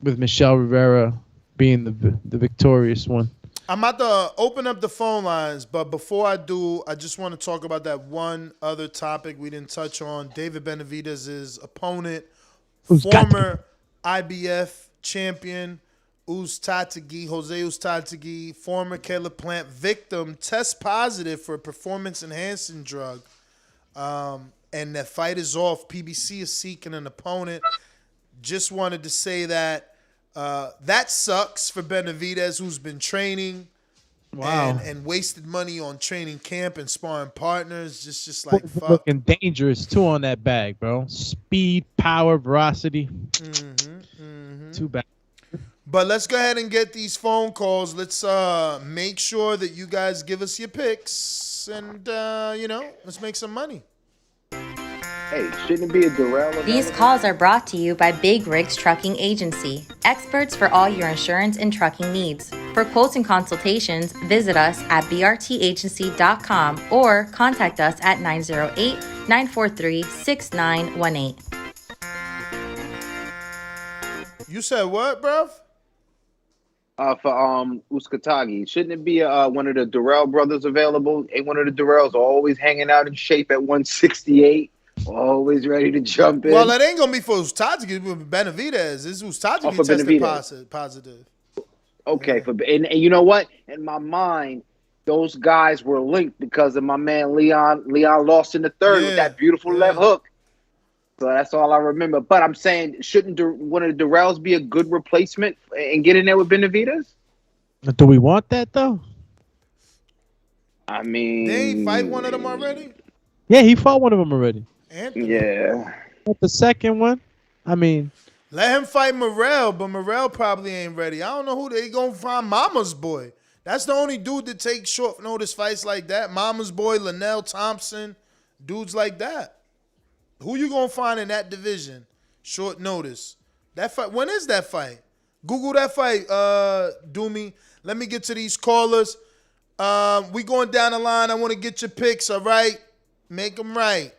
with Michelle Rivera being the victorious one.
I'm about to open up the phone lines, but before I do, I just want to talk about that one other topic we didn't touch on. David Benavidez' opponent, former IBF champion, Uztategi, Jose Uztategi, former Caleb Plant victim, test positive for a performance-enhancing drug. And that fight is off. PBC is seeking an opponent. Just wanted to say that that sucks for Benavidez, who's been training and wasted money on training camp and sparring partners. Just like fuck.
Looking dangerous too on that bag, bro. Speed, power, velocity. Too bad.
But let's go ahead and get these phone calls. Let's make sure that you guys give us your picks, and let's make some money.
Hey, shouldn't it be a Durrell?
These calls are brought to you by Big Rigs Trucking Agency, experts for all your insurance and trucking needs. For quotes and consultations, visit us at brtagency.com or contact us at 908-943-6918.
You said what, bruv?
For Uzcategui, shouldn't it be one of the Durrell brothers available? Ain't one of the Durrells always hanging out in shape at 168? Always ready to jump in.
Well, it ain't gonna be for Uztategi, with Benavidez. This Uztategi tested positive.
Okay, and you know what? In my mind, those guys were linked because of my man Leon. Leon lost in the third with that beautiful left hook. So that's all I remember. But I'm saying, shouldn't one of the Durrells be a good replacement and get in there with Benavidez?
Do we want that though?
I mean,
they ain't fight one of them already.
Yeah, he fought one of them already.
Anthony.
Yeah.
But the second one, I mean,
let him fight Morrell, but Morrell probably ain't ready. I don't know who they gonna find. Mama's boy. That's the only dude that takes short notice fights like that. Mama's boy, Linnell Thompson, dudes like that. Who you gonna find in that division? Short notice. That fight. When is that fight? Google that fight, Doomy. Let me get to these callers. We going down the line. I want to get your picks. All right, make them right.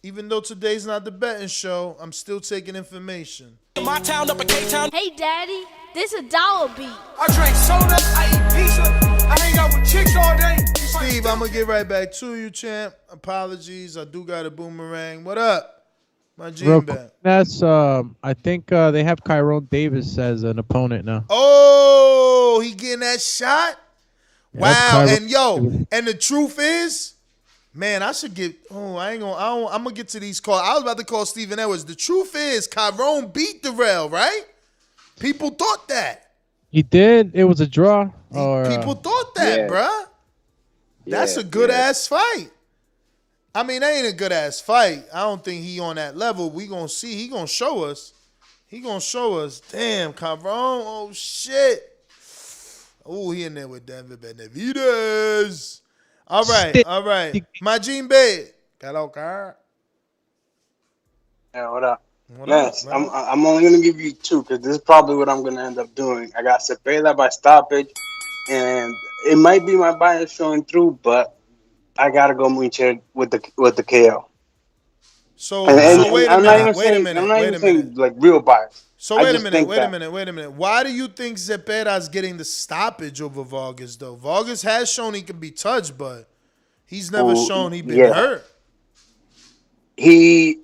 Even though today's not the betting show, I'm still taking information.
My town up in K-Town.
Hey, Daddy, this a dollar beat.
I drink soda, I eat pizza, I hang out with chicks all day.
Steve, I'm going to get right back to you, champ. Apologies, I do got a boomerang. What up? My G back.
That's, I think they have Kyron Davis as an opponent now.
Oh, he getting that shot? Wow, and and the truth is, man, I should get. I'm gonna get to these calls. I was about to call Stephen Edwards. The truth is, Kyron beat Durrell, right? People thought that.
He did. It was a draw.
People thought that, bruh. That's a good ass fight. I mean, that ain't a good ass fight. I don't think he on that level. We gonna see. He gonna show us. Damn, Kyron. Oh shit. Oh, he in there with David Benavidez. All right. My Gene Bay. Hello, car.
Yeah, what up? I'm only gonna give you two because this is probably what I'm gonna end up doing. I got Zepeda by stoppage, and it might be my bias showing through, but I gotta go Muncher with the KO.
So wait a minute.
I'm not even saying like real bias.
So wait a minute. Why do you think Zepeda's getting the stoppage over Vargas, though? Vargas has shown he can be touched, but he's never shown he been hurt.
He,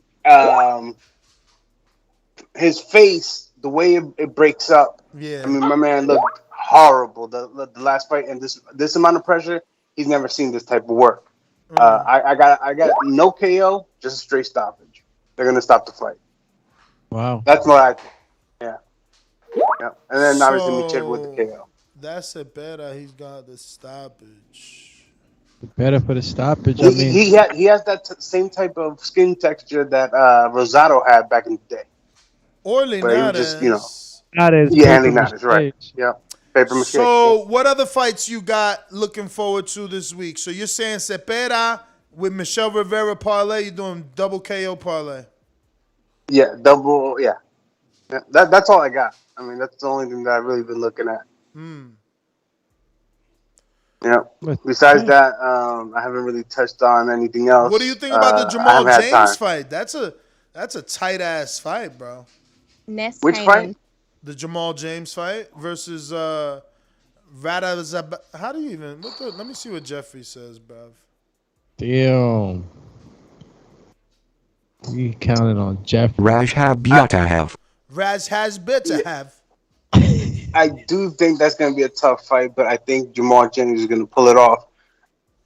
his face, the way it breaks up.
Yeah.
I mean, my man looked horrible the last fight, and this amount of pressure, he's never seen this type of work. I got no KO, just a straight stoppage. They're gonna stop the fight.
Wow.
That's what I think. Yeah. And then obviously Michel with the KO.
That's a better. He's got the stoppage.
Better for the stoppage.
He has that same type of skin texture that Rosado had back in the day.
Or Linares.
Linares, right. Yeah. Paper mache.
So what other fights you got looking forward to this week? So you're saying Zepeda with Michelle Rivera parlay. You're doing double KO parlay.
Yeah, double. Yeah. That's all I got. I mean, that's the only thing that I've really been looking at. Yeah. Besides that, I haven't really touched on anything else.
What do you think about the Jamal James fight? That's a tight ass fight, bro.
Which fight?
The Jamal James fight versus how do you even? Let me see what Jeffrey says, bruv.
Damn. We counted on Jeff.
Raj has better have.
Raj has better have.
I do think that's going to be a tough fight, but I think Jamal Jennings is going to pull it off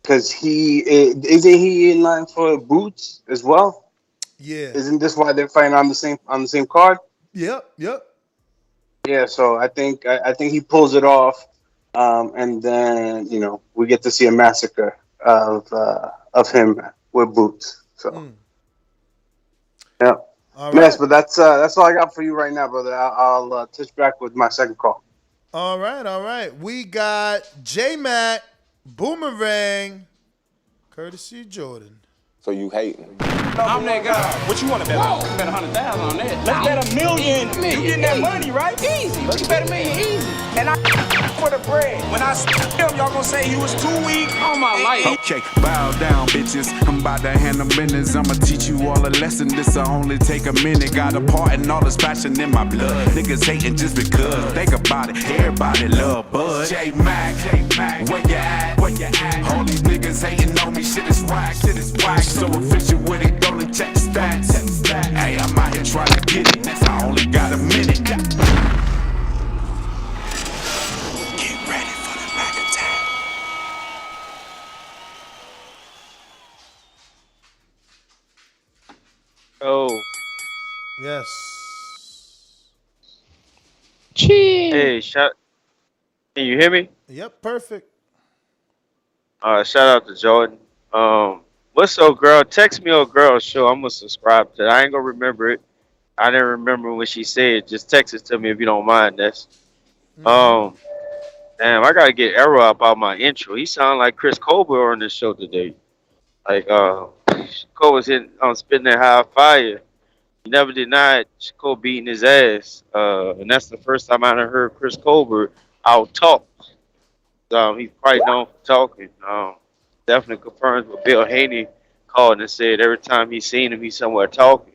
because isn't he in line for Boots as well?
Yeah.
Isn't this why they're fighting on the same card?
Yep.
Yeah. So I think he pulls it off, and then we get to see a massacre of him with Boots. So yeah.
All right.
Yes, but that's all I got for you right now, brother. I'll touch back with my second call.
All right. We got J-Mac, Boomerang, courtesy Jordan.
So you hating?
I'm that guy. What you want to bet on? Bet 100,000 on that. Let's bet $1 million. You getting that money, right? Easy. You bet $1 million easy. And I for the bread. When I him, y'all gonna say he was too weak. On my life.
Okay, bow down, bitches. I'm about to handle business. I'ma teach you all a lesson. This'll only take a minute. Got a part and all this passion in my blood. Niggas hating just because. Think about it. Everybody love Bud. J-Mac, where you at? All these niggas hating on me. Shit is whack. So official with it. Go and check the stats. Hey, I'm out here trying to get it. I only got a minute. Get ready for the back attack.
Oh.
Yes.
Cheers.
Hey, can you hear me?
Yep, perfect.
Shout out to Jordan. What's up, girl? Text me on girl show. I'm gonna subscribe to it. I ain't gonna remember it. I didn't remember what she said. Just text it to me if you don't mind. That's damn. I gotta get Arrow up out my intro. He sounded like Chris Colbert on this show today. Like Shakur was spitting that high fire. He never denied Shakur beating his ass. And that's the first time I heard Chris Colbert out talk. He's probably known for talking. Definitely confirms what Bill Haney called and said every time he's seen him, he's somewhere talking.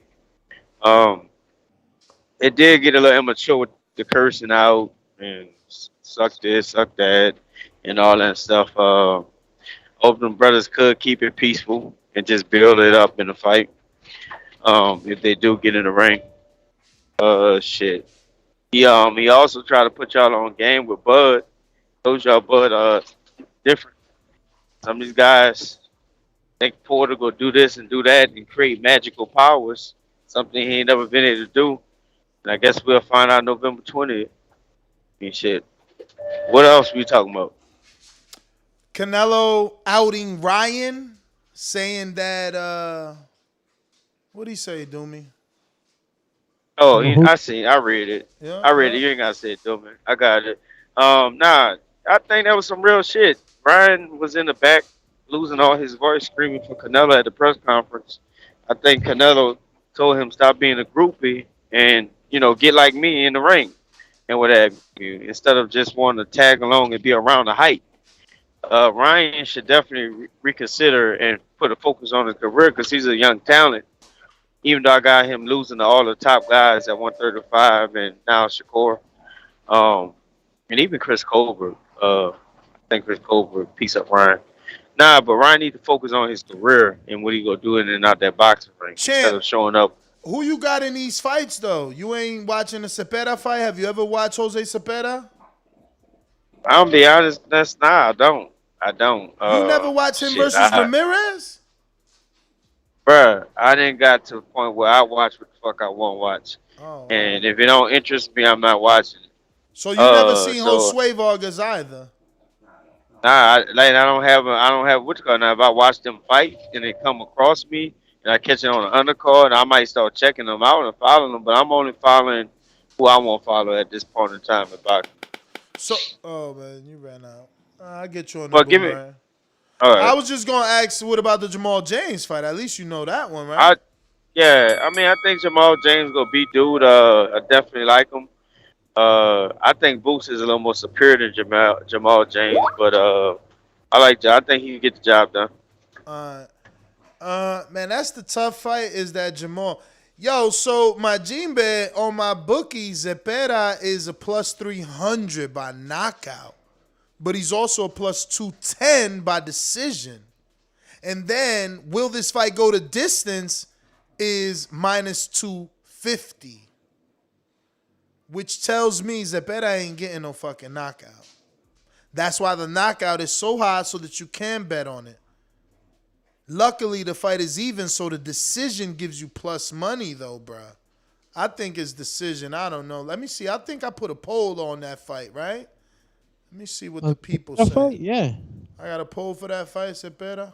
It did get a little immature with the cursing out and suck this, suck that, and all that stuff. Hope them brothers could keep it peaceful and just build it up in the fight. If they do get in the ring. Shit. He also tried to put y'all on game with Bud. Told y'all Bud different. Some of these guys think Porter go do this and do that and create magical powers. Something he ain't never been able to do. And I guess we'll find out November 20th. And shit. What else we talking about?
Canelo outing Ryan, saying that what'd he say, Doomy?
Oh, I read it.
Yeah,
I read it. You ain't gotta say it, Doomy. I got it. Nah, I think that was some real shit. Ryan was in the back, losing all his voice, screaming for Canelo at the press conference. I think Canelo told him stop being a groupie and, get like me in the ring and what have you, instead of just wanting to tag along and be around the hype. Ryan should definitely reconsider and put a focus on his career because he's a young talent. Even though I got him losing to all the top guys at 135 and now Shakur, and even Chris Colbert. I think Chris Colbert piece up Ryan. Nah, but Ryan needs to focus on his career and what he gonna do in and out that boxing ring instead of showing up.
Who you got in these fights though? You ain't watching the Zepeda fight? Have you ever watched Jose Zepeda?
I'll be honest, I don't.
You never watched him versus Ramirez?
Bruh, I didn't got to the point where I watch what the fuck I want to watch. And if it don't interest me, I'm not watching it.
So you never seen Josue Vargas either?
Nah, I don't have what you call it now. If I watch them fight and they come across me and I catch it on the undercard, I might start checking them out and following them. But I'm only following who I want to follow at this point in time in boxing.
So, oh man, you ran out. I get you on the
But give me. All right.
I was just gonna ask, what about the Jamal James fight? At least you know that one, right?
I think Jamal James gonna beat dude. I definitely like him. I think Boots is a little more superior than Jamal James, but I think he can get the job done.
Man, that's the tough fight. Is that Jamal? Yo, so my gene bet on my bookie, Zepeda is a plus 300 by knockout, but he's also a plus 210 by decision. And then, will this fight go to distance is minus 250, which tells me Zepeda ain't getting no fucking knockout. That's why the knockout is so high so that you can bet on it. Luckily, the fight is even, so the decision gives you plus money, though, bruh. I think it's decision. I don't know. Let me see. I think I put a poll on that fight, right? Let me see what the people say.
Fight? Yeah.
I got a poll for that fight, Zepeda.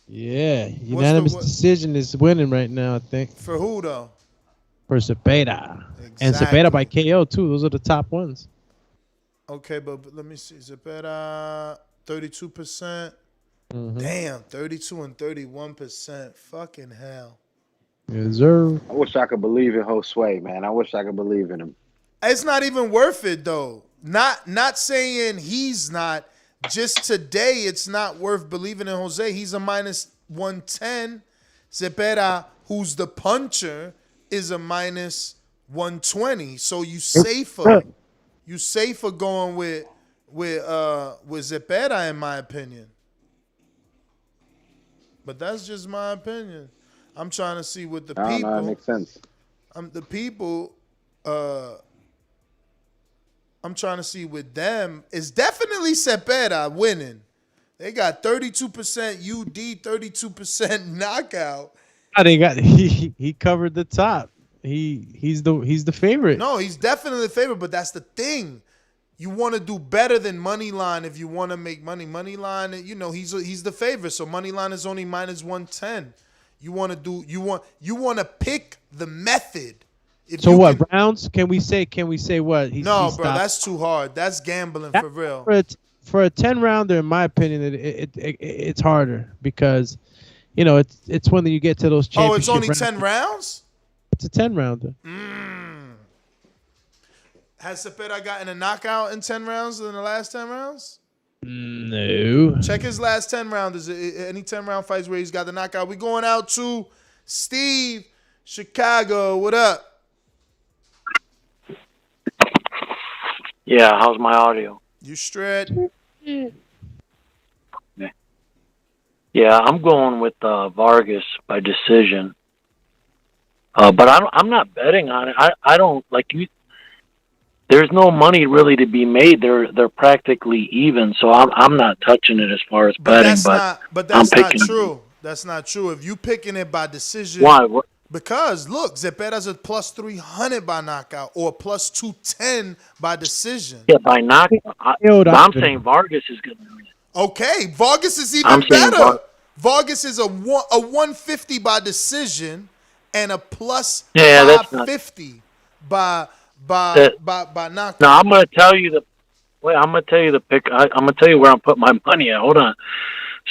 Yeah. Unanimous decision is winning right now, I think.
For who, though?
For Zepeda.
Exactly.
And Zepeda by KO, too. Those are the top ones.
Okay, but let me see. Zepeda, 32%.
Mm-hmm.
Damn, 32 and 31%. Fucking hell.
Yes, sir.
I wish I could believe in Josue, man. I wish I could believe in him.
It's not even worth it, though. Not saying he's not. Just today, it's not worth believing in Jose. He's a minus 110. Zepeda, who's the puncher, is a minus 120. So you safer. You safer going with Zepeda, in my opinion. But that's just my opinion. I'm trying to see what the people.
No, it makes sense.
The people. I'm trying to see with them. It's definitely Zepeda winning. They got 32% UD, 32% knockout.
He covered the top. He's the favorite.
No, he's definitely the favorite. But that's the thing. You want to do better than money line if you want to make money. Money line, he's the favorite. So money line is only minus 110. You want to pick the method.
So what rounds? Can we say what?
No, bro, that's too hard. That's gambling for real.
For a 10 rounder, in my opinion, it's harder because, it's when you get to those championship.
Oh, it's only 10 rounds.
It's a 10 rounder.
Has Zepeda gotten a knockout in 10 rounds in the last 10 rounds?
No.
Check his last 10 rounds. Any 10 round fights where he's got the knockout. We going out to Steve, Chicago. What up?
Yeah, how's my audio?
You straight?
Yeah, I'm going with Vargas by decision. But I'm not betting on it. I don't like you. There's no money really to be made. They're practically even, so I'm not touching it as far as betting.
But that's not true. That's not true. If you picking it by decision,
why?
Because look, Zepeda's a plus 300 by knockout or plus 210 by decision.
Yeah, by knockout. I'm saying Vargas is going to win.
Okay, Vargas is even better. Vargas is a 150 by decision and a plus 550 by knockout.
Now I'm going to tell you I'm going to tell you the pick. I'm going to tell you where I'm putting my money at. Hold on.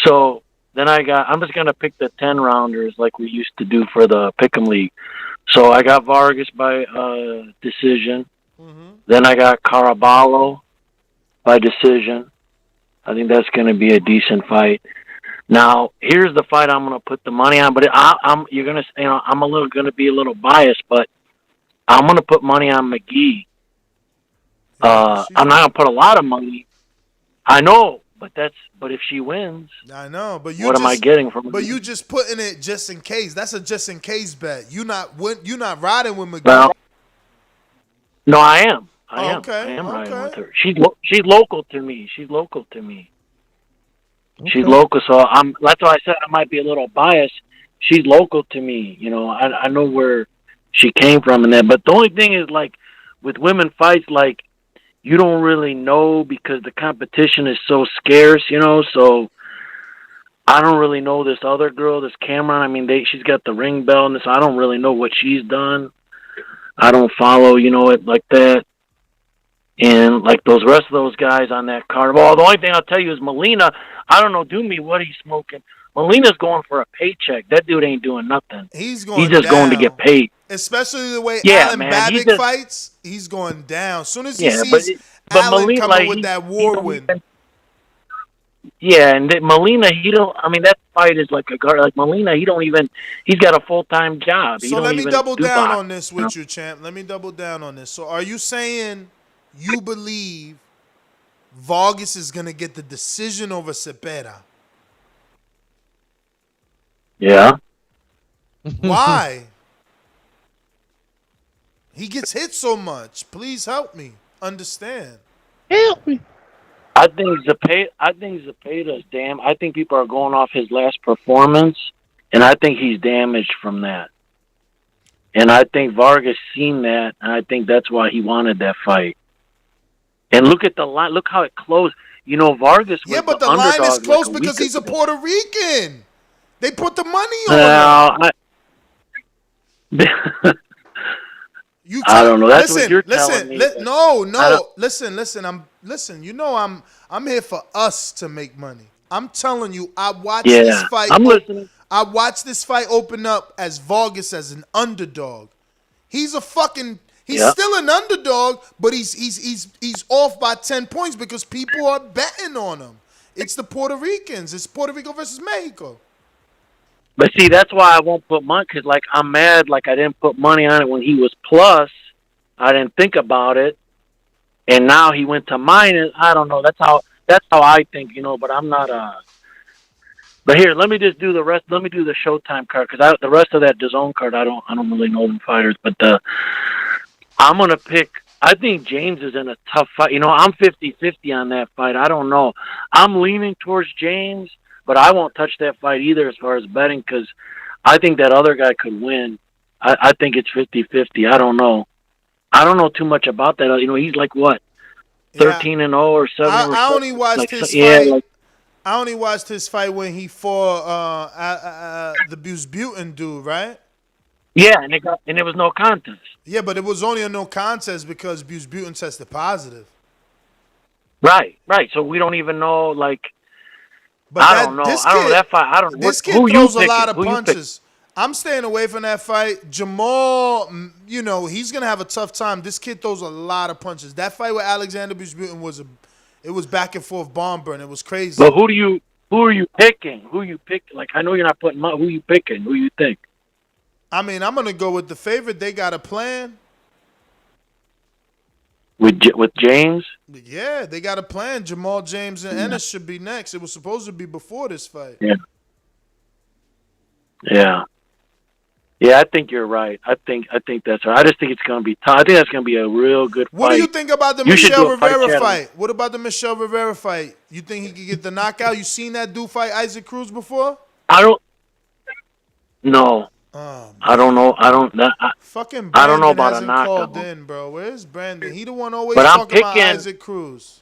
So then I'm just going to pick the 10 rounders like we used to do for the Pick'em League. So I got Vargas by decision. Mm-hmm. Then I got Caraballo by decision. I think that's going to be a decent fight. Now, here's the fight I'm going to put the money on, but I'm going to be a little biased, but I'm going to put money on McGee. I'm not going to put a lot of money. I know, but if she wins,
I know. But
what am I getting from?
But you just putting it just in case. That's a just in case bet. You're not riding with McGee.
Well, no, I am. I
am
riding with her. She's local to me. She's local to me. Okay. She's local, so that's why I said I might be a little biased. She's local to me. I know where she came from and that. But the only thing is, like, with women fights, like, you don't really know because the competition is so scarce, so I don't really know this other girl, this Cameron. I mean, she's got the ring bell, and so I don't really know what she's done. I don't follow, it like that. And like those rest of those guys on that card. Well, the only thing I'll tell you is Molina, I don't know, what he's smoking. Molina's going for a paycheck. That dude ain't doing nothing.
He's
just
down.
Going to get paid.
Especially the way Alan Babick fights, he's going down. As soon as he sees Alan Molina, coming with that war win.
Yeah, and Molina, he don't. I mean, that fight is like a guard. Like Molina, he don't even. He's got a full-time job. He
So
don't
let me
even
double
do
down
boxing,
on this
you know?
with you, champ. Let me double down on this. So are you saying you believe Vargas is gonna get the decision over Zepeda?
Yeah.
Why? He gets hit so much. Please help me understand.
Help me.
I think Zepeda's damn. I think people are going off his last performance, and I think he's damaged from that. And I think Vargas seen that, and I think that's why he wanted that fight. And look at the line. Look how it closed. You know, Vargas was
But the
underdog
line is close
like
because he's a Puerto Rican. They put the money on him.
I don't know. That's what you're telling me.
Listen. You know I'm here for us to make money. I'm telling you, I watched this fight.
I'm listening.
I watched this fight open up as Vargas as an underdog. He's a fucking. He's still an underdog, but he's off by 10 points because people are betting on him. It's the Puerto Ricans. It's Puerto Rico versus Mexico.
But see, that's why I won't put money, because, like, I'm mad, like, I didn't put money on it when he was plus. I didn't think about it. And now he went to minus. I don't know. That's how I think, you know, but I'm not But here, let me just do the rest. Let me do the Showtime card, because the rest of that DAZN card, I don't really know them fighters. But I'm going to pick, I think James is in a tough fight. You know, I'm 50-50 on that fight. I don't know. I'm leaning towards James, but I won't touch that fight either as far as betting, because I think that other guy could win. I think it's 50-50. I don't know. I don't know too much about that. You know, he's like, what, 13-0 or 7
I only watched his fight. I only watched his fight when he fought the Busbutin dude, right?
Yeah, and it was no contest.
Yeah, but it was only a no contest because Busbutin tested positive.
Right. So we don't even know, like,
but
I don't know. I don't know that fight. I don't know.
This kid throws a lot of punches. I'm staying away from that fight. Jamal, you know, he's gonna have a tough time. This kid throws a lot of punches. That fight with Alexander Busbutin was back and forth bomb burn. It was crazy.
But who are you picking? Who you pick? Like, I know you're not putting money. Who you picking? Who you think?
I mean, I'm gonna go with the favorite. They got a plan.
With James?
Yeah, they got a plan. Jamal James and Ennis should be next. It was supposed to be before this fight.
Yeah, I think you're right. I think that's right. I just think it's going to be tough. I think that's going to be a real good fight.
What do you think about the Michelle Rivera fight? What about the Michelle Rivera fight? You think he could get the knockout? You seen that dude fight Isaac Cruz before?
No. I don't know. I don't know about a knockout.
Called in, bro. Where's Brandon? He the one always talking about Isaac Cruz.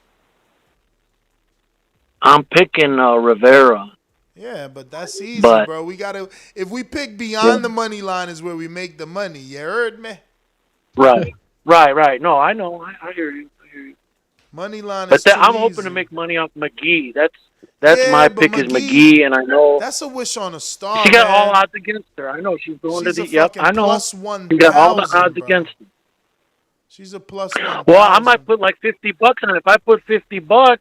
I'm picking Rivera.
Yeah, but that's easy, bro. We gotta. If we pick beyond the money line, is where we make the money. You heard me?
Right. No, I know. I hear you.
Money line.
But I'm hoping to make money off McGee. That's my pick is McGee, and I know
that's a wish on a star.
She got all odds against her. I know she's going to the. Yep, I know. She got all the odds against her.
She's a +1.
Well, I might put like $50 on it. If I put $50,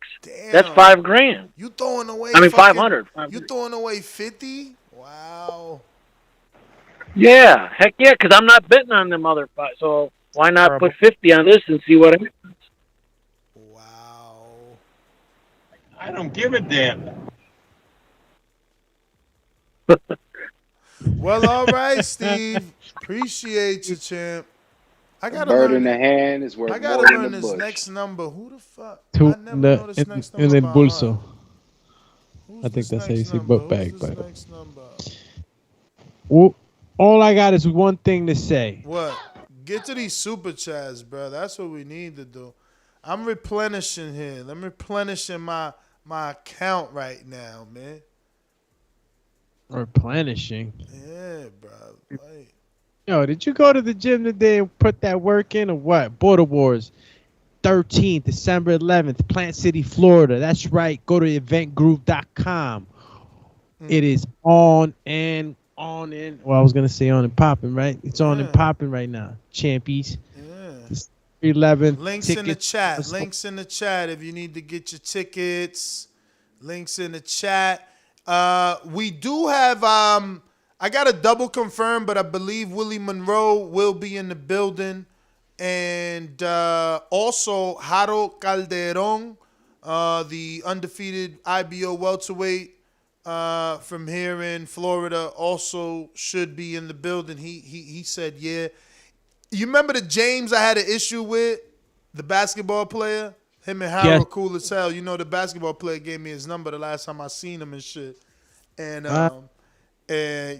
that's $5,000.
You throwing away?
I mean, 500.
You throwing away 50? Wow.
Yeah, heck yeah, because I'm not betting on them other fights. So why not put 50 on this and see what happens?
Wow.
I don't give a damn.
Well, all right, Steve. Appreciate you, champ. I gotta
bird in the hand is worth more than the bush.
I gotta learn this next number. Who the fuck? I never know this next number.
In el bolso. I think that's how you say book bag. But all I got is one thing to say.
What? Get to these super chats, bro. That's what we need to do. I'm replenishing here. I'm replenishing my account right now, man.
Replenishing?
Yeah, bro. Like,
yo, did you go to the gym today and put that work in or what? Border Wars, 13th, December 11th, Plant City, Florida. That's right. Go to eventgroove.com. It is on and, well, I was going to say on and popping, right? It's on and popping right now. Champies. Yeah. 11.
Links in the chat. Links in the chat if you need to get your tickets. Links in the chat. We do have, I got to double confirm, but I believe Willie Monroe will be in the building. And also Jaro Calderon, the undefeated IBO welterweight from here in Florida, also should be in the building. He said, yeah. You remember the James I had an issue with, the basketball player? Him and Harold,
Yes.
cool as hell. You know, the basketball player gave me his number the last time I seen him and shit. And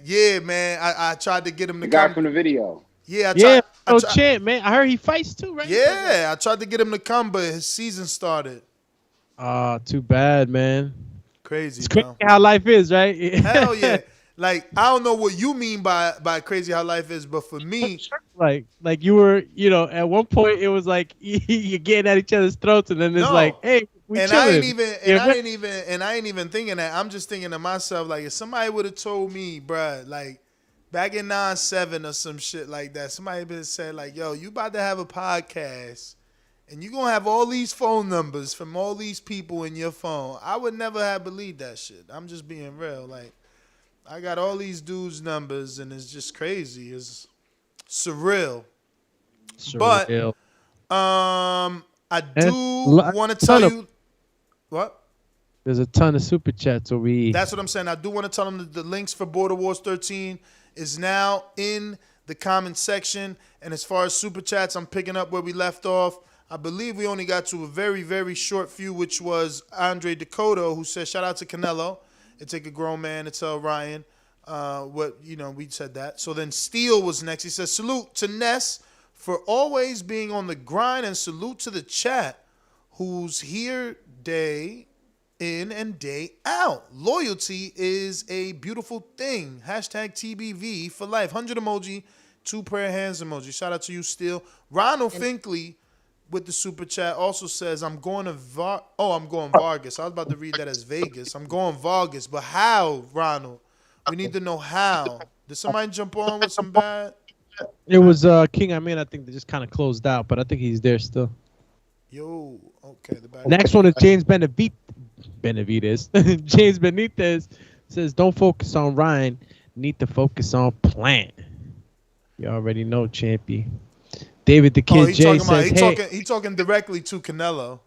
yeah, man, I tried to get him to
The guy
come.
from the video.
Yeah,
Champ, man. I heard he fights too, right?
Yeah, I tried to get him to come, but his season started.
Too bad, man.
Crazy,
It's crazy
bro.
how life is, right?
Hell yeah. Like, I don't know what you mean by crazy how life is, but for me,
like you were, at one point it was like you're getting at each other's throats, and then it's like, hey, we
and
chilling.
I ain't even thinking that. I'm just thinking to myself, like, if somebody would have told me, bruh, like back in 9/7 or some shit like that, somebody would have said, like, yo, you about to have a podcast and you gonna have all these phone numbers from all these people in your phone, I would never have believed that shit. I'm just being real. Like, I got all these dudes' numbers, and it's just crazy. It's surreal. But I do want to tell you what?
There's a ton of super chats over here.
That's what I'm saying. I do want to tell them that the links for Border Wars 13 is now in the comment section. And as far as super chats, I'm picking up where we left off. I believe we only got to a very, very short few, which was Andre Dakota, who said, shout out to Canelo. It take a grown man to tell Ryan we said that. So then Steele was next. He says, salute to Ness for always being on the grind, and salute to the chat who's here day in and day out. Loyalty is a beautiful thing. Hashtag TBV for life. 100 emoji, 2 prayer hands emoji. Shout out to you, Steele. Ronald Finkley with the super chat also says, I'm going Vargas. I was about to read that as Vegas. I'm going Vargas, but how, Ronald? We need to know how. Did somebody jump on with some bad?
It was King Amin, I think, that just kind of closed out, but I think he's there still.
Yo, okay.
Next one is James Benavides. James Benitez says, don't focus on Ryan. Need to focus on Plant. You already know, Champy. David the Kid J says,
he talking directly to Canelo.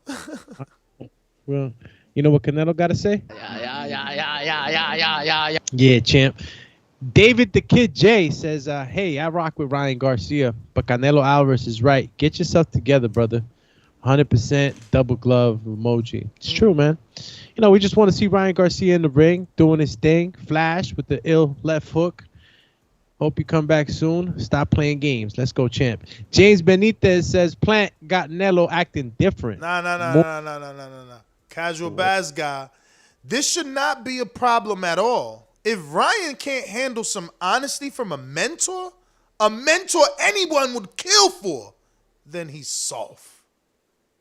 Well, you know what Canelo got to say? Yeah, champ. David the Kid J says, hey, I rock with Ryan Garcia, but Canelo Alvarez is right. Get yourself together, brother. 100% double glove emoji. It's true, man. We just want to see Ryan Garcia in the ring doing his thing. Flash with the ill left hook. Hope you come back soon. Stop playing games. Let's go, champ. James Benitez says Plant got Nello acting different.
No. Casual Baz guy. This should not be a problem at all. If Ryan can't handle some honesty from a mentor anyone would kill for, then he's soft.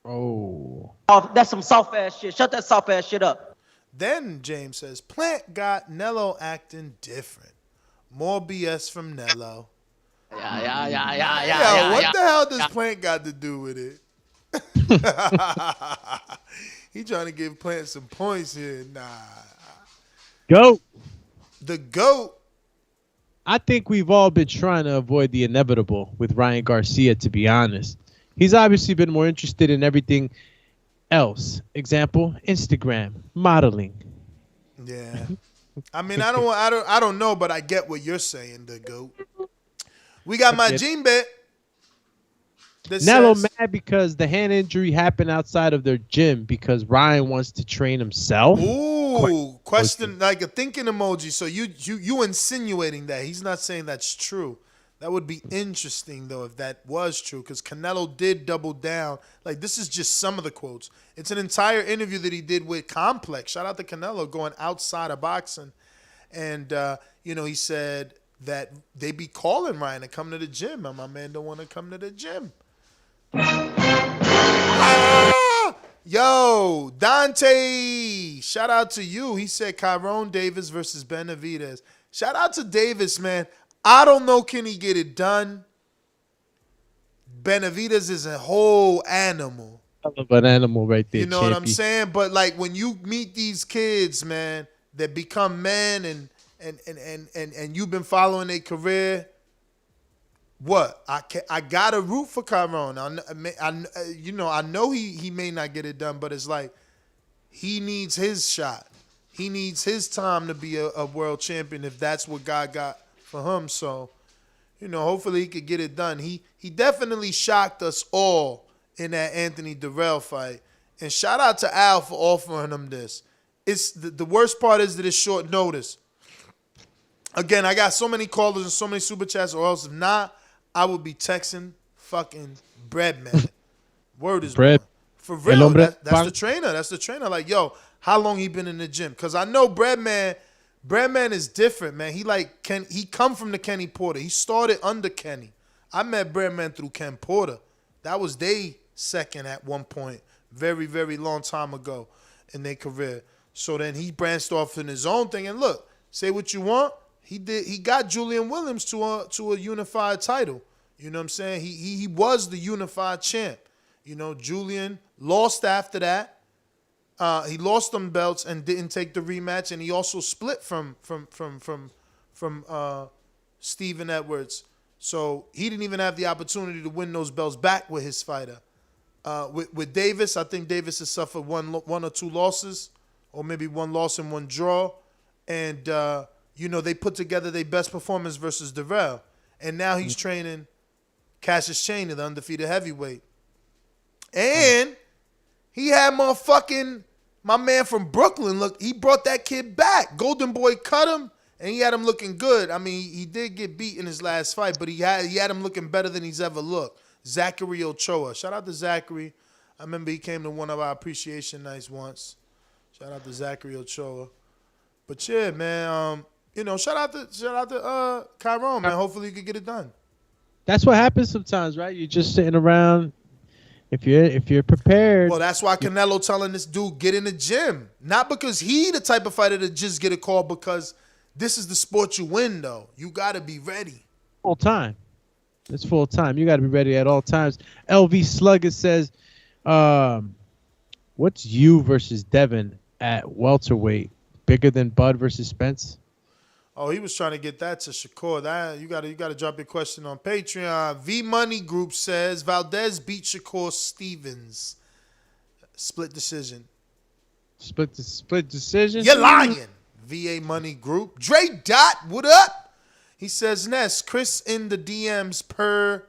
Oh,
that's some soft ass shit. Shut that soft ass shit up.
Then James says Plant got Nello acting different. More BS from Nello.
Yeah.
What the hell does Plant got to do with it? He trying to give Plant some points here. Nah.
GOAT.
The GOAT.
I think we've all been trying to avoid the inevitable with Ryan Garcia, to be honest. He's obviously been more interested in everything else. Example, Instagram, modeling.
Yeah. I mean, I don't know, but I get what you're saying, the GOAT. We got my Gene bet.
Nello mad because the hand injury happened outside of their gym because Ryan wants to train himself.
Ooh, question like a thinking emoji. So you insinuating that he's not saying that's true. That would be interesting though if that was true, because Canelo did double down. Like, this is just some of the quotes. It's an entire interview that he did with Complex. Shout out to Canelo going outside of boxing, and he said that they be calling Ryan to come to the gym, and my man don't want to come to the gym. Yo, Dante, shout out to you. He said Chiron Davis versus Benavides. Shout out to Davis, man. I don't know, can he get it done? Benavides is a whole animal.
hell of an animal right there,
You know what I'm
Champy.
saying? But like when you meet these kids, man, that become men and you've been following their career, what? I gotta root for Chiron. I know he may not get it done, but it's like he needs his shot. He needs his time to be a world champion if that's what God got for him. So, hopefully he could get it done. He definitely shocked us all in that Anthony Durrell fight. And shout out to Al for offering him this. It's the worst part is that it's short notice. Again, I got so many callers and so many super chats, or else if not, I would be texting fucking Breadman. Word is
Bread.
born. For real, that's the
Bang.
trainer. That's the trainer. Like, yo, how long he been in the gym? Because I know Breadman is different, man. He come from the Kenny Porter. He started under Kenny. I met Breadman through Ken Porter. That was they second at one point, very, very long time ago in their career. So then he branched off in his own thing. And look, say what you want. He got Julian Williams to a unified title. You know what I'm saying? He was the unified champ. Julian lost after that. He lost them belts and didn't take the rematch, and he also split from Stephen Edwards. So he didn't even have the opportunity to win those belts back with his fighter. With Davis, I think Davis has suffered one or two losses, or maybe one loss and one draw. And they put together their best performance versus Durrell. And now he's training Cassius Chaney, the undefeated heavyweight. And he had my man from Brooklyn. Look, he brought that kid back. Golden Boy cut him, and he had him looking good. I mean, he did get beat in his last fight, but he had him looking better than he's ever looked. Zachary Ochoa. Shout out to Zachary. I remember he came to one of our appreciation nights once. Shout out to Zachary Ochoa. But yeah, man, shout out to Chiron, man. Hopefully you could get it done.
That's what happens sometimes, right? You're just sitting around. If you're prepared.
Well, that's why Canelo telling this dude, get in the gym. Not because he the type of fighter to just get a call, because this is the sport you win, though. You got to be ready.
Full time. It's full time. You got to be ready at all times. LV Slugger says, what's you versus Devin at welterweight? Bigger than Bud versus Spence?
Oh, he was trying to get that to Shakur. That you gotta drop your question on Patreon. V Money Group says Valdez beat Shakur Stevens. Split decision.
Split decision?
You're lying. VA Money Group. Dre Dot, what up? He says, Ness, Chris in the DMs per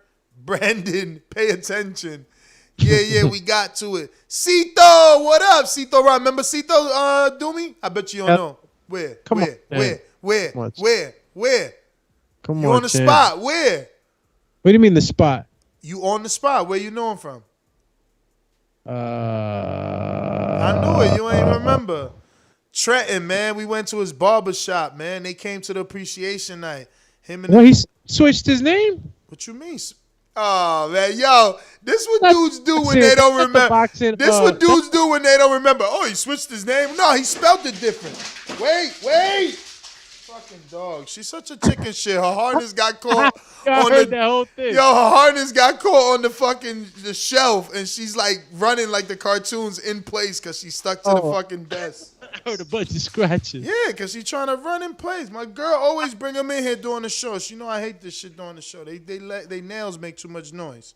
Brandon. Pay attention. Yeah, we got to it. Cito, what up? Cito, remember Cito Doomy? I bet you don't know. Where?
Come on.
Where?
Come
you on the
champ.
spot. Where?
What do you mean the spot?
You on the spot. Where you know him from? I knew it. You ain't remember. Trenton, man. We went to his barber shop, man. They came to the appreciation night.
He switched his name?
What you mean? Oh, man. Yo, this what dudes do when they don't remember. This what dudes do when they don't remember. Oh, he switched his name? No, he spelled it different. Wait. Fucking dog. She's such a chicken shit. Her harness got caught on
that whole thing.
Yo, her harness got caught on the shelf, and she's like running like the cartoons in place because she's stuck to the fucking desk.
I heard a bunch of scratches.
Yeah, because she's trying to run in place. My girl always bring them in here during the show. She know I hate this shit during the show. They nails make too much noise.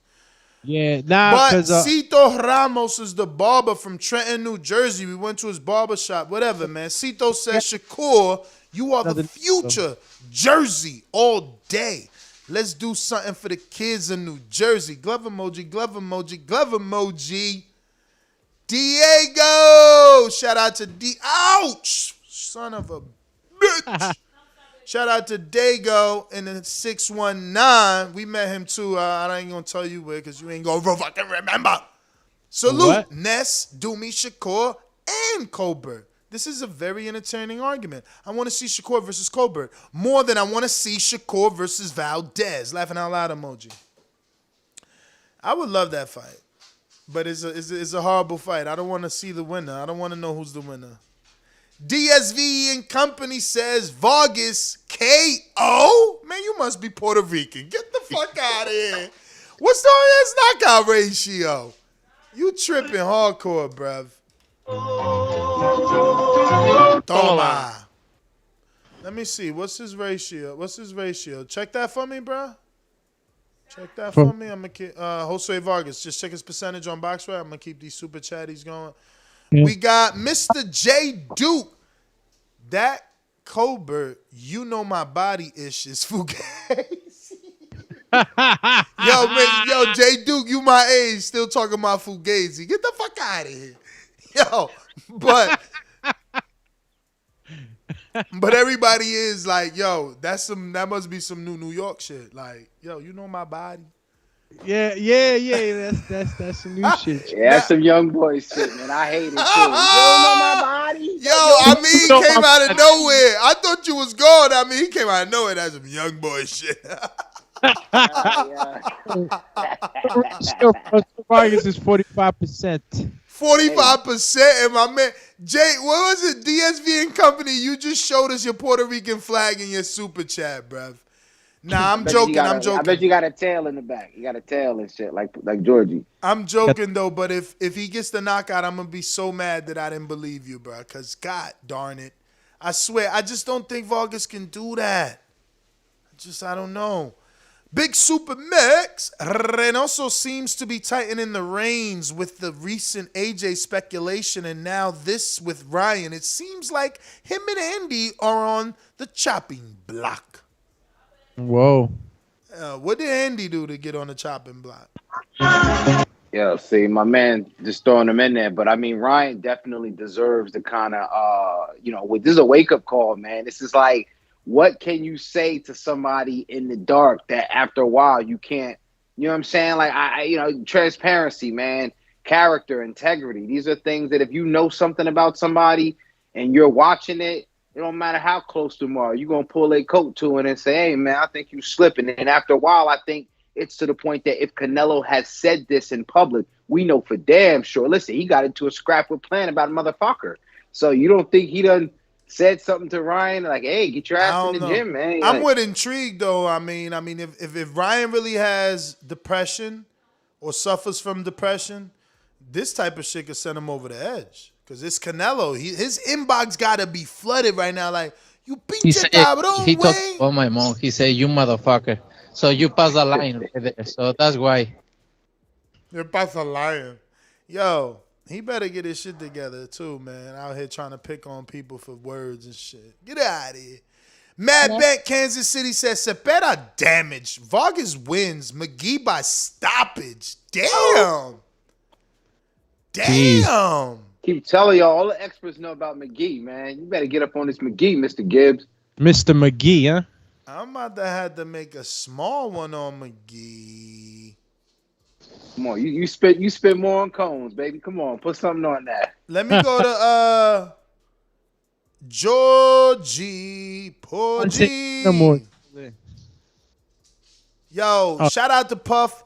Yeah,
But Cito Ramos is the barber from Trenton, New Jersey. We went to his barber shop. Whatever, man. Cito says, Shakur, you are the future. Jersey all day. Let's do something for the kids in New Jersey. Glove emoji, glove emoji, glove emoji. Diego! Shout out to Ouch! Son of a bitch. Shout out to Dago in the 619. We met him too. I ain't gonna tell you where because you ain't gonna fucking remember. Salute, Ness, Doomy, Shakur, and Colbert. This is a very entertaining argument. I want to see Shakur versus Colbert more than I want to see Shakur versus Valdez. Laughing out loud emoji. I would love that fight, but it's a horrible fight. I don't want to see the winner. I don't want to know who's the winner. DSV and Company says Vargas KO. Man, you must be Puerto Rican. Get the fuck out of here. What's the knockout ratio? You tripping hardcore, bruv. Toma. Let me see. What's his ratio? Check that for me, bruh. Check that for me. I'm gonna keep Josue Vargas. Just check his percentage on BoxRec. I'm gonna keep these super chatties going. We got Mr. J Duke. That Colbert, you know my body ish is Fugazi. Yo, J Duke, you my age, still talking about Fugazi. Get the fuck out of here. Yo, but everybody is like, yo, that must be some New York shit. Like, yo, you know my body.
Yeah. That's some new shit.
Yeah, that's some young boy shit, man. I hate it too. You don't know my body.
Yo, I mean, he came out of nowhere. I thought you was gone. I mean, he came out of nowhere. That's some young boy shit.
Vargas is 45%.
45%, and my man Jay, what was it? DSV and Company. You just showed us your Puerto Rican flag in your super chat, bruv. Nah, I'm joking. I'm joking.
I bet you got a tail in the back. You got a tail and shit, like Georgie.
I'm joking though, but if he gets the knockout, I'm gonna be so mad that I didn't believe you, bro. Cause God darn it, I swear, I just don't think Vargas can do that. I don't know. Big Super Mix Reynoso seems to be tightening the reins with the recent AJ speculation, and now this with Ryan. It seems like him and Andy are on the chopping block.
Whoa.
What did Andy do to get on the chopping block?
Yeah, see, my man just throwing him in there. But, I mean, Ryan definitely deserves the kind of, this is a wake-up call, man. This is like, what can you say to somebody in the dark that after a while you can't, you know what I'm saying? Like, transparency, man, character, integrity. These are things that if you know something about somebody and you're watching it, it don't matter how close to them are. You're going to pull a coat to it and say, hey, man, I think you slipping. And after a while, I think it's to the point that if Canelo has said this in public, we know for damn sure. Listen, he got into a scrap with Plan about a motherfucker. So you don't think he done said something to Ryan like, hey, get your ass in the gym, man?
I'm with intrigue, though. I mean, if Ryan really has depression or suffers from depression, this type of shit could send him over the edge. Because it's Canelo. His inbox got to be flooded right now. Like, you pinche cabrón,
he talked about my mom. He said, you motherfucker. So you pass the line right there. So that's why.
You pass the line. Yo, he better get his shit together, too, man. Out here trying to pick on people for words and shit. Get out of here. Mad Bank, Kansas City says, Zepeda damaged. Vargas wins. McGee by stoppage. Damn. Damn.
Keep telling y'all, all the experts know about McGee, man. You better get up on this McGee, Mr. Gibbs.
Mr. McGee, huh?
I'm about to have to make a small one on McGee.
Come on, you spit more on cones, baby. Come on, put something on that.
Let me go to Georgie Porgy. Yo, shout out to Puff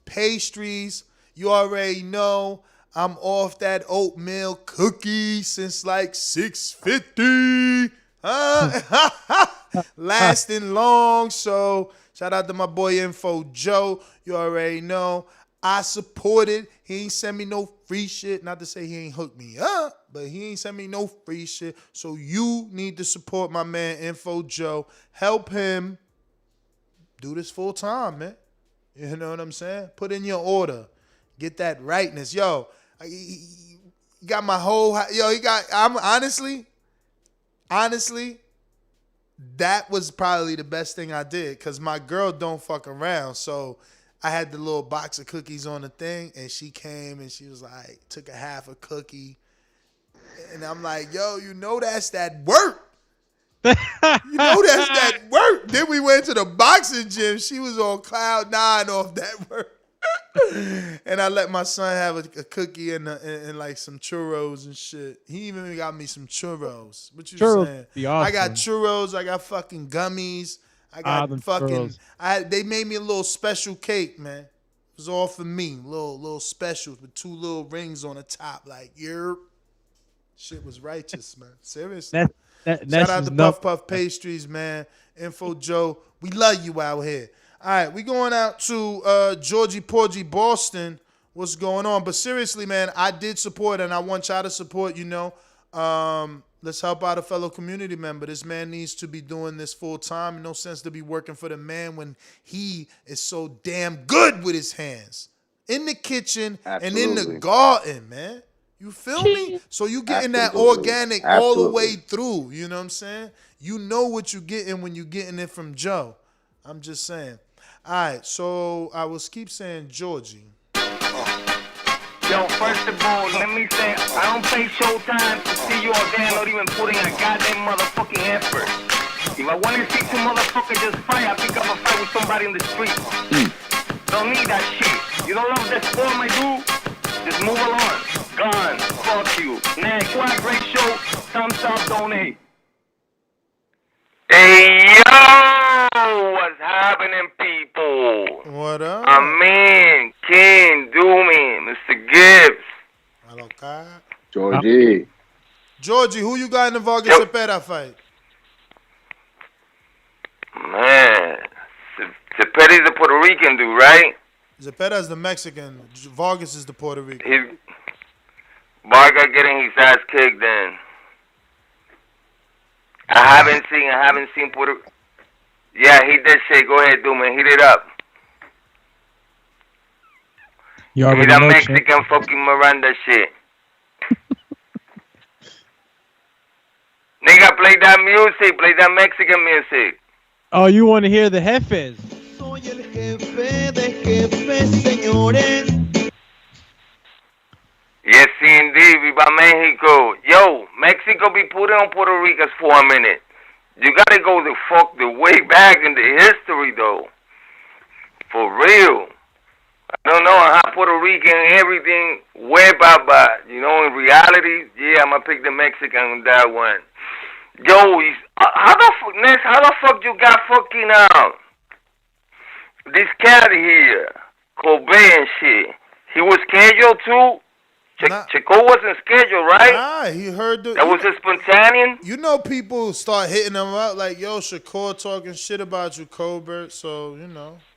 Pastries. You already know I'm off that oatmeal cookie since like 650. Lasting long. So shout out to my boy Info Joe. You already know I supported. He ain't send me no free shit. Not to say he ain't hooked me up, but he ain't send me no free shit. So you need to support my man Info Joe. Help him do this full time, man. You know what I'm saying? Put in your order. Get that rightness. Yo, he got my whole... Yo, I'm honestly, that was probably the best thing I did because my girl don't fuck around. So I had the little box of cookies on the thing, and she came and she was like, took a half a cookie. And I'm like, yo, you know that's that work. You know that's that work. Then we went to the boxing gym. She was on cloud 9 off that work. And I let my son have a cookie and like some churros and shit. He even got me some churros. What you saying?
Be awesome.
I got churros. I got fucking gummies. I got fucking. They made me a little special cake, man. It was all for me. Little specials with 2 little rings on the top. Like, shit was righteous, man. Seriously. Shout out to Puff Pastries, man. Info Joe. We love you out here. All right, we going out to Georgie Porgy Boston. what's going on. But seriously, man, I did support, and I want y'all to support, let's help out a fellow community member. This man needs to be doing this full time. No sense to be working for the man when he is so damn good with his hands. In the kitchen and in the garden, man. You feel me? So you getting that organic all the way through. You know what I'm saying? You know what you getting when you getting it from Joe. I'm just saying. All right, so I will keep saying Georgie.
Yo, first of all, let me say, I don't pay showtime to see you all there not even putting a goddamn motherfucking effort. If I want to see two motherfuckers just fight, I pick up a fight with somebody in the street. Don't need that shit. You don't love that sport, my dude? Just move along. Gone. Fuck you. Next. What a great show. Thumbs up, donate. Hey, yo! What's happening, people?
What up?
Amen. King, Doomy, Mr. Gibbs.
Hello, Kai.
Georgie,
who you got in the Vargas Zepeda fight?
Man, Zepeda's the Puerto Rican dude, right?
Zepeda is the Mexican. Vargas is the Puerto Rican.
Varga getting his ass kicked then. I haven't seen Puerto. Yeah, he did say, go ahead, Dooman, heat it up.
You
Give me
already
that
know,
Mexican fucking Miranda shit. Nigga, play that music, play that Mexican music.
Oh, you want to hear the jefes?
Yes, indeed. Viva Mexico. Yo, Mexico be putting on Puerto Ricans for a minute. You gotta go the way back in the history, though. For real. I don't know how Puerto Rican everything went by, but, in reality, yeah, I'm gonna pick the Mexican on that one. Yo, how the fuck you got fucking, this cat here, Colbert and shit? He was scheduled too? Chico wasn't scheduled, right?
Nah, he heard
that was a spontaneous.
People start hitting him up like, yo, Shakur talking shit about you, Colbert. So,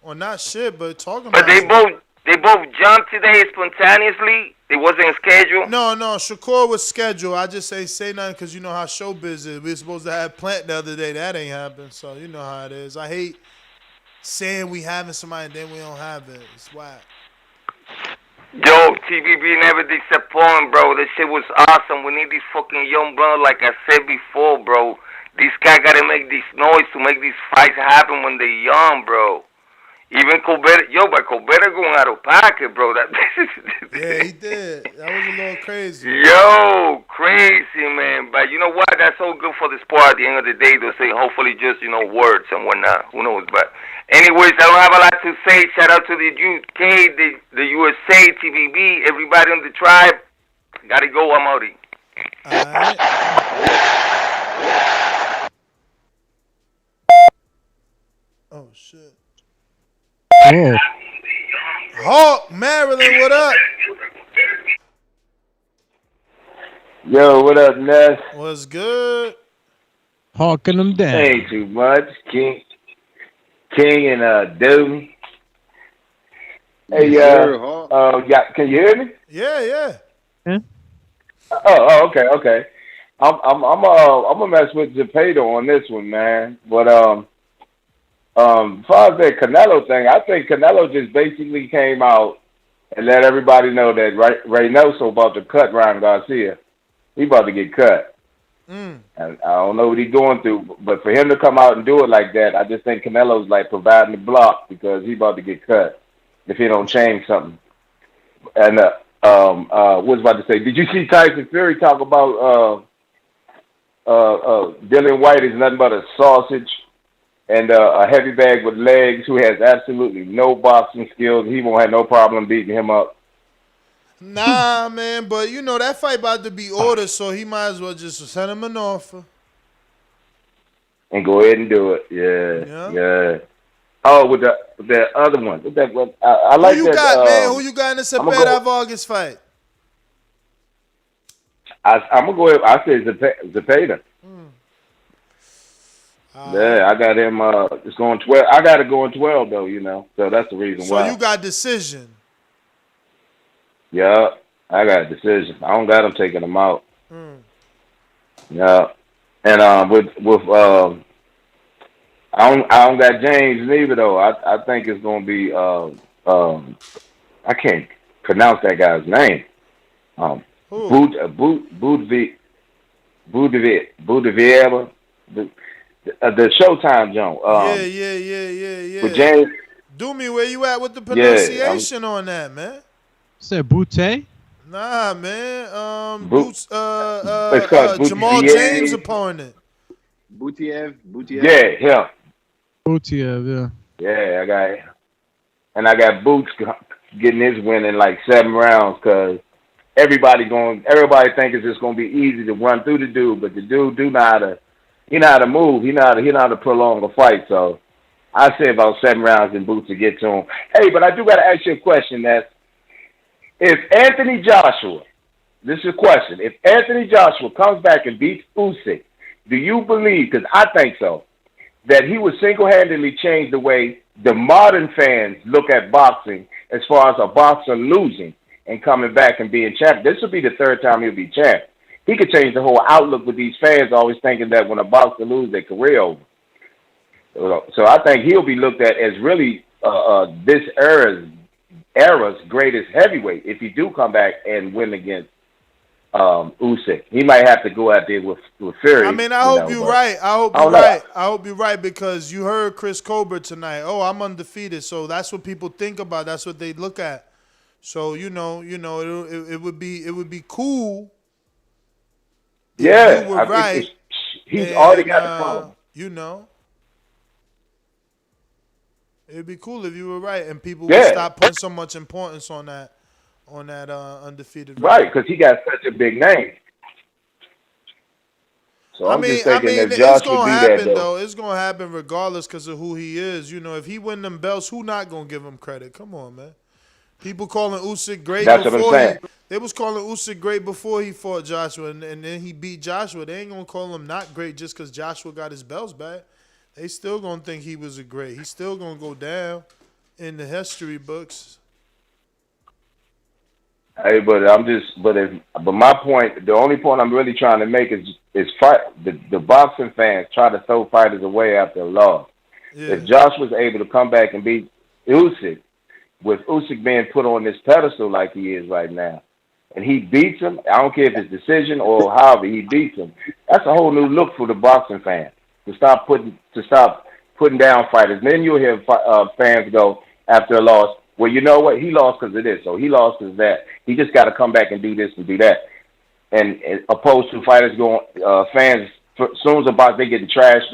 or not shit, but talking about
you. But they both jumped today spontaneously? They wasn't scheduled?
No, Shakur was scheduled. I just say nothing because you know how showbiz is. We were supposed to have Plant the other day. That ain't happened. So, you know how it is. I hate saying we having somebody and then we don't have it. It's whack.
Yo, TVB never disappoint, bro. This shit was awesome. We need this fucking young blood, like I said before, bro. This guy gotta make this noise to make these fights happen when they're young, bro. Even Colbert, but Colbert going out of pocket, bro.
Yeah, he did. That was a little crazy.
Yo, crazy, man. But you know what? That's so good for the sport at the end of the day. They'll say, hopefully, just, words and whatnot. Who knows? But anyways, I don't have a lot to say. Shout out to the UK, the USA, TVB, everybody on the tribe. Gotta go. I'm outie.
All right. Oh, shit.
Yeah.
Hawk, Maryland, what up?
Yo, what up, Ness?
What's good?
Hawking them down.
Ain't too much. King and Doom. Hey, can you hear me?
Yeah.
Oh, okay. I'm gonna mess with Zepeda on this one, man. But as far as that Canelo thing, I think Canelo just basically came out and let everybody know that Reynoso about to cut Ryan Garcia. He about to get cut. And I don't know what he's going through, but for him to come out and do it like that, I just think Canelo's like providing the block because he's about to get cut if he don't change something. And what was I about to say? Did you see Tyson Fury talk about Dillian White is nothing but a sausage and a heavy bag with legs who has absolutely no boxing skills? He won't have no problem beating him up.
Nah, man, but that fight about to be ordered, so he might as well just send him an offer.
And go ahead and do it. Yeah. Oh, with the other one. I like that.
Who you got, man? Who you got in the Zepeda Vargas fight?
I'm going to go ahead. I said Zepeda. Yeah, I got him just going 12. I got to go in 12, though, so that's the reason why.
So you got decision.
Yeah, I got a decision. I don't got him taking him out. Yeah, and with I don't got James neither though. I think it's gonna be I can't pronounce that guy's name. Budiviera, the Showtime joint.
Yeah.
With James.
Do me, where you at with the pronunciation on that, man?
Said Butte?
Nah, man.
It's called
Jamal James' opponent.
Butiev.
Yeah, him.
Butiev, yeah.
Yeah, I got Boots getting his win in like 7 rounds because everybody think it's just gonna be easy to run through the dude, but the dude know how to move. He know how to prolong a fight. So I say about 7 rounds in Boots to get to him. Hey, but I do gotta ask you a question. That if Anthony Joshua, this is a question. If Anthony Joshua comes back and beats Usyk, do you believe? Because I think so. That he would single-handedly change the way the modern fans look at boxing as far as a boxer losing and coming back and being champ. This will be the 3rd time he'll be champ. He could change the whole outlook with these fans always thinking that when a boxer loses, their career over. So I think he'll be looked at as really this era's greatest heavyweight if he do come back and win against Usyk. He might have to go out there with Fury.
I mean, I hope you're right. I hope you're right because you heard Chris Colbert tonight. Oh, I'm undefeated. So that's what people think about. That's what they look at. So it would be cool.
Yeah,
you were right.
He's already got the problem.
It'd be cool if you were right and people would stop putting so much importance on that undefeated.
Right, because he got such a big name. So I'm just thinking that Josh would do that, though.
It's going to happen regardless because of who he is. If he win them belts, who not going to give him credit? Come on, man. People calling Usyk great they was calling Usyk great before he fought Joshua, and then he beat Joshua. They ain't going to call him not great just because Joshua got his belts back. They still going to think he was a great. He's still going to go down in the history books.
Hey, but my point, the only point I'm really trying to make is fight the boxing fans try to throw fighters away after a loss. Yeah. If Josh was able to come back and beat Usyk, with Usyk being put on this pedestal like he is right now, and he beats him, I don't care if it's decision or however he beats him, that's a whole new look for the boxing fans to stop putting down fighters. And then you'll hear fans go after a loss, well, you know what? He lost because of this, or he lost because of that. He just got to come back and do this and do that. And opposed to fighters going, fans, as soon as they getting trashed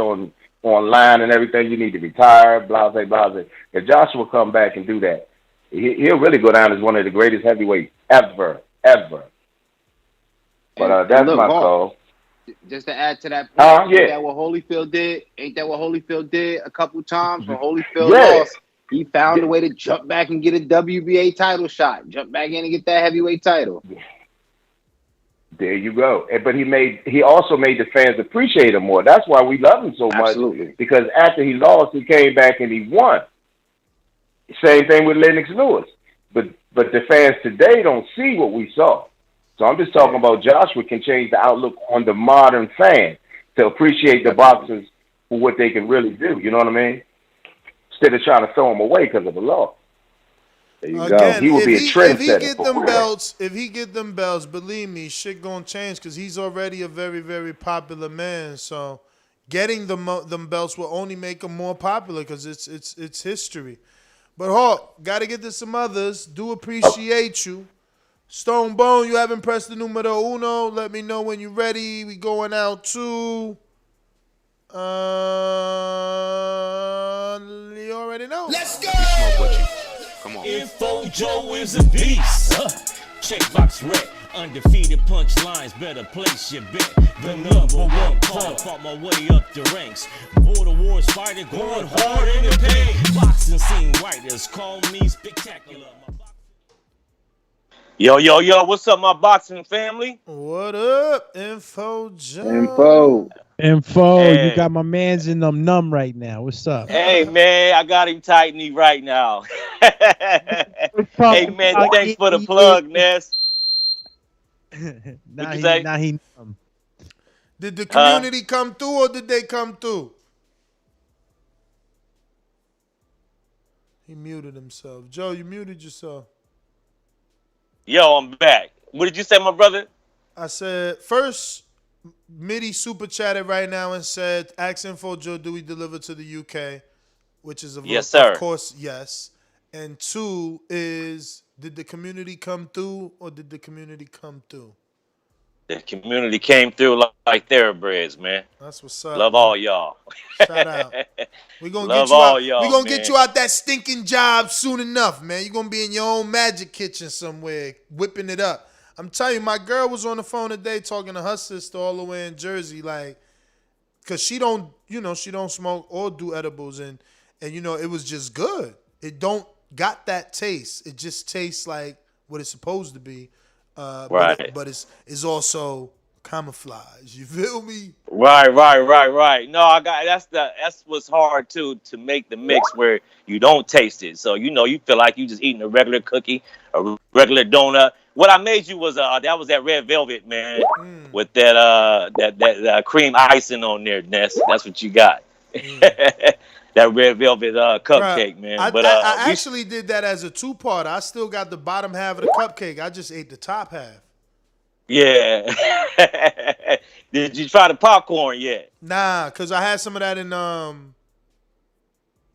online and everything, you need to retire, blah, blah, blah. If Joshua come back and do that, he'll really go down as one of the greatest heavyweights ever. But that's my call.
Just to add to that point,
yeah.
Ain't that what Holyfield did a couple times when Holyfield lost? He found a way to jump back and get a WBA title shot. Jump back in and get that heavyweight title.
There you go. But he also made the fans appreciate him more. That's why we love him so much. Because after he lost, he came back and he won. Same thing with Lennox Lewis. But the fans today don't see what we saw. So I'm just talking about Joshua can change the outlook on the modern fan to appreciate the boxers for what they can really do. You know what I mean? Instead of trying to throw him away because of the law. There you go. He will be a trendsetter.
If he get them belts, believe me, shit gonna change because he's already a very, very popular man. So getting them belts will only make him more popular because it's history. But Hawk, gotta get to some others. Do appreciate you. Stone Bone, you haven't pressed the numero uno. Let me know when you're ready. We going out to you already know.
Let's go.
Smoke with you. Come on.
Info Joe is a beast.
Checkbox red. Undefeated punchlines, better place your bet. The #1 call, fought my way up the ranks. Border wars fighter, going hard in the paint. Boxing scene writers call me spectacular.
Yo, yo, yo, what's up, my boxing family?
What up, Info
Info.
Joe?
Info, you
Hey.
got my man's in them numb right now. What's up?
Hey, man, I got him tight knee right now. Hey, man, thanks for the plug, Ness.
Now
you say?
he numb.
Did the community come through or did they come through? He muted himself. Joe, you muted yourself.
Yo, I'm back. What did you say, my brother?
I said, first, Mitty super chatted right now and said, ask Info Joe, do we deliver to the UK? Which is,
Yes, sir.
of course, yes. And two is, did the community come through or did the community come through?
The community came through like thoroughbreds, man.
That's what's up.
Love
man.
all y'all.
Shout out. We're gonna
Love
get you
all
out.
y'all,
We're gonna
man.
get you out that stinking job soon enough, man. You're gonna be in your own magic kitchen somewhere, whipping it up. I'm telling you, my girl was on the phone today talking to her sister all the way in Jersey, like, cause she don't smoke or do edibles, and it was just good. It don't got that taste. It just tastes like what it's supposed to be.
Right.
But it's also camouflage. You feel me?
Right. No, that's what's hard too, to make the mix where you don't taste it. So you feel like you just eating a regular cookie, a regular donut. What I made you was that red velvet, man, with that cream icing on there, Ness. That's what you got. That red velvet cupcake, man.
I actually did that as a two-part. I still got the bottom half of the cupcake. I just ate the top half.
Yeah. Did you try the popcorn yet?
Nah, because I had some of that in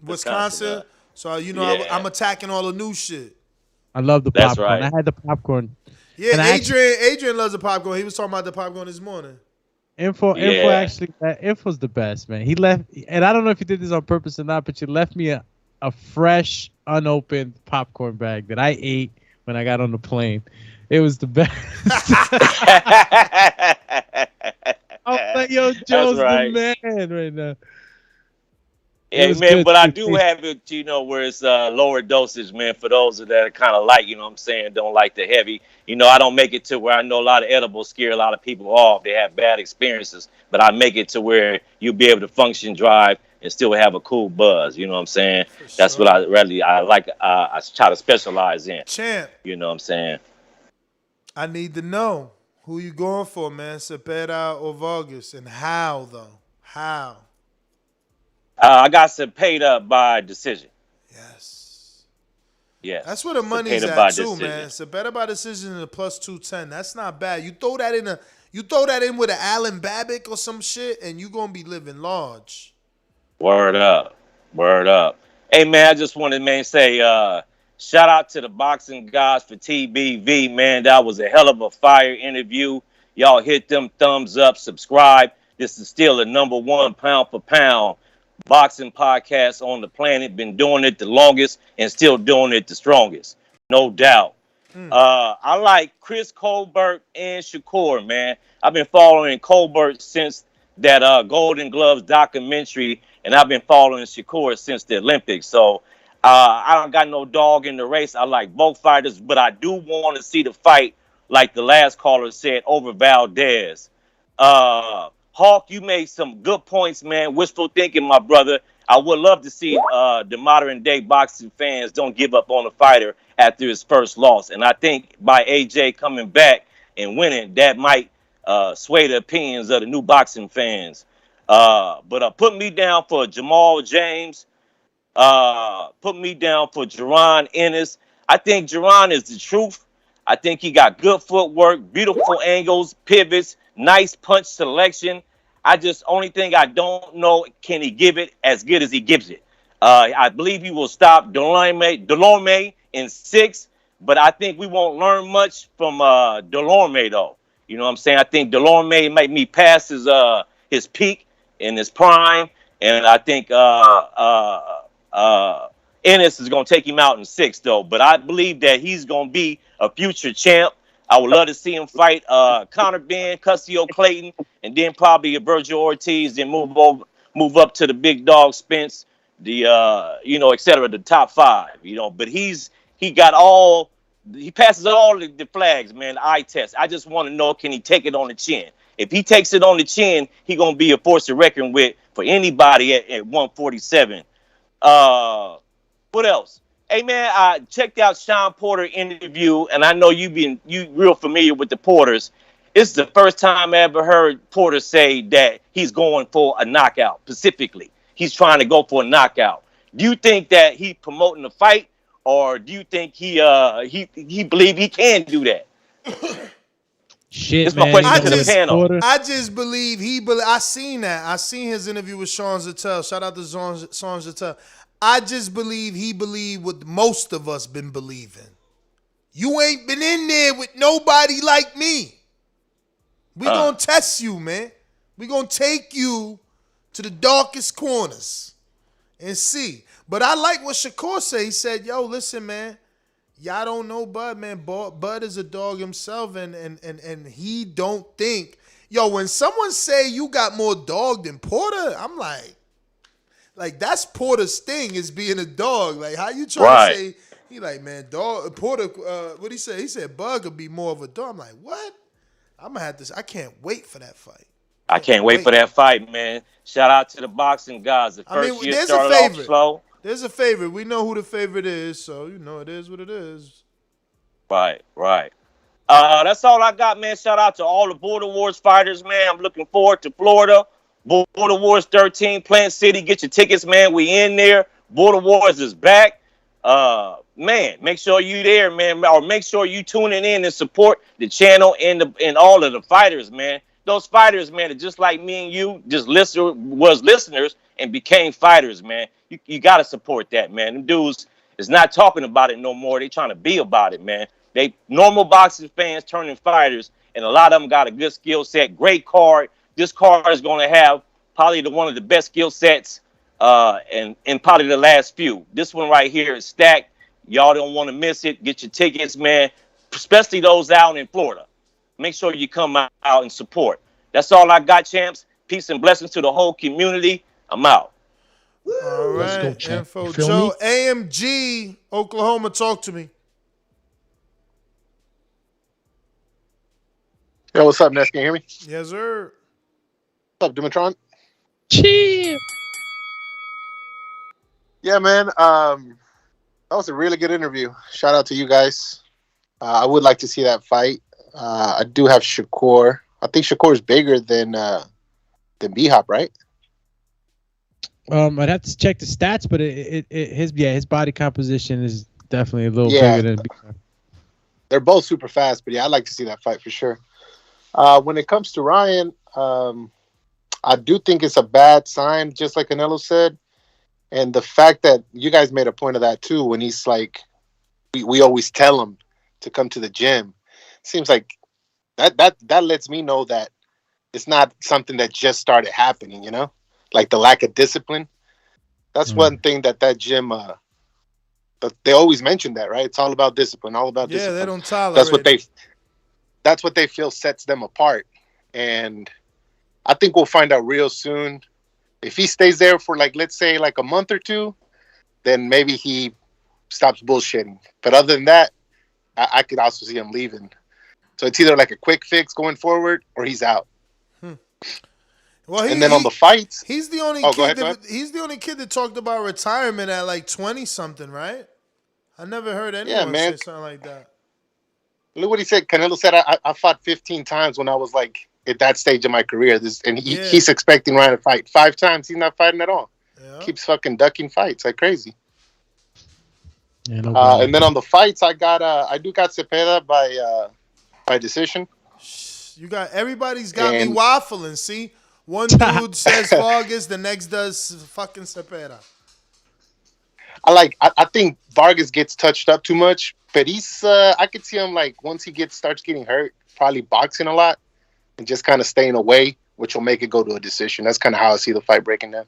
Wisconsin. So, I'm attacking all the new shit.
I love the
That's
popcorn.
right.
I had the popcorn.
Yeah,
And
Adrian loves the popcorn. He was talking about the popcorn this morning.
Info's the best, man. He left, and I don't know if you did this on purpose or not, but you left me a fresh, unopened popcorn bag that I ate when I got on the plane. It was the best. I was like, yo, Joe's the man right now.
Yeah, man, but I do have it, where it's lower dosage, man, for those that are kind of light, don't like the heavy. I don't make it to where I know a lot of edibles scare a lot of people off. They have bad experiences, but I make it to where you'll be able to function, drive, and still have a cool buzz. You know what I'm saying? That's what I like. I try to specialize in.
Champ.
You know what I'm saying?
I need to know who you going for, man, Zepeda or Vargas, and how, though? How?
I got Zepeda by decision. Yes.
That's where the money's
Zepeda by
at too,
decision.
man. Zepeda by decision in the plus 210. That's not bad. You throw that in with an Allen Babbitt or some shit, and you gonna be living large.
Word up. Hey, man, I just wanted to say shout out to the boxing guys for TBV, man. That was a hell of a fire interview. Y'all hit them thumbs up, subscribe. This is still the #1 pound for pound boxing podcast on the planet. Been doing it the longest and still doing it the strongest, no doubt. I like Chris Colbert and Shakur, man. I've been following Colbert since that Golden Gloves documentary, and I've been following Shakur since the Olympics. So I don't got no dog in the race. I like both fighters, but I do want to see the fight, like the last caller said, over Valdez. Hawk, you made some good points, man. Wishful thinking, my brother. I would love to see the modern day boxing fans don't give up on the fighter after his first loss. And I think by AJ coming back and winning, that might sway the opinions of the new boxing fans. But put me down for Jamal James. Put me down for Jaron Ennis. I think Jaron is the truth. I think he got good footwork, beautiful angles, pivots, nice punch selection. Only thing I don't know, can he give it as good as he gives it? I believe he will stop Delorme in 6, but I think we won't learn much from Delorme, though. You know what I'm saying? I think Delorme might be past his peak in his prime, and I think Ennis is going to take him out in 6, though. But I believe that he's going to be a future champ. I would love to see him fight Conor Benn, Custio Clayton, and then probably a Virgil Ortiz, then move up to the big dog Spence, et cetera, the top 5, But he got all He passes all the flags, man. The eye test. I just want to know, can he take it on the chin? If he takes it on the chin, he gonna be a force to reckon with for anybody at 147. What else? Hey man, I checked out Sean Porter interview, and I know you real familiar with the Porters. It's the first time I ever heard Porter say that he's going for a knockout. Specifically, he's trying to go for a knockout. Do you think that he promoting the fight, or do you think he believe he can do that?
Shit,
That's my question to the panel.
I just believe I seen that. I seen his interview with Sean Zattel. Shout out to Sean Zattel. I just believe he believed what most of us been believing. You ain't been in there with nobody like me. We gonna test you, man. We gonna take you to the darkest corners and see. But I like what Shakur said. He said, yo, listen, man. Y'all don't know Bud, man. Bud is a dog himself, and he don't think. Yo, when someone say you got more dog than Porter, I'm like that's Porter's thing, is being a dog. Like, how you trying to say, he like, man, dog, Porter, what'd he say? He said Bud could be more of a dog. I'm like, what? I'm going to have this. I can't wait for that fight.
I can't wait for that fight, man. Shout out to the boxing guys. The first year started off slow.
There's a favorite. We know who the favorite is, so you know it is what it is.
Right. That's all I got, man. Shout out to all the Border Wars fighters, man. I'm looking forward to Florida. Border Wars 13, Plant City. Get your tickets, man. We in there. Border Wars is back. Man, make sure you there, man. Or make sure you tuning in and support the channel and all of the fighters, man. Those fighters, man, are just like me and you, just was listeners and became fighters, man. You got to support that, man. Them dudes is not talking about it no more. They trying to be about it, man. They normal boxing fans turning fighters, and a lot of them got a good skill set, great card. This card is going to have probably one of the best skill sets and probably the last few. This one right here is stacked. Y'all don't want to miss it. Get your tickets, man, especially those out in Florida. Make sure you come out and support. That's all I got, champs. Peace and blessings to the whole community. I'm out.
All right,
Let's go,
Info Joe. AMG, Oklahoma, talk to me.
Yo, what's up, Ness? Can you hear me?
Yes, sir.
What's up, Dimitron?
Chill.
Yeah, man. That was a really good interview. Shout out to you guys. I would like to see that fight. I do have Shakur. I think Shakur is bigger than B-Hop, right?
I'd have to check the stats, but his body composition is definitely a little bigger than B-Hop.
They're both super fast, but yeah, I'd like to see that fight for sure. When it comes to Ryan, I do think it's a bad sign, just like Canelo said. And the fact that you guys made a point of that too, when he's like, we always tell him to come to the gym. Seems like that lets me know that it's not something that just started happening, you know? Like the lack of discipline. That's one thing that gym, but they always mention that, right? It's all about discipline, all about discipline.
Yeah, they don't tolerate
That's what they feel sets them apart. And I think we'll find out real soon. If he stays there for let's say a month or two, then maybe he stops bullshitting. But other than that, I could also see him leaving. So it's either a quick fix going forward or he's out.
Well,
and then on the fights,
he's the only kid. He's the only kid that talked about retirement at 20 something, right? I never heard anyone say something like that.
Look what he said. Canelo said, I fought 15 times when I was at that stage of my career. He's expecting Ryan to fight 5 times. He's not fighting at all. Yeah. Keeps fucking ducking fights like crazy. Yeah, and then on the fights, I do got Zepeda by decision.
Everybody's got me waffling. See, one dude says Vargas, the next does fucking Zepeda.
I think Vargas gets touched up too much, but I could see him once he starts getting hurt, probably boxing a lot and just kind of staying away, which will make it go to a decision. That's kind of how I see the fight breaking down.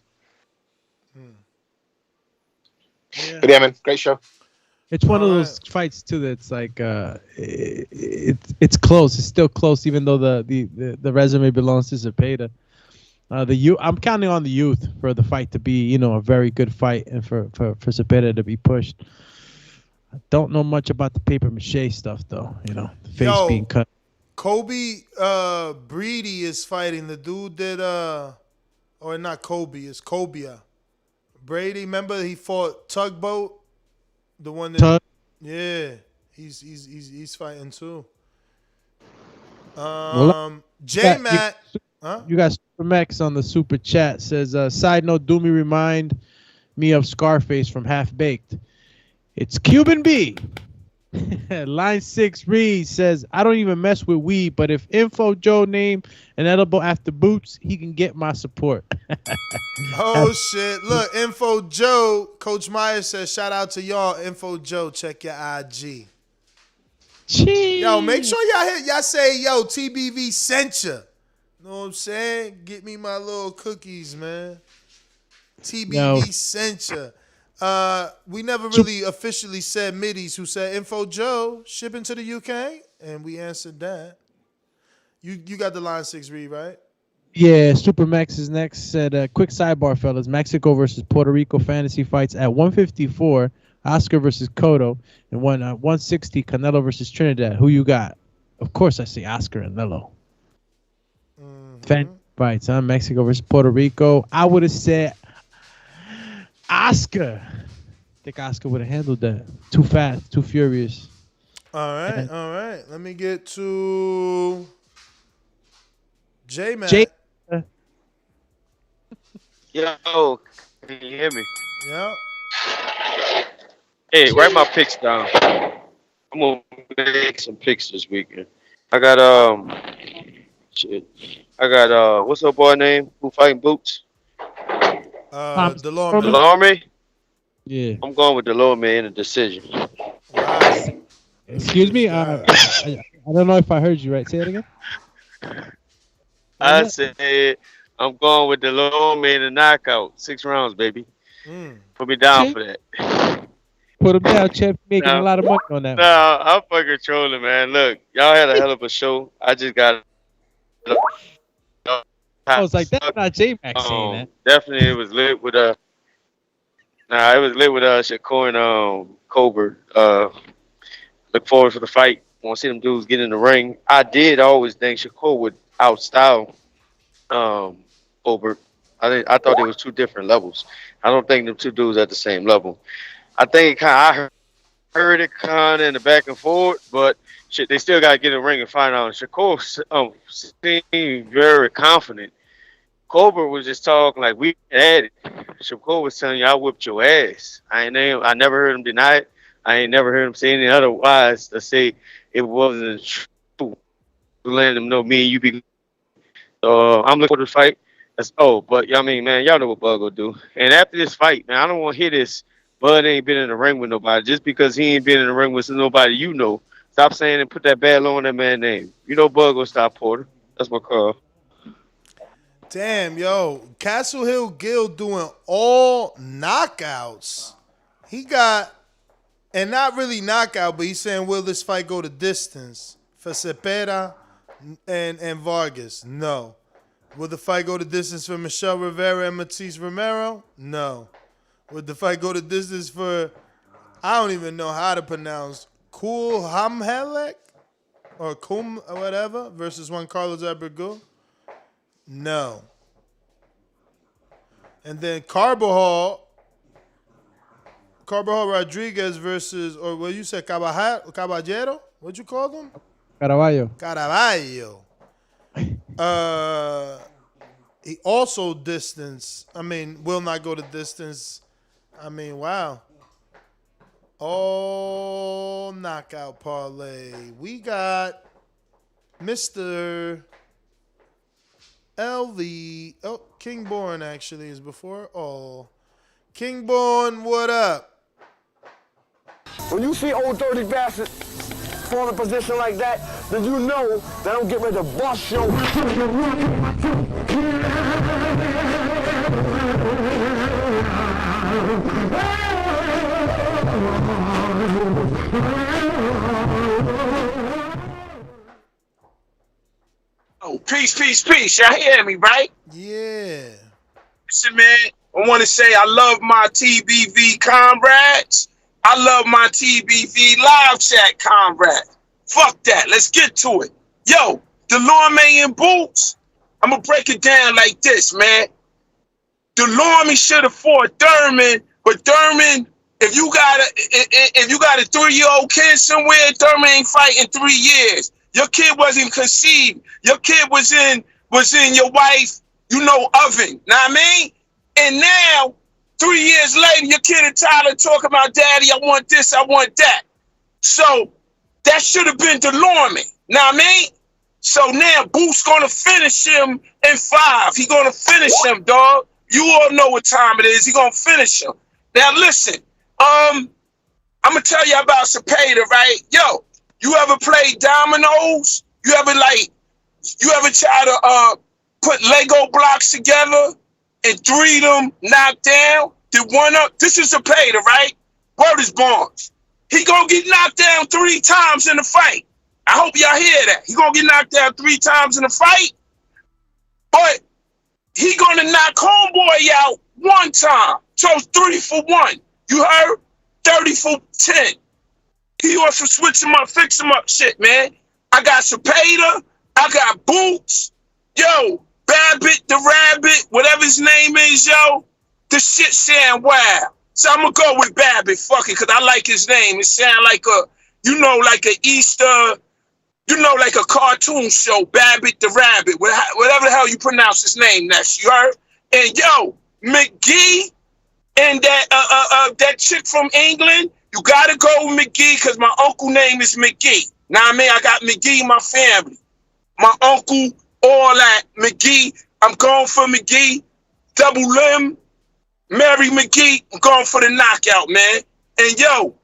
Yeah. But yeah, man, great show.
It's one of those fights too that's it's close. It's still close, even though the resume belongs to Zepeda. I'm counting on the youth for the fight to be, a very good fight, and for Zepeda to be pushed. I don't know much about the paper mache stuff though. You know, the face
Yo,
being cut.
Kobe Breedy is fighting the dude that or not Kobe, it's Cobia. Brady, remember he fought Tugboat? The one that yeah, he's fighting too. J Matt,
you got Super Max on the super chat says side note, do me remind me of Scarface from Half Baked. It's Cuban B. Line 6 reads says, I don't even mess with weed, but if Info Joe name an edible after Boots, he can get my support.
Oh shit! Look, Info Joe, Coach Myers says, shout out to y'all. Info Joe, check your IG.
Jeez.
Yo, make sure y'all say, yo, TBV sent ya. Know what I'm saying? Get me my little cookies, man. TBV sent ya. We never really officially said middies who said Info Joe shipping to the UK, and we answered that. You got the line 6 read, right?
Yeah, Super Max is next. Said, quick sidebar, fellas. Mexico versus Puerto Rico fantasy fights at 154. Oscar versus Cotto. And 160, Canelo versus Trinidad. Who you got? Of course, I say Oscar and Canelo. Fan fights, huh? Mexico versus Puerto Rico. I would have said Oscar. I think Oscar would have handled that. Too fast, too furious.
All right. Let me get to J-Man.
Yo, can you hear me?
Yeah.
Hey, write my picks down. I'm gonna make some picks this weekend. I got what's that boy name who fighting Boots?
Delorme.
Delorme?
Yeah.
I'm going with Delorme in a decision.
Excuse me? I don't know if I heard you right. Say it again.
I said I'm going with Delorme in a knockout. 6 rounds, baby. Put me down for that.
Put him down, champ. Making a lot of money on that.
No, I'm fucking trolling, man. Look, y'all had a hell of a show. I just got.
I was like, that's not J-Max saying that.
Definitely, it was lit with it was lit with Shakur and Colbert. Look forward to the fight. Want to see them dudes get in the ring. I did always think Shakur would outstyle Colbert. I thought there was 2 different levels. I don't think them 2 dudes at the same level. I think I heard it kind of in the back and forth, but shit, they still got to get in the ring and find out. Shakur seemed very confident. Colbert was just talking like we had it. Shakur was telling you, I whipped your ass. I never heard him deny it. I ain't never heard him say anything otherwise to say it wasn't true. Letting them know me and you be. I'm looking for the fight. But I mean, man, y'all know what Bud gonna do. And after this fight, man, I don't want to hear this. Bud ain't been in the ring with nobody. Just because he ain't been in the ring with nobody, you know. Stop saying and put that bad low on that man's name. You know Bud gonna stop Porter. That's my call.
Damn, yo. Castle Hill Gill doing all knockouts. He got, and not really knockout, but he's saying, will this fight go the distance? For Zepeda and Vargas? No. Will the fight go the distance for Michelle Rivera and Matisse Romero? No. Would the fight go the distance for, I don't even know how to pronounce, Kul Hamhelek or Kum or whatever versus Juan Carlos Abrego? No. And then Carbajal Rodriguez versus, or what you said, Caballero? What'd you call them?
Caraballo.
He also will not go the distance. I mean, wow. All knockout parlay. We got Mr. LV. Oh, Kingborn actually is before all. Kingborn, what up?
When you see old dirty bastard fall in a position like that, then you know that I'm getting ready to bust your.
Oh, peace. Y'all hear me, right?
Yeah.
Listen, man, I want to say I love my TBV comrades. I love my TBV live chat comrade. Fuck that. Let's get to it. Yo, Delorme and Boots, I'm going to break it down like this, man. Delorme should have fought Thurman, but Thurman, if you got a 3-year-old kid somewhere, Thurman ain't fighting 3 years. Your kid wasn't conceived. Your kid was in your wife, oven. Know what I mean? And now, 3 years later, your kid and Tyler talking about, Daddy, I want this, I want that. So that should have been Delorme. Know what I mean? So now Booth's gonna finish him in 5. He gonna finish him, dog. You all know what time it is. He gonna finish him. Now listen, I'm gonna tell you about Zepeda, right? Yo, you ever played dominoes? You ever try to put Lego blocks together and 3 of them knocked down? Did one up? This is Zepeda, right? Word is Barnes. He gonna get knocked down 3 times in the fight. I hope y'all hear that. He gonna get knocked down 3 times in the fight, but he gonna knock homeboy out 1 time. So 3 for 1. You heard? 30 for 10. He also switch him up, fix him up shit, man. I got Zepeda. I got Boots. Yo, Babbitt the Rabbit, whatever his name is, yo. The shit sound wild. So I'm gonna go with Babbitt, fuck it, because I like his name. It sound like like a Easter, like a cartoon show, Babbitt the Rabbit, whatever the hell you pronounce his name, that's you heard? And yo, McGee and that chick from England, you gotta go with McGee because my uncle name is McGee. Now I mean, I got McGee in my family. My uncle, all that, McGee. I'm going for McGee. Double limb, Mary McGee. I'm going for the knockout, man. And yo,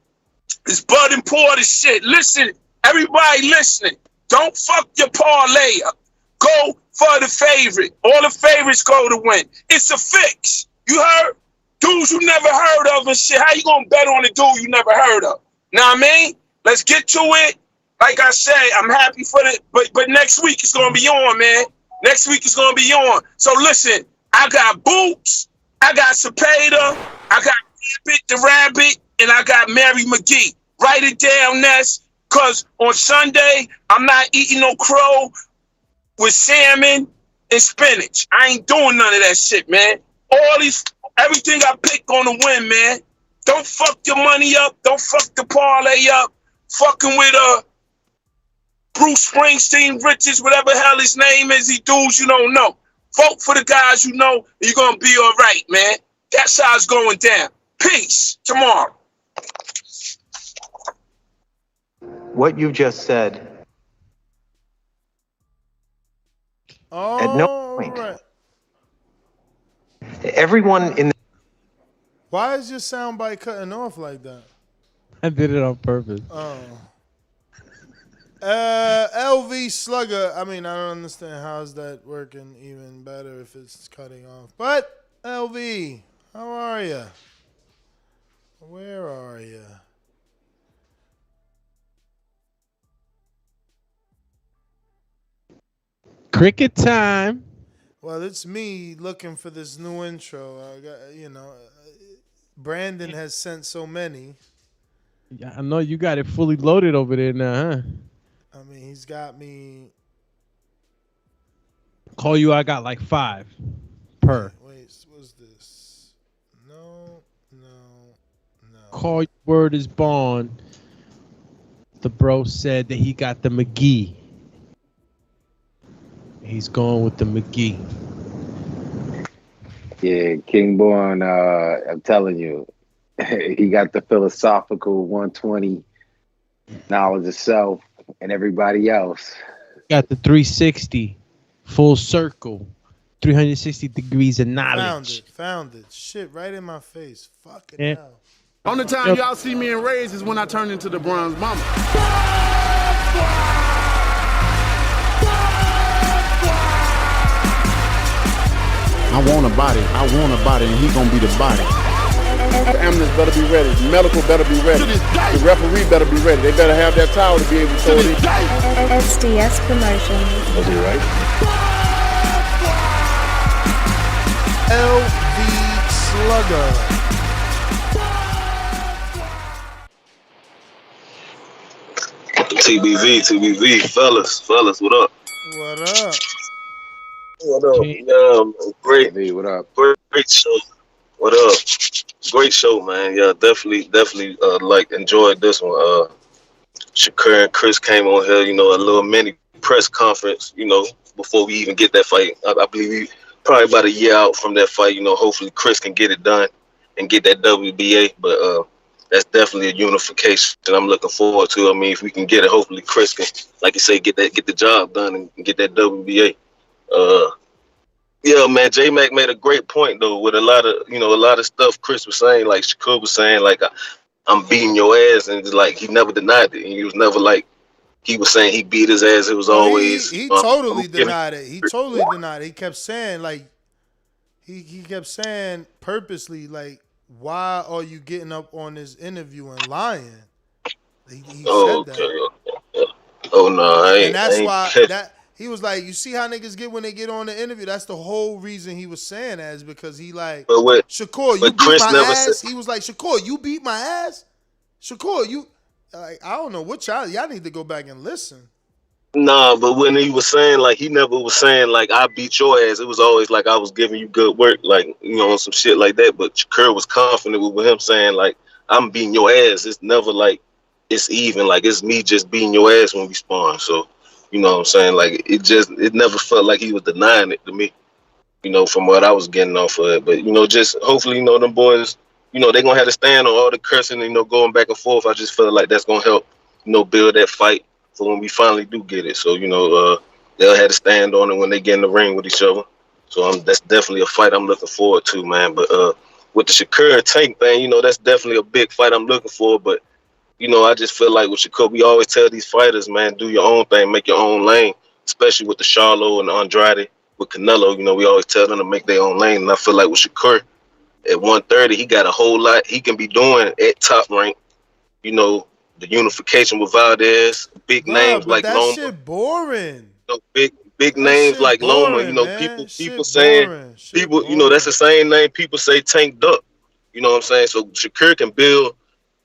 it's Bud and Porter shit. Listen, everybody listening, don't fuck your parlay up. Go for the favorite. All the favorites go to win. It's a fix. You heard? Dudes you never heard of and shit. How you gonna bet on a dude you never heard of? Know what I mean? Let's get to it. Like I said, I'm happy for it, but next week it's gonna be on, man. Next week it's gonna be on. So listen, I got Boots, I got Zepeda, I got Babbitt the Rabbit, and I got Mary McGee. Write it down, Ness, because on Sunday, I'm not eating no crow with salmon and spinach. I ain't doing none of that shit, man. Everything I pick gonna win, man. Don't fuck your money up. Don't fuck the parlay up. Fucking with Bruce Springsteen, Richards, whatever the hell his name is, he dudes you don't know. Vote for the guys you know, and you're gonna be all right, man. That's how it's going down. Peace. Tomorrow.
What you just said. At no point.
Right.
Everyone in the
Why is your soundbite cutting off like that?
I did it on purpose.
Oh. LV Slugger. I mean, I don't understand how's that working even better if it's cutting off. But LV, how are you? Where are you?
Cricket time.
Well, it's me looking for this new intro. I got, Brandon has sent so many.
Yeah, I know you got it fully loaded over there now, huh?
I mean, he's got me.
Call you, I got like 5 per.
Wait, what's this? No.
Call your word is bond. The bro said that he got the McGee. He's going with the McGee.
Yeah, Kingborn, I'm telling you, he got the philosophical 120 knowledge of self and everybody else.
Got the 360 full circle, 360 degrees of knowledge.
Found it. Shit, right in my face. Fucking
Yeah.
hell.
Only time y'all see me in Rays is when I turn into the Bronze Mama. I want a body, and he gonna be the body. The ambulance better be ready. The medical better be ready. The referee better be ready. They better have that towel to be able to throw it in.
SDS Promotions.
Was he right?
LV Slugger.
TBV, fellas, what up?
What up?
What up? Great,
what up?
Great show. What up? Great show, man. Yeah, definitely, like enjoyed this one. Shakur and Chris came on here, you know, a little mini press conference, you know, before we even get that fight. I believe we probably about a year out from that fight. You know, hopefully Chris can get it done and get that WBA. But that's definitely a unification that I'm looking forward to. I mean, if we can get it, hopefully Chris can, like you say, get the job done and get that WBA. Yeah, man, J-Mac made a great point though with a lot of stuff Chris was saying, like Shakur was saying, like I'm beating your ass, and it's like he never denied it, and he was never like he was saying he beat his ass. It was always
he totally denied it. He totally denied it. He kept saying like he kept saying purposely like, why are you getting up on this interview and lying? He said that.
Oh no, I ain't.
And that's
I ain't
why
catch.
that he was like, you see how niggas get when they get on the interview? That's the whole reason he was saying that is because he like, Shakur, you beat
Chris
my
never
ass.
said-
He was like, Shakur, you beat my ass. Shakur, you like, I don't know what y'all need to go back and listen.
Nah, but when he was saying like he never was saying like I beat your ass. It was always like I was giving you good work, like you know, on some shit like that. But Shakur was confident with him saying like I'm beating your ass. It's never like it's even, like it's me just beating your ass when we spawn. So you know what I'm saying? Like it never felt like he was denying it to me. You know, from what I was getting off of it. But you know, just hopefully, you know, them boys, you know, they're gonna have to stand on all the cursing, you know, going back and forth. I just feel like that's gonna help, you know, build that fight for when we finally do get it. So, you know, they'll have to stand on it when they get in the ring with each other. So that's definitely a fight I'm looking forward to, man. But with the Shakur and Tank thing, you know, that's definitely a big fight I'm looking for. But, you know, I just feel like with Shakur, we always tell these fighters, man, do your own thing, make your own lane, especially with the Charlo and the Andrade. With Canelo, you know, we always tell them to make their own lane. And I feel like with Shakur, at 130, he got a whole lot he can be doing at top rank. You know, the unification with Valdez, big names like
that
Loma.
Shit boring.
You know, big names like
boring,
Loma. You know,
man.
people saying you know, that's the same name people say Tank Duck. You know what I'm saying? So Shakur can build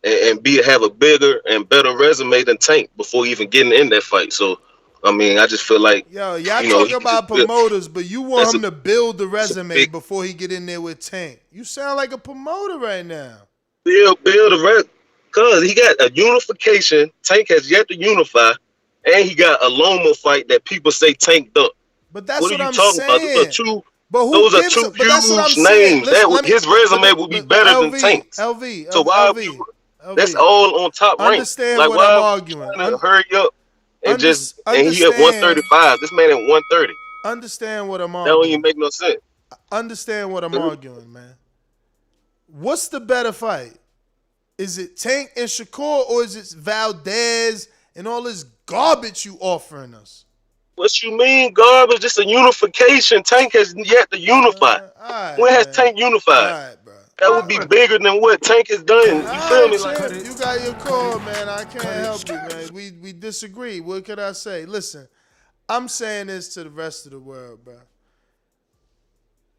and have a bigger and better resume than Tank before even getting in that fight. So I mean, I just feel like
y'all
talk
about promoters, but you want him to build the resume before he get in there with Tank. You sound like a promoter right now.
Build the resume, cause he got a unification. Tank has yet to unify, and he got a Loma fight that people say Tank Duck.
But that's
what
what
are you
I'm
talking about?
saying.
Those are two huge names. His resume would be better than Tank's. So why are people? That's all on top rank.
Understand
like
what
why
I'm
are
arguing.
trying to hurry up and he at 135. This man at 130.
Understand what I'm
That
arguing.
don't even make no sense.
Understand what I'm arguing, man. What's the better fight? Is it Tank and Shakur, or is it Valdez and all this garbage you offering us?
What you mean garbage? Just a unification. Tank has yet to unify. When has Tank unified? That would be bigger than what Tank has done. You feel me?
Like, you got your call, man. I can't help you, man. We disagree. What could I say? Listen, I'm saying this to the rest of the world, bro.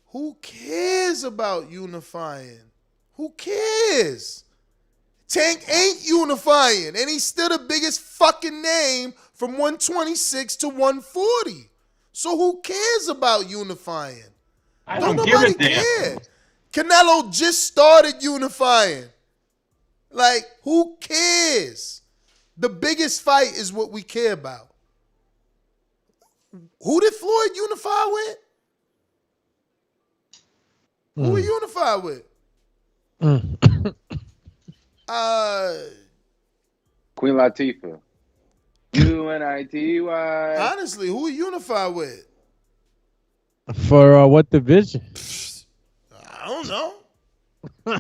Who cares about unifying? Who cares? Tank ain't unifying, and he's still the biggest fucking name from 126 to 140. So who cares about unifying?
I don't give a damn.
Care. Canelo just started unifying. Like, who cares? The biggest fight is what we care about. Who did Floyd unify with? Who we unified with?
Queen Latifah. UNITY.
Honestly, who we unified with?
For what division?
I don't know.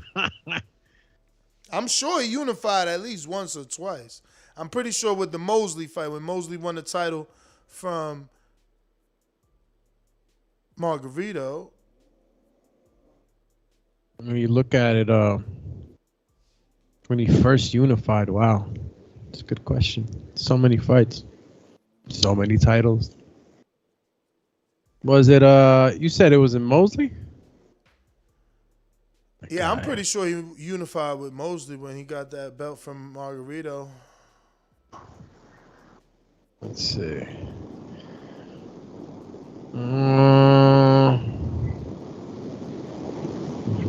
I'm sure he unified at least once or twice. I'm pretty sure with the Mosley fight, when Mosley won the title from Margarito.
When you look at it, when he first unified, wow. That's a good question. So many fights. So many titles. Was it, you said it was in Mosley?
Yeah, I'm pretty sure he unified with Mosley when he got that belt from Margarito.
Let's see.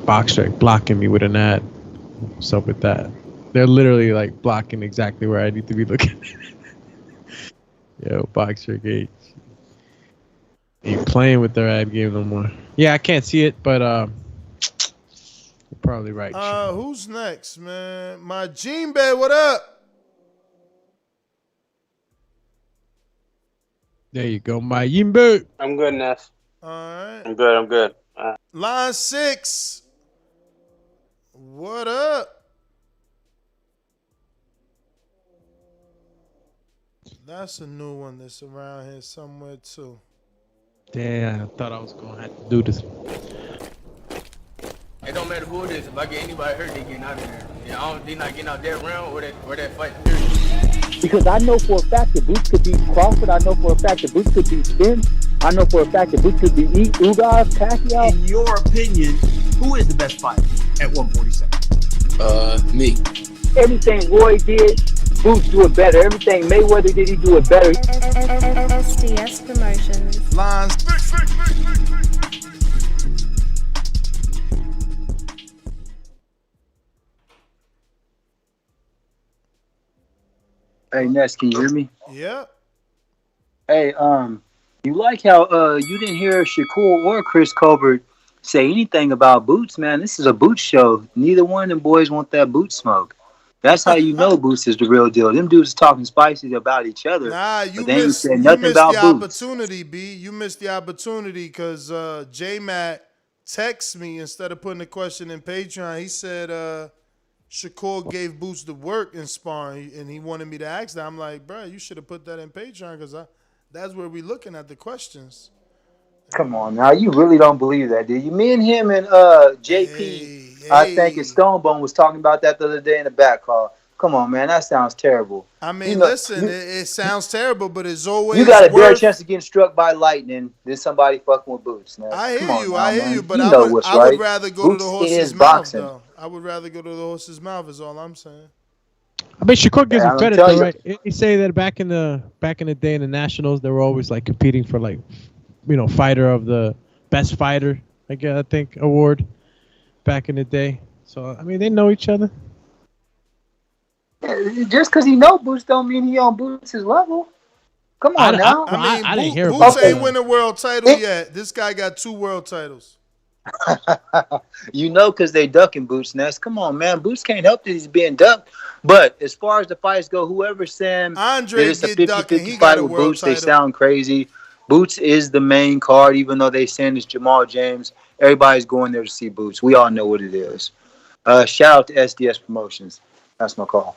Boxer blocking me with an ad. What's up with that? They're literally like blocking exactly where I need to be looking. Yo, Boxer Gate. Ain't playing with their ad game no more. Yeah, I can't see it, but you're probably right.
Who's next, man? My Gene Bay, what up?
There you go, my Yimbo.
I'm good, Ness.
All right.
I'm good.
Line 6. What up? That's a new one that's around here somewhere too.
Damn, I thought I was gonna have to do this.
It don't matter who it is. If I get anybody hurt, they getting out of there. Yeah, they not getting out that round or that fight.
Because I know for a fact that Boots could beat Crawford. I know for a fact that Boots could beat Spence. I know for a fact that Boots could beat Ugas, Pacquiao.
In your opinion, who is the best fighter at 147?
Me.
Everything Roy did, Boots do it better. Everything Mayweather did, he do it better.
SDS Promotions.
Lines.
Hey, Ness, can you hear me?
Yeah.
Hey, you like how you didn't hear Shakur or Chris Colbert say anything about Boots, man? This is a Boots show. Neither one of them boys want that boot smoke. That's how you know Boots is the real deal. Them dudes talking spicy about each other.
Nah, you
but they ain't
missed,
said
you
nothing
missed
about
the
Boots.
opportunity, B. You missed the opportunity because J-Mac texted me instead of putting the question in Patreon. He said Shakur gave Boots the work in sparring, and he wanted me to ask that. I'm like, bro, you should have put that in Patreon because that's where we looking at the questions.
Come on now, you really don't believe that, do you? Me and him and JP, I think it's Stonebone was talking about that the other day in the back call. Come on, man, that sounds terrible.
I mean, listen, it sounds terrible, but it's always
you got a better chance of getting struck by lightning than somebody fucking with Boots. Now.
I hear you, but
you
I would rather go
Boots
to the horse's mouth,
boxing.
though. I would rather go to the horse's mouth is all I'm saying.
I mean, Shakur gives him
I'm
credit,
telling
though,
you.
right? He say that back in the day in the Nationals, they were always like competing for like, fighter of the best fighter, I think award back in the day. So I mean, they know each other.
Just because he know Boots don't mean he on Boots' level. Come on now.
I
didn't hear
Boots
about
ain't
that.
win a world title yet. This guy got 2 world titles.
You know, because they ducking Boots' Nest. Come on, man. Boots can't help that he's being ducked. But as far as the fights go, whoever's saying
Andre
that it's a
get ducked and
50-50
he got
fight
a
with
world
Boots,
title.
they sound crazy. Boots is the main card, even though they saying it's Jamal James. Everybody's going there to see Boots. We all know what it is. Shout out to SDS Promotions. That's my call.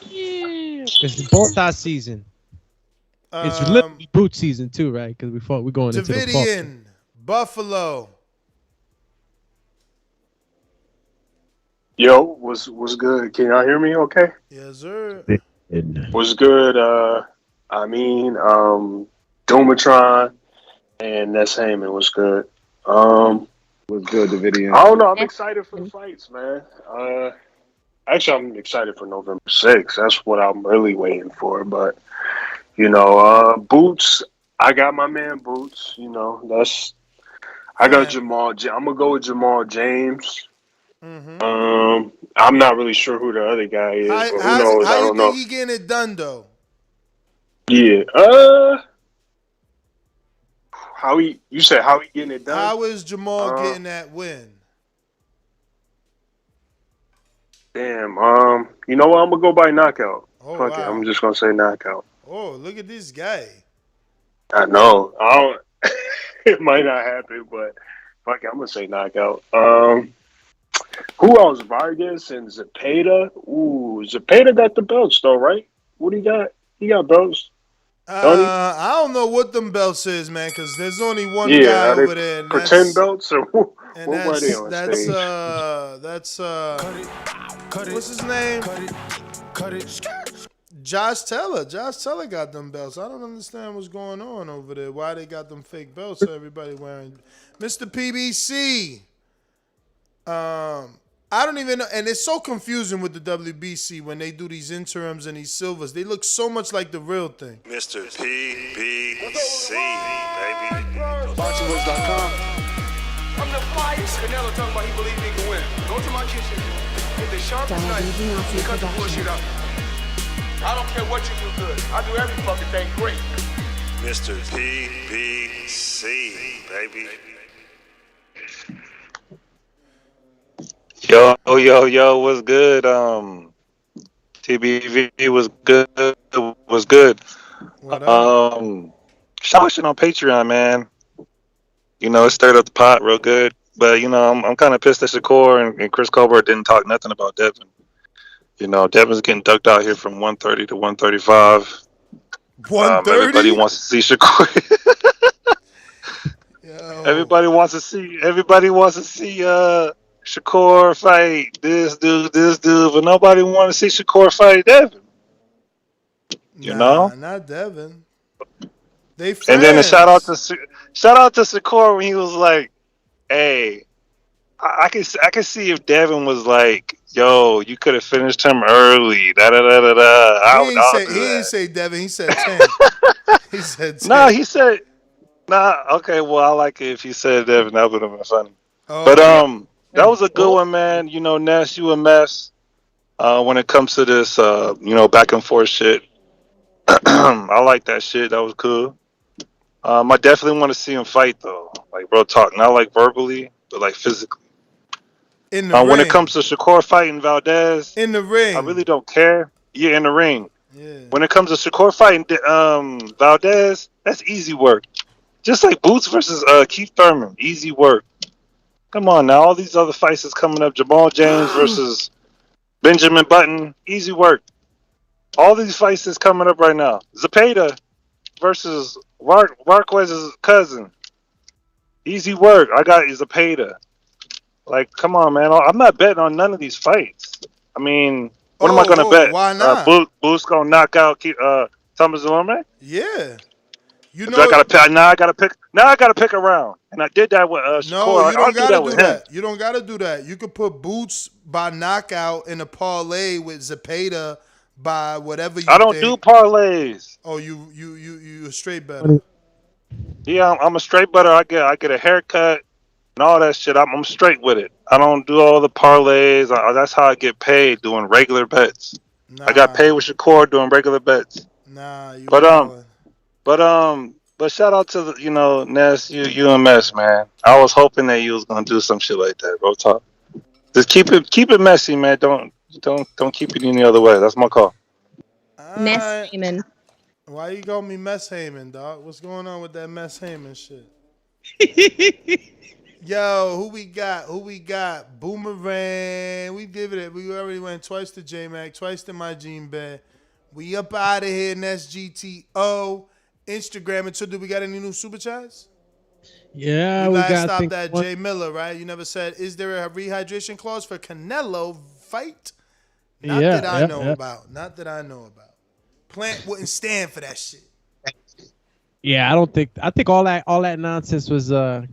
It's the Boltas season. It's literally boot season too, right? Because we're going into the fall.
Davidian, Buffalo.
Yo, what's good? Can y'all hear me okay?
Yes, sir.
What's good? Domatron and Ness Heyman. What's good?
What's good, Davidian?
I don't know. I'm excited for the fights, man. Actually, I'm excited for November 6th. That's what I'm really waiting for. But, Boots, I got my man Boots. I got Jamal. I'm going to go with Jamal James. Mm-hmm. I'm not really sure who the other guy is. But who knows? I don't know.
How you think he getting it done, though?
Yeah. You said how he getting it done?
How is Jamal getting that win?
Damn. You know what? I'm gonna go by knockout.
Oh,
Fuck it.
wow.
I'm just gonna say knockout.
Oh, look at this guy.
I know. I don't. It might not happen, but fuck it. I'm gonna say knockout. Who else? Vargas and Zepeda. Ooh, Zepeda got the belts though, right? What do he got? He got belts.
I don't know what them belts is, man, because there's only one guy over there. And
pretend belts or what were they on
that's
stage?
What's his name? Josh Teller. Josh Teller got them belts. I don't understand what's going on over there. Why they got them fake belts? Everybody wearing. Mr. PBC. I I don't even know, and it's so confusing with the WBC when they do these interims and these silvers. They look so much like the real thing.
Mr. PBC, baby.
BoxingWords.com.
I'm the flyest. Canelo talking about he believes he can win. Go to my kitchen. Get the sharpest knife and cut the bullshit up. I don't care what you do good. I do every fucking thing great.
Mr. PBC, baby.
Yo, what's good? TBV was good. Shot on Patreon, man. You know, it stirred up the pot real good. But, you know, I'm kind of pissed that Shakur and Chris Colbert didn't talk nothing about Devin. You know, Devin's getting ducked out here from 130 to 135.
130?
Everybody wants to see Shakur. Everybody wants to see Shakur fight this dude, but nobody want to see Shakur fight Devin. You know?
Not Devin. They friends.
And then a shout out to Shakur when he was like, "Hey, I can see if Devin was like, yo, you could have finished him early." Da da da da da.
He didn't say Devin. He said 10. He said 10.
No, he said. Nah. Okay. Well, I like it if he said Devin. That would have been funny.
Oh,
but that was a good one, man. You know, Ness, you a mess when it comes to this, you know, back and forth shit. I like that shit. That was cool. I definitely want to see him fight, though. Like, real talk. Not like verbally, but like physically.
In the ring.
When it comes to Shakur fighting Valdez,
in the ring,
I really don't care. Yeah, in the ring. Yeah. When it comes to Shakur fighting Valdez, that's easy work. Just like Boots versus Keith Thurman, easy work. Come on now, all these other fights is coming up. Jamal James versus Benjamin Button, easy work. All these fights is coming up right now. Zepeda versus Marquez's cousin, easy work. I got Zepeda. Like, come on, man. I'm not betting on none of these fights. I mean, what am I going to bet?
Why not?
Boots going to knock out Thomas Zalome?
Yeah. You know,
I gotta pick a round, and I did that with Shakur.
No, you don't gotta do that. You don't gotta do that. You could put Boots by knockout in a parlay with Zepeda by whatever you.
I don't do parlays.
Oh, you a straight better.
Yeah, I'm a straight better. I get a haircut and all that shit. I'm straight with it. I don't do all the parlays. That's how I get paid, doing regular bets. Nah. I got paid with Shakur doing regular bets.
Nah, you.
But shout out to the, Ness, you a mess, man. I was hoping that you was gonna do some shit like that, bro. Talk. Just keep it messy, man. Don't keep it any other way. That's my call.
Mess Heyman.
Why you call me Mess Heyman, dog? What's going on with that Mess Heyman shit? Yo, who we got? Boomerang. We already went twice to J-Mac, twice to my Gene Bed. We up out of here, Ness GTO. Instagram and do we got any new super chats?
Yeah,
we
got.
Stopped at Jay Miller, right? You never said, is there a rehydration clause for Canelo fight? Not that I know about. Not that I know about. Plant wouldn't stand for that shit.
Yeah, I think all that nonsense was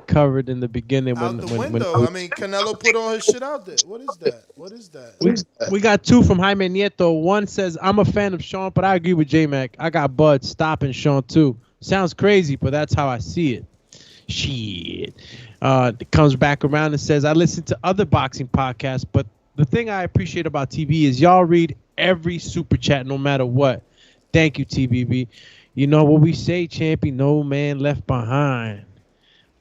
covered in the beginning.
Out the window. I mean, Canelo put all his shit out there. What is that?
We got two from Jaime Nieto. One says, I'm a fan of Sean, but I agree with J-Mac. I got Bud stopping Sean too. Sounds crazy, but that's how I see it. Shit. It comes back around and says, I listen to other boxing podcasts, but the thing I appreciate about TV is y'all read every super chat no matter what. Thank you, TBB. You know what we say, champion, no man left behind.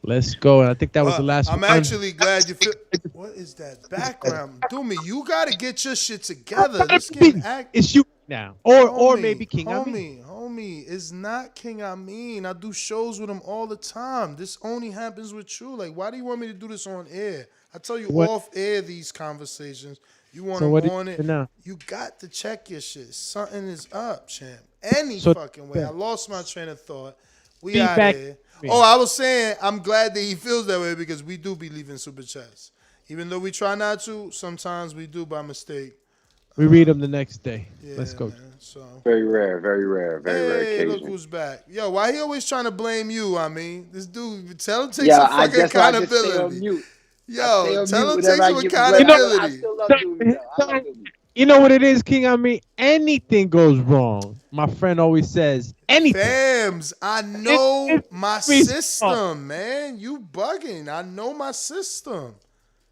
Let's go. And I think that was the last
one.
I'm
actually glad you feel. What is that background? Doomy, you got to get your shit together.
It's you now. Or maybe King
Amin. Homie, it's not King Amin. I do shows with him all the time. This only happens with you. Like, why do you want me to do this on air? I tell you off air these conversations. You want them on it. You got to check your shit. Something is up, champ. Any fucking way. I lost my train of thought. We out here. Oh, I was saying I'm glad that he feels that way because we do be leaving super chats. Even though we try not to, sometimes we do by mistake.
We read them the next day.
Yeah,
let's go.
Man, so.
Very rare occasion.
Hey, look who's back. Yo, why he always trying to blame you? I mean, this dude, tell him take some fucking accountability. Yo, tell him take
whenever I
some
get blessed.
accountability.
I still love Doobie, though. I love Doobie.
You know what it is, King? I mean, anything goes wrong. My friend always says, anything.
Fams, I know my system, man. You bugging. I know my system.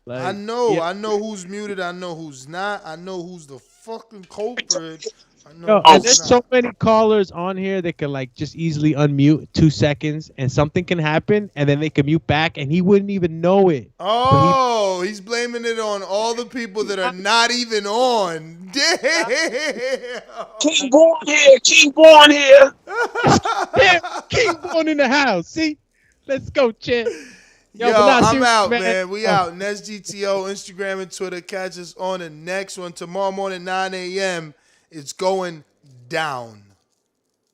Like,
I know who's muted. I know who's not. I know who's the fucking culprit. I know
and there's so many callers on here that can like just easily unmute 2 seconds and something can happen and then they can mute back and he wouldn't even know it.
Oh, he's blaming it on all the people that are not even on. Damn.
King Born here. King Born here.
King Born in the house. See? Let's go, Chet.
Yo, I'm out, man. We out. Next GTO, Instagram and Twitter. Catch us on the next one. Tomorrow morning, 9 a.m. It's going down.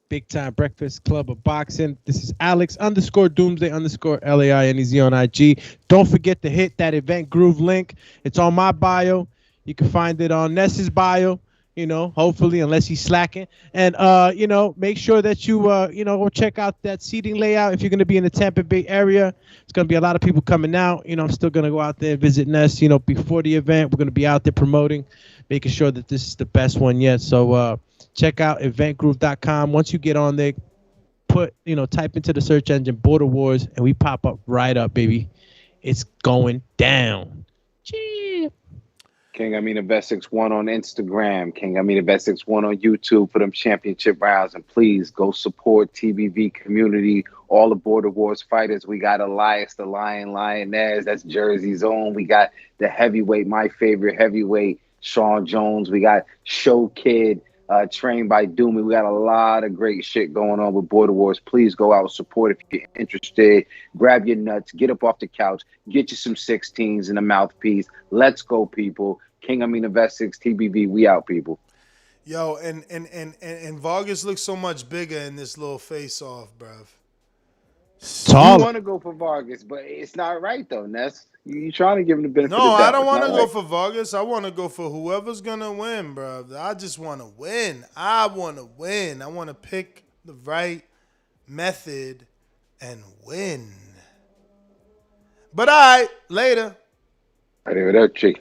Big Time Breakfast Club of Boxing. This is Alex_Doomsday_LAINEZ on IG. Don't forget to hit that Event Groove link. It's on my bio. You can find it on Ness's bio. You know, hopefully, unless he's slacking. And, you know, make sure that you, go check out that seating layout if you're going to be in the Tampa Bay area. It's going to be a lot of people coming out. You know, I'm still going to go out there and visit Ness, before the event. We're going to be out there promoting, making sure that this is the best one yet. So check out eventgroove.com. Once you get on there, type into the search engine Border Wars, and we pop up right up, baby. It's going down. Gee.
King Amina Best 61 on Instagram. King Amina Best 61 on YouTube for them championship rounds. And please go support TBV community, all the Border Wars fighters. We got Elias, the Lion, Lioness. That's Jersey's own. We got the heavyweight, my favorite heavyweight, Sean Jones. We got Show Kid, trained by Doomy. We got a lot of great shit going on with Border Wars. Please go out and support if you're interested. Grab your nuts, get up off the couch, get you some 16s and a mouthpiece. Let's go, people. King Amina Best 6 TBV. We out, people.
Yo, and Vargas looks so much bigger in this little face-off, bruv.
You want to go for Vargas, but it's not right, though, Ness. You're trying to give him the benefit of the doubt.
No, I don't want to go for Vargas. I want to go for whoever's going to win, bro. I just want to win. I want to win. I want to pick the right method and win. But all right, later.
Arrivederci.